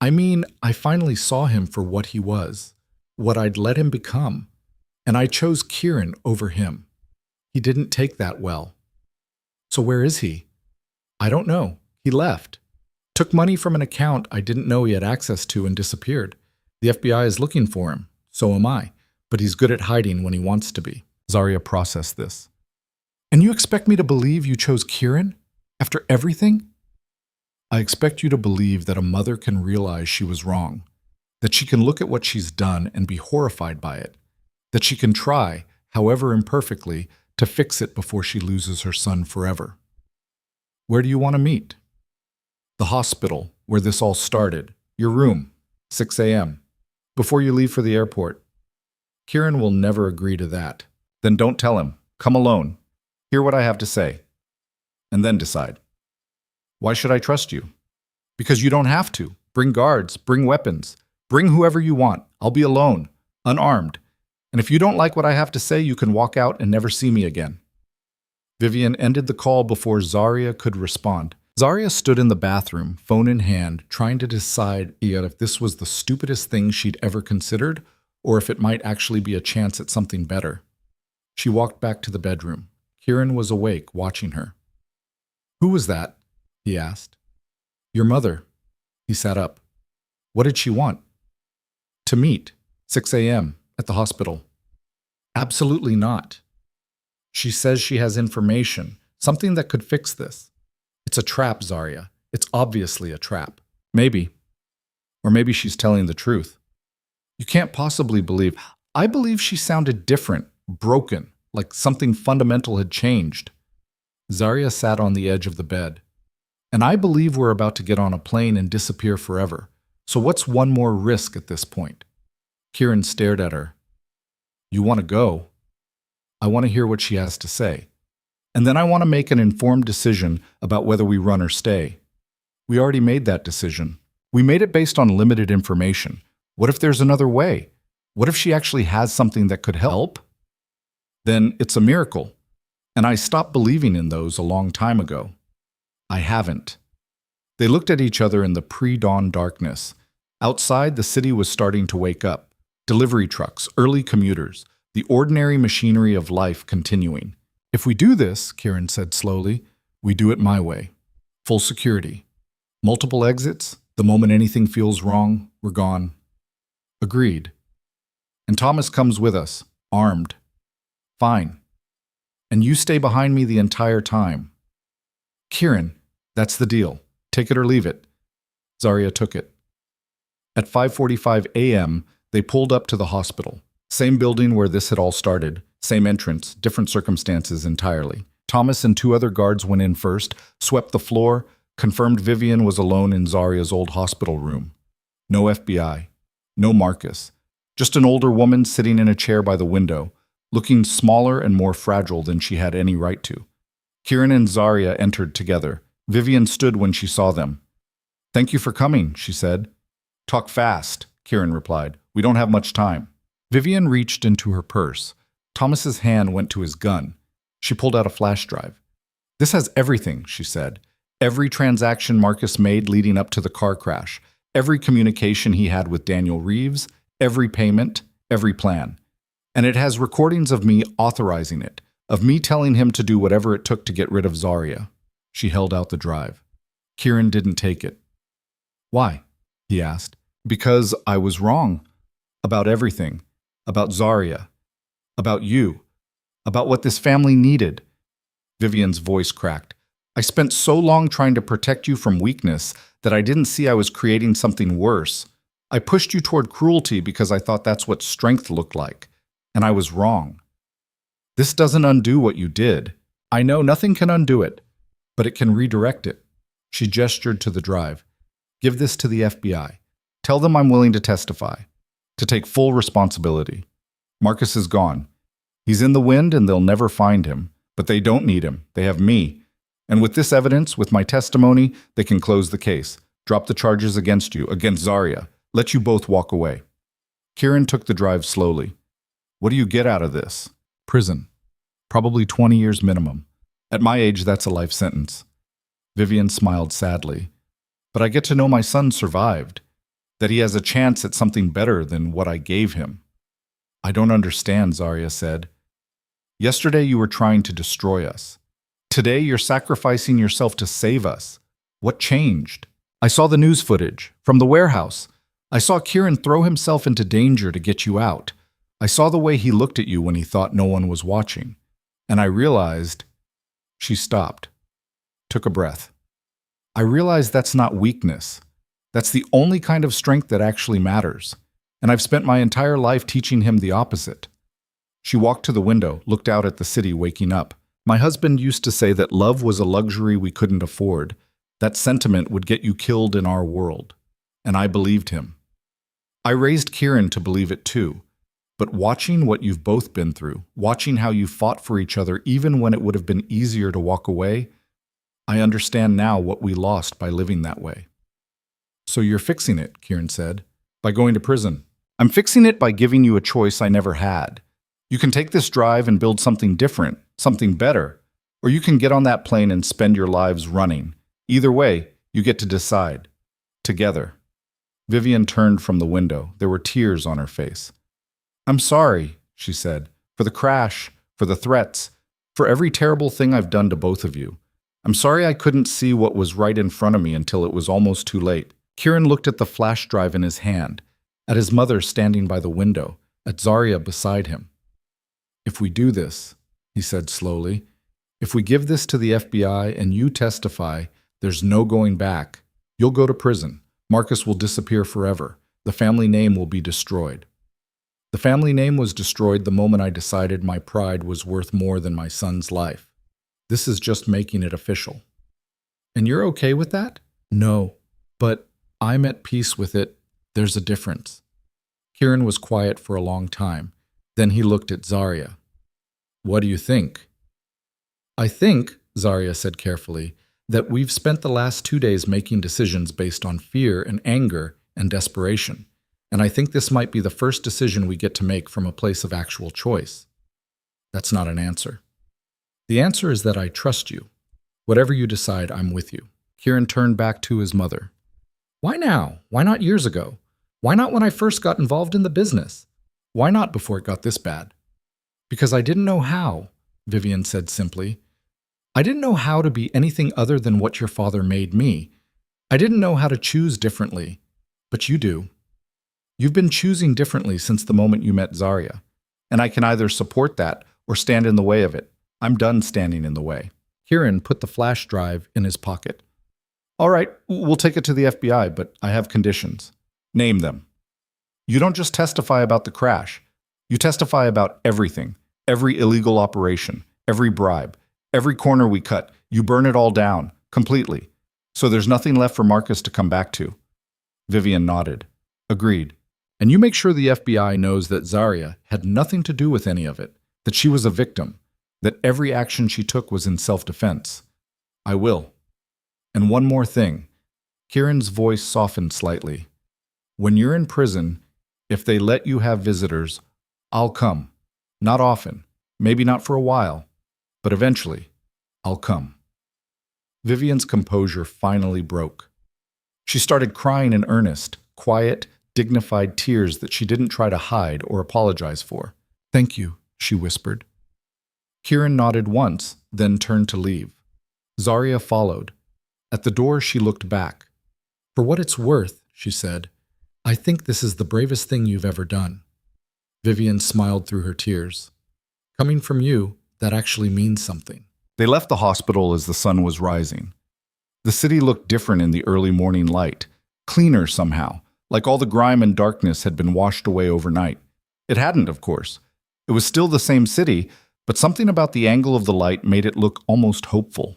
I mean, I finally saw him for what he was, what I'd let him become, and I chose Kieran over him. He didn't take that well. So where is he? I don't know. He left. Took money from an account I didn't know he had access to and disappeared. The FBI is looking for him. So am I. But he's good at hiding when he wants to be. Zarya processed this. And you expect me to believe you chose Kieran? After everything? I expect you to believe that a mother can realize she was wrong. That she can look at what she's done and be horrified by it. That she can try, however imperfectly, to fix it before she loses her son forever. Where do you want to meet? The hospital, where this all started. Your room, 6 a.m. Before you leave for the airport. Kieran will never agree to that. Then don't tell him. Come alone. Hear what I have to say. And then decide. Why should I trust you? Because you don't have to. Bring guards, bring weapons. Bring whoever you want. I'll be alone, unarmed. And if you don't like what I have to say, you can walk out and never see me again. Vivian ended the call before Zarya could respond. Zarya stood in the bathroom, phone in hand, trying to decide either if this was the stupidest thing she'd ever considered or if it might actually be a chance at something better. She walked back to the bedroom. Kieran was awake, watching her. Who was that? He asked. Your mother. He sat up. What did she want? To meet. 6 a.m. at the hospital. Absolutely not. She says she has information, something that could fix this. It's a trap, Zarya. It's obviously a trap. Maybe. Or maybe she's telling the truth. You can't possibly believe. I believe she sounded different, broken, like something fundamental had changed. Zarya sat on the edge of the bed. And I believe we're about to get on a plane and disappear forever. So what's one more risk at this point? Kieran stared at her. You want to go? I want to hear what she has to say. And then I want to make an informed decision about whether we run or stay. We already made that decision. We made it based on limited information. What if there's another way? What if she actually has something that could help? Then it's a miracle. And I stopped believing in those a long time ago. I haven't. They looked at each other in the pre-dawn darkness. Outside, the city was starting to wake up. Delivery trucks, early commuters, the ordinary machinery of life continuing. If we do this, Kieran said slowly, we do it my way. Full security. Multiple exits. The moment anything feels wrong, we're gone. Agreed. And Thomas comes with us, armed. Fine. And you stay behind me the entire time. Kieran, that's the deal. Take it or leave it. Zarya took it. At 5:45 a.m., they pulled up to the hospital. Same building where this had all started. same entrance, different circumstances entirely. Thomas and two other guards went in first, swept the floor, confirmed Vivian was alone in Zaria's old hospital room. No FBI, no Marcus, just an older woman sitting in a chair by the window, looking smaller and more fragile than she had any right to. Kieran and Zaria entered together. Vivian stood when she saw them. "Thank you for coming," she said. "Talk fast," Kieran replied. "We don't have much time." Vivian reached into her purse. Thomas's hand went to his gun. She pulled out a flash drive. "This has everything," she said. "Every transaction Marcus made leading up to the car crash, every communication he had with Daniel Reeves, every payment, every plan. And it has recordings of me authorizing it, of me telling him to do whatever it took to get rid of Zaria." She held out the drive. Kieran didn't take it. "Why?" he asked. "Because I was wrong. About everything. About Zaria. About you. About what this family needed." Vivian's voice cracked. "I spent so long trying to protect you from weakness that I didn't see I was creating something worse. I pushed you toward cruelty because I thought that's what strength looked like. And I was wrong. This doesn't undo what you did. I know nothing can undo it, but it can redirect it." She gestured to the drive. "Give this to the FBI. Tell them I'm willing to testify, to take full responsibility. Marcus is gone. He's in the wind and they'll never find him. But they don't need him. They have me. And with this evidence, with my testimony, they can close the case, drop the charges against you, against Zaria, let you both walk away." Kieran took the drive slowly. "What do you get out of this?" "Prison. Probably 20 years minimum. At my age, that's a life sentence." Vivian smiled sadly. "But I get to know my son survived, that he has a chance at something better than what I gave him." "I don't understand," Zaria said. "Yesterday you were trying to destroy us. Today you're sacrificing yourself to save us. What changed? I saw the news footage from the warehouse. I saw Kieran throw himself into danger to get you out. I saw the way he looked at you when he thought no one was watching. And I realized—" She stopped, took a breath. "I realized that's not weakness. That's the only kind of strength that actually matters. And I've spent my entire life teaching him the opposite." She walked to the window, looked out at the city waking up. "My husband used to say that love was a luxury we couldn't afford. That sentiment would get you killed in our world. And I believed him. I raised Kieran to believe it too. But watching what you've both been through, watching how you fought for each other even when it would have been easier to walk away, I understand now what we lost by living that way." "So you're fixing it," Kieran said, "by going to prison." "I'm fixing it by giving you a choice I never had. You can take this drive and build something different, something better, or you can get on that plane and spend your lives running. Either way, you get to decide. Together." Vivian turned from the window. There were tears on her face. "I'm sorry," she said, "for the crash, for the threats, for every terrible thing I've done to both of you. I'm sorry I couldn't see what was right in front of me until it was almost too late." Kieran looked at the flash drive in his hand, at his mother standing by the window, at Zaria beside him. "If we do this," he said slowly, "if we give this to the FBI and you testify, there's no going back. You'll go to prison. Marcus will disappear forever. The family name will be destroyed. The family name was destroyed the moment I decided my pride was worth more than my son's life. This is just making it official." "And you're okay with that?" "No, but I'm at peace with it. There's a difference." Kieran was quiet for a long time. Then he looked at Zaria. "What do you think?" "I think," Zaria said carefully, "that we've spent the last 2 days making decisions based on fear and anger and desperation. And I think this might be the first decision we get to make from a place of actual choice." "That's not an answer." "The answer is that I trust you. Whatever you decide, I'm with you." Kieran turned back to his mother. "Why now? Why not years ago? Why not when I first got involved in the business? Why not before it got this bad?" "Because I didn't know how," Vivian said simply. "I didn't know how to be anything other than what your father made me. I didn't know how to choose differently. But you do. You've been choosing differently since the moment you met Zaria. And I can either support that or stand in the way of it. I'm done standing in the way." Kieran put the flash drive in his pocket. "All right, we'll take it to the FBI, but I have conditions." "Name them." "You don't just testify about the crash. You testify about everything. Every illegal operation, every bribe, every corner we cut, you burn it all down, completely. So there's nothing left for Marcus to come back to. Vivian nodded. Agreed. And you make sure the FBI knows that Zarya had nothing to do with any of it, that she was a victim, that every action she took was in self-defense. I will. And one more thing. Kieran's voice softened slightly. When you're in prison, if they let you have visitors, I'll come. Not often, maybe not for a while, but eventually, I'll come. Vivian's composure finally broke. She started crying in earnest, quiet, dignified tears that she didn't try to hide or apologize for. Thank you, she whispered. Kieran nodded once, then turned to leave. Zarya followed. At the door, she looked back. For what it's worth, she said, I think this is the bravest thing you've ever done. Vivian smiled through her tears. Coming from you, that actually means something. They left the hospital as the sun was rising. The city looked different in the early morning light, cleaner somehow, like all the grime and darkness had been washed away overnight. It hadn't, of course. It was still the same city, but something about the angle of the light made it look almost hopeful.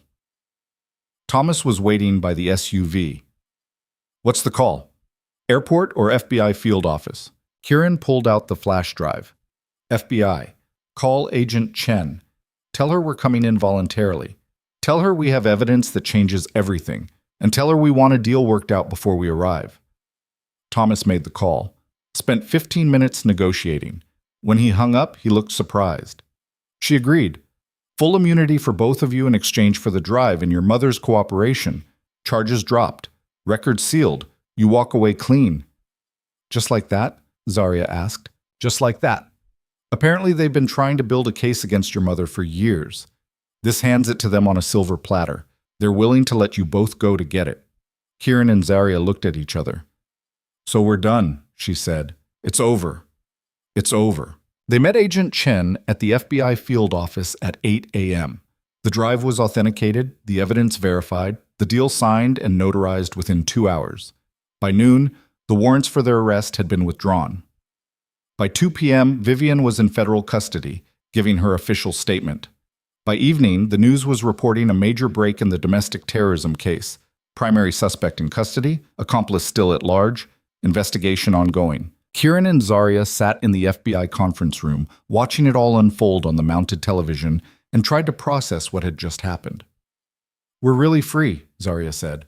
Thomas was waiting by the SUV. What's the call? Airport or FBI field office? Kieran pulled out the flash drive. FBI. Call Agent Chen. Tell her we're coming in voluntarily. Tell her we have evidence that changes everything. And tell her we want a deal worked out before we arrive. Thomas made the call. Spent 15 minutes negotiating. When he hung up, he looked surprised. She agreed. Full immunity for both of you in exchange for the drive and your mother's cooperation. Charges dropped. Record sealed. You walk away clean. Just like that? Zarya asked. Just like that. Apparently they've been trying to build a case against your mother for years. This hands it to them on a silver platter. They're willing to let you both go to get it. Kieran and Zarya looked at each other. So we're done, she said. It's over. It's over. They met Agent Chen at the FBI field office at 8 a.m. The drive was authenticated, the evidence verified, the deal signed and notarized within 2 hours. By noon, the warrants for their arrest had been withdrawn. By 2 p.m., Vivian was in federal custody, giving her official statement. By evening, the news was reporting a major break in the domestic terrorism case. Primary suspect in custody, accomplice still at large, investigation ongoing. Kieran and Zarya sat in the FBI conference room, watching it all unfold on the mounted television, and tried to process what had just happened. We're really free, Zarya said.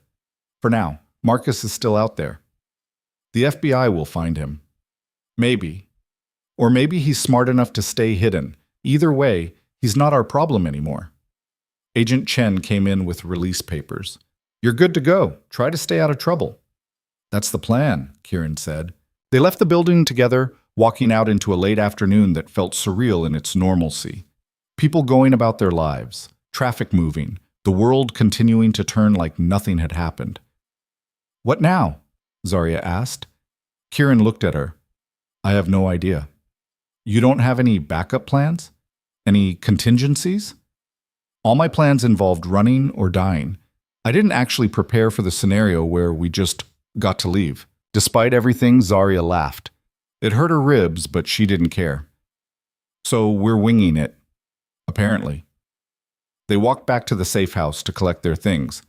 For now, Marcus is still out there. The FBI will find him. Maybe. Or maybe he's smart enough to stay hidden. Either way, he's not our problem anymore. Agent Chen came in with release papers. You're good to go. Try to stay out of trouble. That's the plan, Kieran said. They left the building together, walking out into a late afternoon that felt surreal in its normalcy. People going about their lives, traffic moving, the world continuing to turn like nothing had happened. What now? Zarya asked. Kieran looked at her. I have no idea. You don't have any backup plans? Any contingencies? All my plans involved running or dying. I didn't actually prepare for the scenario where we just got to leave. Despite everything, Zarya laughed. It hurt her ribs, but she didn't care. So we're winging it. Apparently. They walked back to the safe house to collect their things.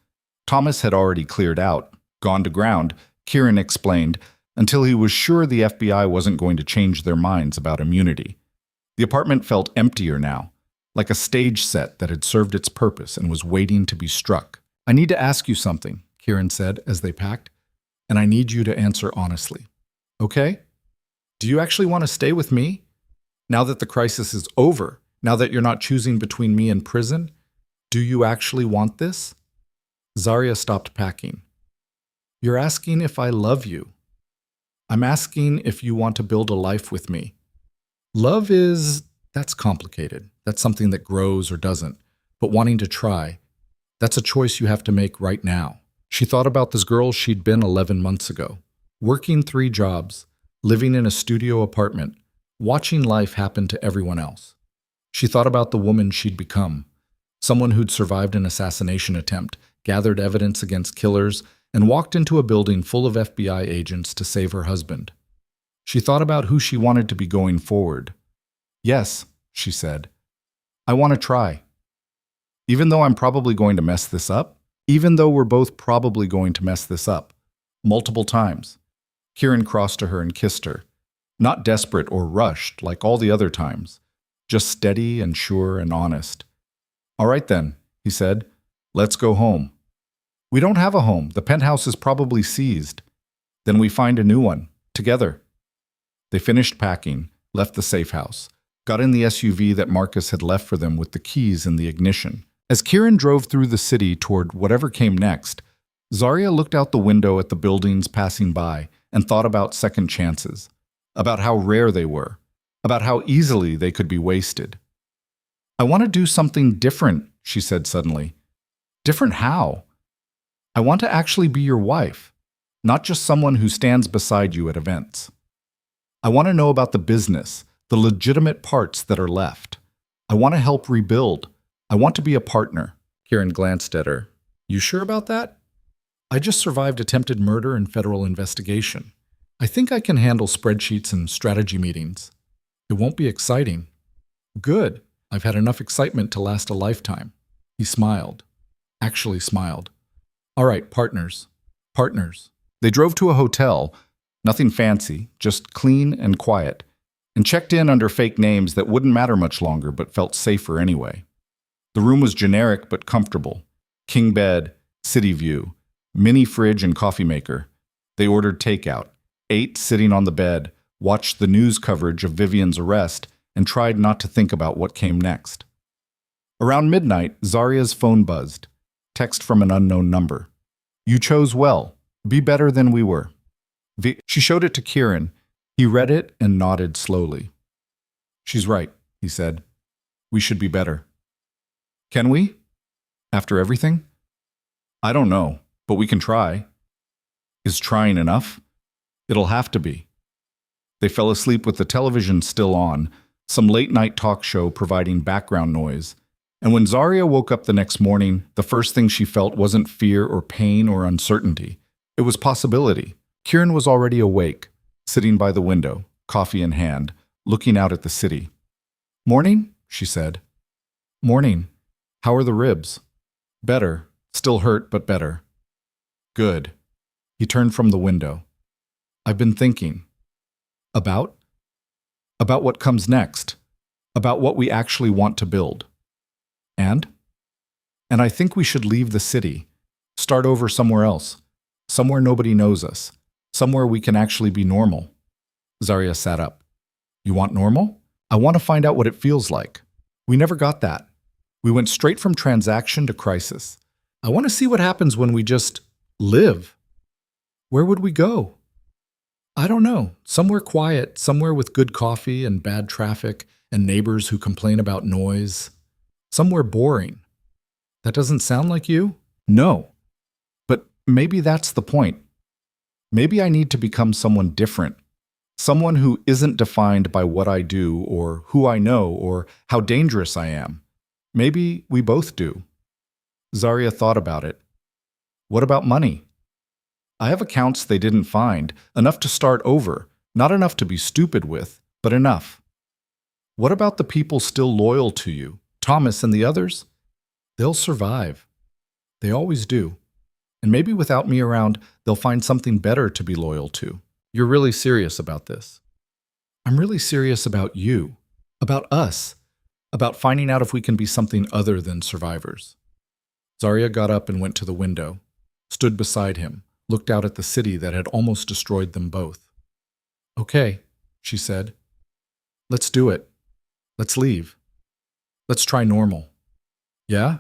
Thomas had already cleared out, gone to ground, Kieran explained, until he was sure the FBI wasn't going to change their minds about immunity. The apartment felt emptier now, like a stage set that had served its purpose and was waiting to be struck. I need to ask you something, Kieran said as they packed, and I need you to answer honestly. Okay? Do you actually want to stay with me? Now that the crisis is over, now that you're not choosing between me and prison, do you actually want this? Zarya stopped packing. You're asking if I love you. I'm asking if you want to build a life with me. Love that's complicated. That's something that grows or doesn't. But wanting to try, that's a choice you have to make right now. She thought about this girl she'd been 11 months ago, working 3 jobs, living in a studio apartment, watching life happen to everyone else. She thought about the woman she'd become, someone who'd survived an assassination attempt, gathered evidence against killers, and walked into a building full of FBI agents to save her husband. She thought about who she wanted to be going forward. Yes, she said. I want to try. Even though I'm probably going to mess this up? Even though we're both probably going to mess this up. Multiple times. Kieran crossed to her and kissed her. Not desperate or rushed like all the other times. Just steady and sure and honest. All right then, he said. Let's go home. We don't have a home. The penthouse is probably seized. Then we find a new one. Together. They finished packing, left the safe house, got in the SUV that Marcus had left for them with the keys in the ignition. As Kieran drove through the city toward whatever came next, Zarya looked out the window at the buildings passing by and thought about second chances, about how rare they were, about how easily they could be wasted. I want to do something different, she said suddenly. Different how? I want to actually be your wife, not just someone who stands beside you at events. I want to know about the business, the legitimate parts that are left. I want to help rebuild. I want to be a partner. Kieran glanced at her. You sure about that? I just survived attempted murder and federal investigation. I think I can handle spreadsheets and strategy meetings. It won't be exciting. Good. I've had enough excitement to last a lifetime. He smiled. Actually smiled. All right, partners. Partners. They drove to a hotel, nothing fancy, just clean and quiet, and checked in under fake names that wouldn't matter much longer but felt safer anyway. The room was generic but comfortable. King bed, city view, mini fridge and coffee maker. They ordered takeout, ate sitting on the bed, watched the news coverage of Vivian's arrest, and tried not to think about what came next. Around midnight, Zarya's phone buzzed. Text from an unknown number. You chose well. Be better than we were. She showed it to Kieran. He read it and nodded slowly. She's right, he said. We should be better. Can we? After everything? I don't know, but we can try. Is trying enough? It'll have to be. They fell asleep with the television still on, some late-night talk show providing background noise. And when Zarya woke up the next morning, the first thing she felt wasn't fear or pain or uncertainty. It was possibility. Kieran was already awake, sitting by the window, coffee in hand, looking out at the city. Morning, she said. Morning. How are the ribs? Better. Still hurt, but better. Good. He turned from the window. I've been thinking. About? About what comes next. About what we actually want to build. And I think we should leave the city. Start over somewhere else. Somewhere nobody knows us. Somewhere we can actually be normal. Zarya sat up. You want normal? I want to find out what it feels like. We never got that. We went straight from transaction to crisis. I want to see what happens when we just live. Where would we go? I don't know. Somewhere quiet, somewhere with good coffee and bad traffic and neighbors who complain about noise. Somewhere boring. That doesn't sound like you? No. But maybe that's the point. Maybe I need to become someone different. Someone who isn't defined by what I do or who I know or how dangerous I am. Maybe we both do. Zarya thought about it. What about money? I have accounts they didn't find, enough to start over, not enough to be stupid with, but enough. What about the people still loyal to you? Thomas and the others? They'll survive. They always do. And maybe without me around, they'll find something better to be loyal to. You're really serious about this. I'm really serious about you, about us, about finding out if we can be something other than survivors. Zarya got up and went to the window, stood beside him, looked out at the city that had almost destroyed them both. Okay, she said. Let's do it. Let's leave. Let's try normal. Yeah?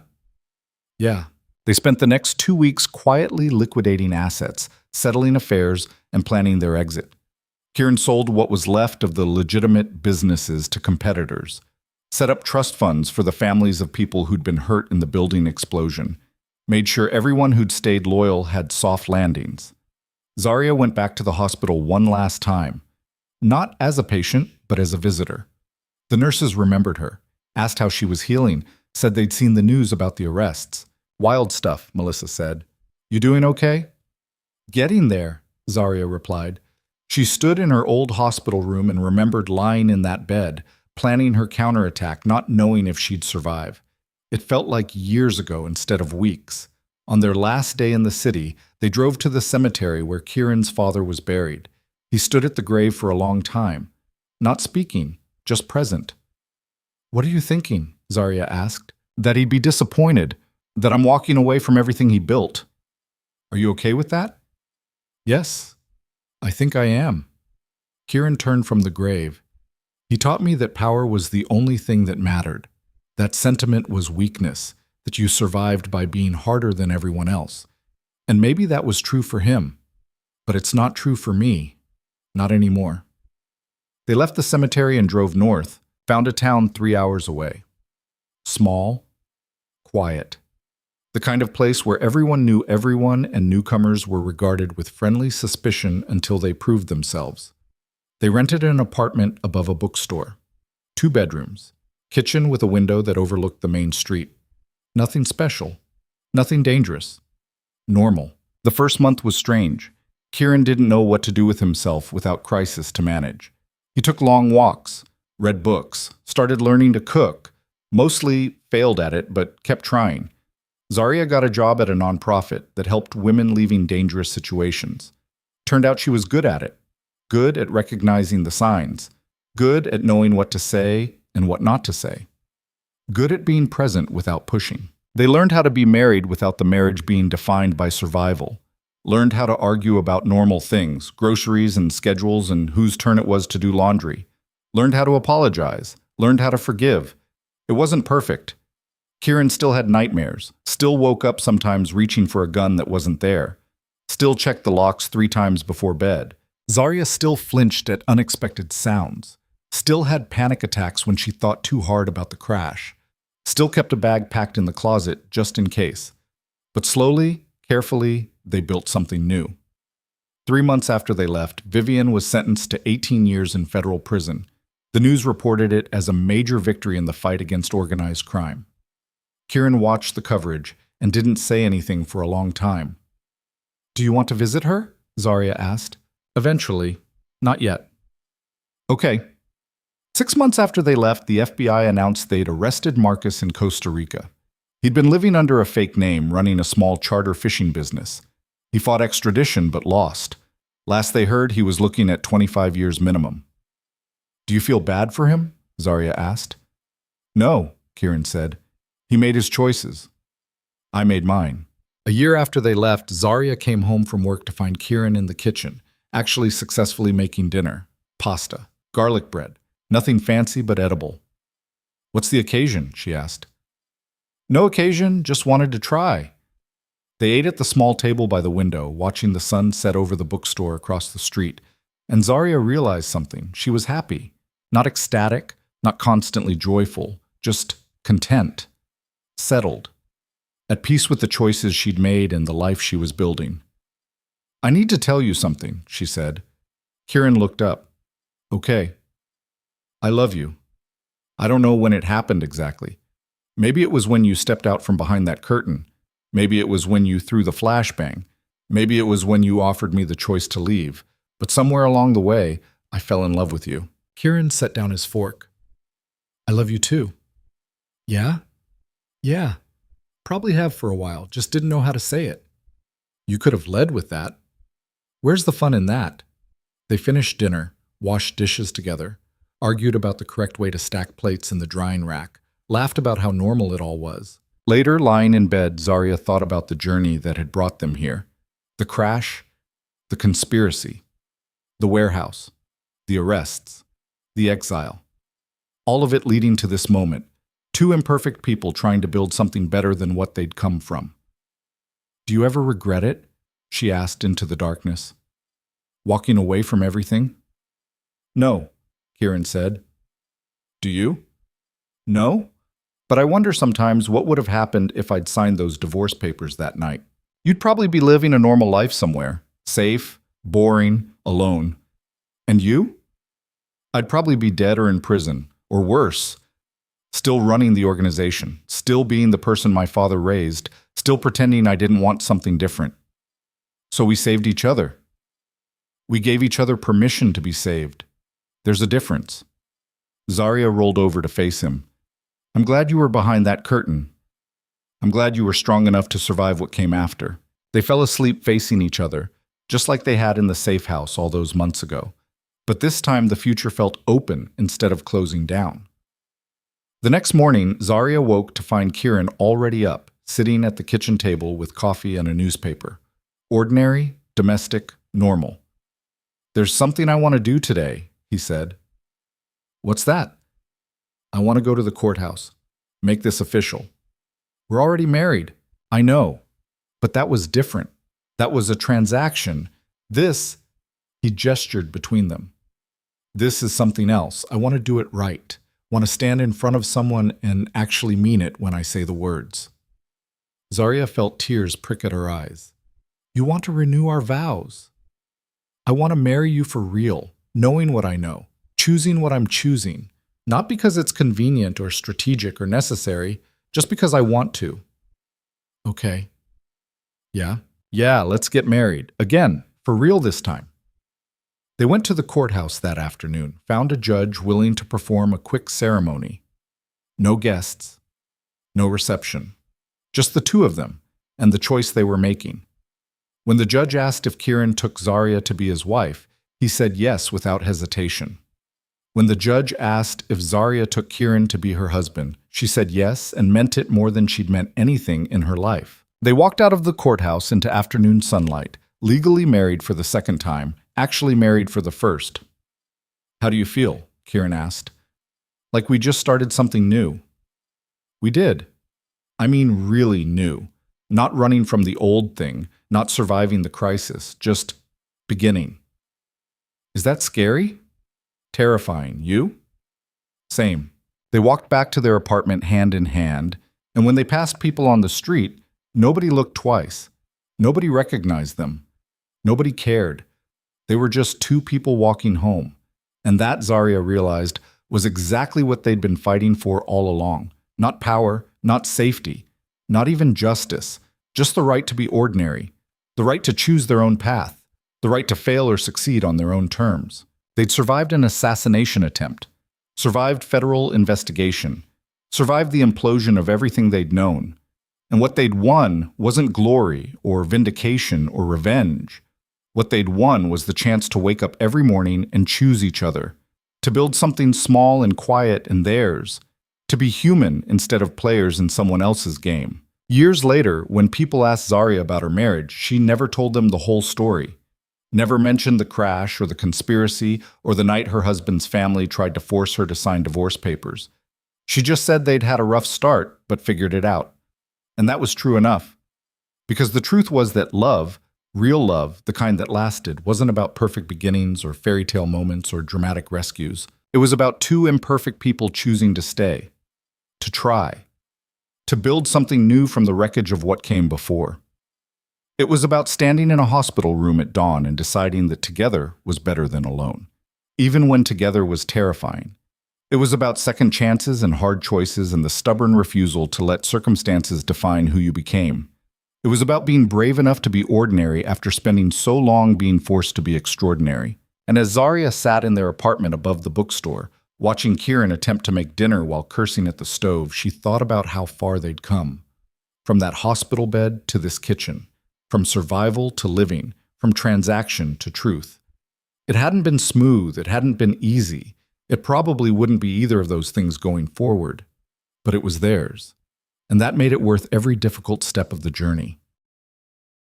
Yeah. They spent the next 2 weeks quietly liquidating assets, settling affairs, and planning their exit. Kieran sold what was left of the legitimate businesses to competitors, set up trust funds for the families of people who'd been hurt in the building explosion, made sure everyone who'd stayed loyal had soft landings. Zarya went back to the hospital one last time, not as a patient, but as a visitor. The nurses remembered her, asked how she was healing, said they'd seen the news about the arrests. Wild stuff, Melissa said. You doing okay? Getting there, Zarya replied. She stood in her old hospital room and remembered lying in that bed, planning her counterattack, not knowing if she'd survive. It felt like years ago instead of weeks. On their last day in the city, they drove to the cemetery where Kieran's father was buried. He stood at the grave for a long time, not speaking, just present. "What are you thinking?" Zarya asked. "That he'd be disappointed, that I'm walking away from everything he built. Are you okay with that?" "Yes, I think I am." Kieran turned from the grave. "He taught me that power was the only thing that mattered. That sentiment was weakness, that you survived by being harder than everyone else. And maybe that was true for him, but it's not true for me. Not anymore." They left the cemetery and drove north, found a town 3 hours away. Small, quiet. The kind of place where everyone knew everyone and newcomers were regarded with friendly suspicion until they proved themselves. They rented an apartment above a bookstore. 2 bedrooms. Kitchen with a window that overlooked the main street. Nothing special. Nothing dangerous. Normal. The first month was strange. Kieran didn't know what to do with himself without crisis to manage. He took long walks, read books, started learning to cook, mostly failed at it but kept trying. Zarya got a job at a nonprofit that helped women leaving dangerous situations. Turned out she was good at it. Good at recognizing the signs. Good at knowing what to say and what not to say. Good at being present without pushing. They learned how to be married without the marriage being defined by survival. Learned how to argue about normal things, groceries and schedules and whose turn it was to do laundry. Learned how to apologize. Learned how to forgive. It wasn't perfect. Kieran still had nightmares. Still woke up sometimes reaching for a gun that wasn't there. Still checked the locks 3 times before bed. Zarya still flinched at unexpected sounds. Still had panic attacks when she thought too hard about the crash. Still kept a bag packed in the closet, just in case. But slowly, carefully, they built something new. 3 months after they left, Vivian was sentenced to 18 years in federal prison. The news reported it as a major victory in the fight against organized crime. Kieran watched the coverage and didn't say anything for a long time. "Do you want to visit her?" Zarya asked. "Eventually. Not yet." "Okay." 6 months after they left, the FBI announced they'd arrested Marcus in Costa Rica. He'd been living under a fake name, running a small charter fishing business. He fought extradition but lost. Last they heard, he was looking at 25 years minimum. "Do you feel bad for him?" Zarya asked. "No," Kieran said. "He made his choices. I made mine." A year after they left, Zarya came home from work to find Kieran in the kitchen, actually successfully making dinner. Pasta, garlic bread, nothing fancy but edible. "What's the occasion?" she asked. "No occasion, just wanted to try." They ate at the small table by the window, watching the sun set over the bookstore across the street, and Zarya realized something. She was happy. Not ecstatic, not constantly joyful, just content. Settled. At peace with the choices she'd made and the life she was building. "I need to tell you something," she said. Kieran looked up. "Okay. I love you. I don't know when it happened exactly. Maybe it was when you stepped out from behind that curtain. Maybe it was when you threw the flashbang. Maybe it was when you offered me the choice to leave. But somewhere along the way, I fell in love with you." Kieran set down his fork. "I love you too." "Yeah? Yeah. Probably have for a while, just didn't know how to say it." "You could have led with that." "Where's the fun in that?" They finished dinner, washed dishes together, argued about the correct way to stack plates in the drying rack, laughed about how normal it all was. Later, lying in bed, Zarya thought about the journey that had brought them here. The crash, the conspiracy, the warehouse, the arrests, the exile. All of it leading to this moment. 2 imperfect people trying to build something better than what they'd come from. "Do you ever regret it?" she asked into the darkness. "Walking away from everything?" "No," Kieran said. "Do you?" "No? But I wonder sometimes what would have happened if I'd signed those divorce papers that night. You'd probably be living a normal life somewhere, safe, boring, alone. And you? I'd probably be dead or in prison, or worse, still running the organization, still being the person my father raised, still pretending I didn't want something different. So we saved each other. We gave each other permission to be saved. There's a difference." Zarya rolled over to face him. I'm glad you were behind that curtain. I'm glad you were strong enough to survive what came after. They fell asleep facing each other, just like they had in the safe house all those months ago. But this time the future felt open instead of closing down. The next morning, Zarya woke to find Kieran already up, sitting at the kitchen table with coffee and a newspaper. Ordinary, domestic, normal. There's something I want to do today, he said. What's that? I want to go to the courthouse. Make this official. We're already married. I know. But that was different. That was a transaction. This, he gestured between them. This is something else. I want to do it right. Want to stand in front of someone and actually mean it when I say the words. Zarya felt tears prick at her eyes. You want to renew our vows. I want to marry you for real, knowing what I know, choosing what I'm choosing, not because it's convenient or strategic or necessary, just because I want to. Okay. Yeah, let's get married. Again, for real this time. They went to the courthouse that afternoon, found a judge willing to perform a quick ceremony. No guests, no reception. Just the two of them and the choice they were making. When the judge asked if Kieran took Zarya to be his wife, he said yes without hesitation. When the judge asked if Zarya took Kieran to be her husband, she said yes and meant it more than she'd meant anything in her life. They walked out of the courthouse into afternoon sunlight, legally married for the second time, actually married for the first. How do you feel? Kieran asked. Like we just started something new. We did. I mean really new. Not running from the old thing, not surviving the crisis, just beginning. Is that scary? Terrifying. You? Same. They walked back to their apartment hand in hand, and when they passed people on the street, nobody looked twice. Nobody recognized them. Nobody cared. They were just two people walking home. And that, Zarya realized, was exactly what they'd been fighting for all along. Not power, not safety, not even justice, just the right to be ordinary, the right to choose their own path, the right to fail or succeed on their own terms. They'd survived an assassination attempt, survived federal investigation, survived the implosion of everything they'd known. And what they'd won wasn't glory or vindication or revenge. What they'd won was the chance to wake up every morning and choose each other, to build something small and quiet and theirs, to be human instead of players in someone else's game. Years later, when people asked Zarya about her marriage, she never told them the whole story. Never mentioned the crash or the conspiracy or the night her husband's family tried to force her to sign divorce papers. She just said they'd had a rough start, but figured it out. And that was true enough. Because the truth was that love, real love, the kind that lasted, wasn't about perfect beginnings or fairy tale moments or dramatic rescues. It was about two imperfect people choosing to stay, to try, to build something new from the wreckage of what came before. It was about standing in a hospital room at dawn and deciding that together was better than alone, even when together was terrifying. It was about second chances and hard choices and the stubborn refusal to let circumstances define who you became. It was about being brave enough to be ordinary after spending so long being forced to be extraordinary. And as Zarya sat in their apartment above the bookstore, watching Kieran attempt to make dinner while cursing at the stove, she thought about how far they'd come. From that hospital bed to this kitchen. From survival to living. From transaction to truth. It hadn't been smooth. It hadn't been easy. It probably wouldn't be either of those things going forward. But it was theirs. And that made it worth every difficult step of the journey.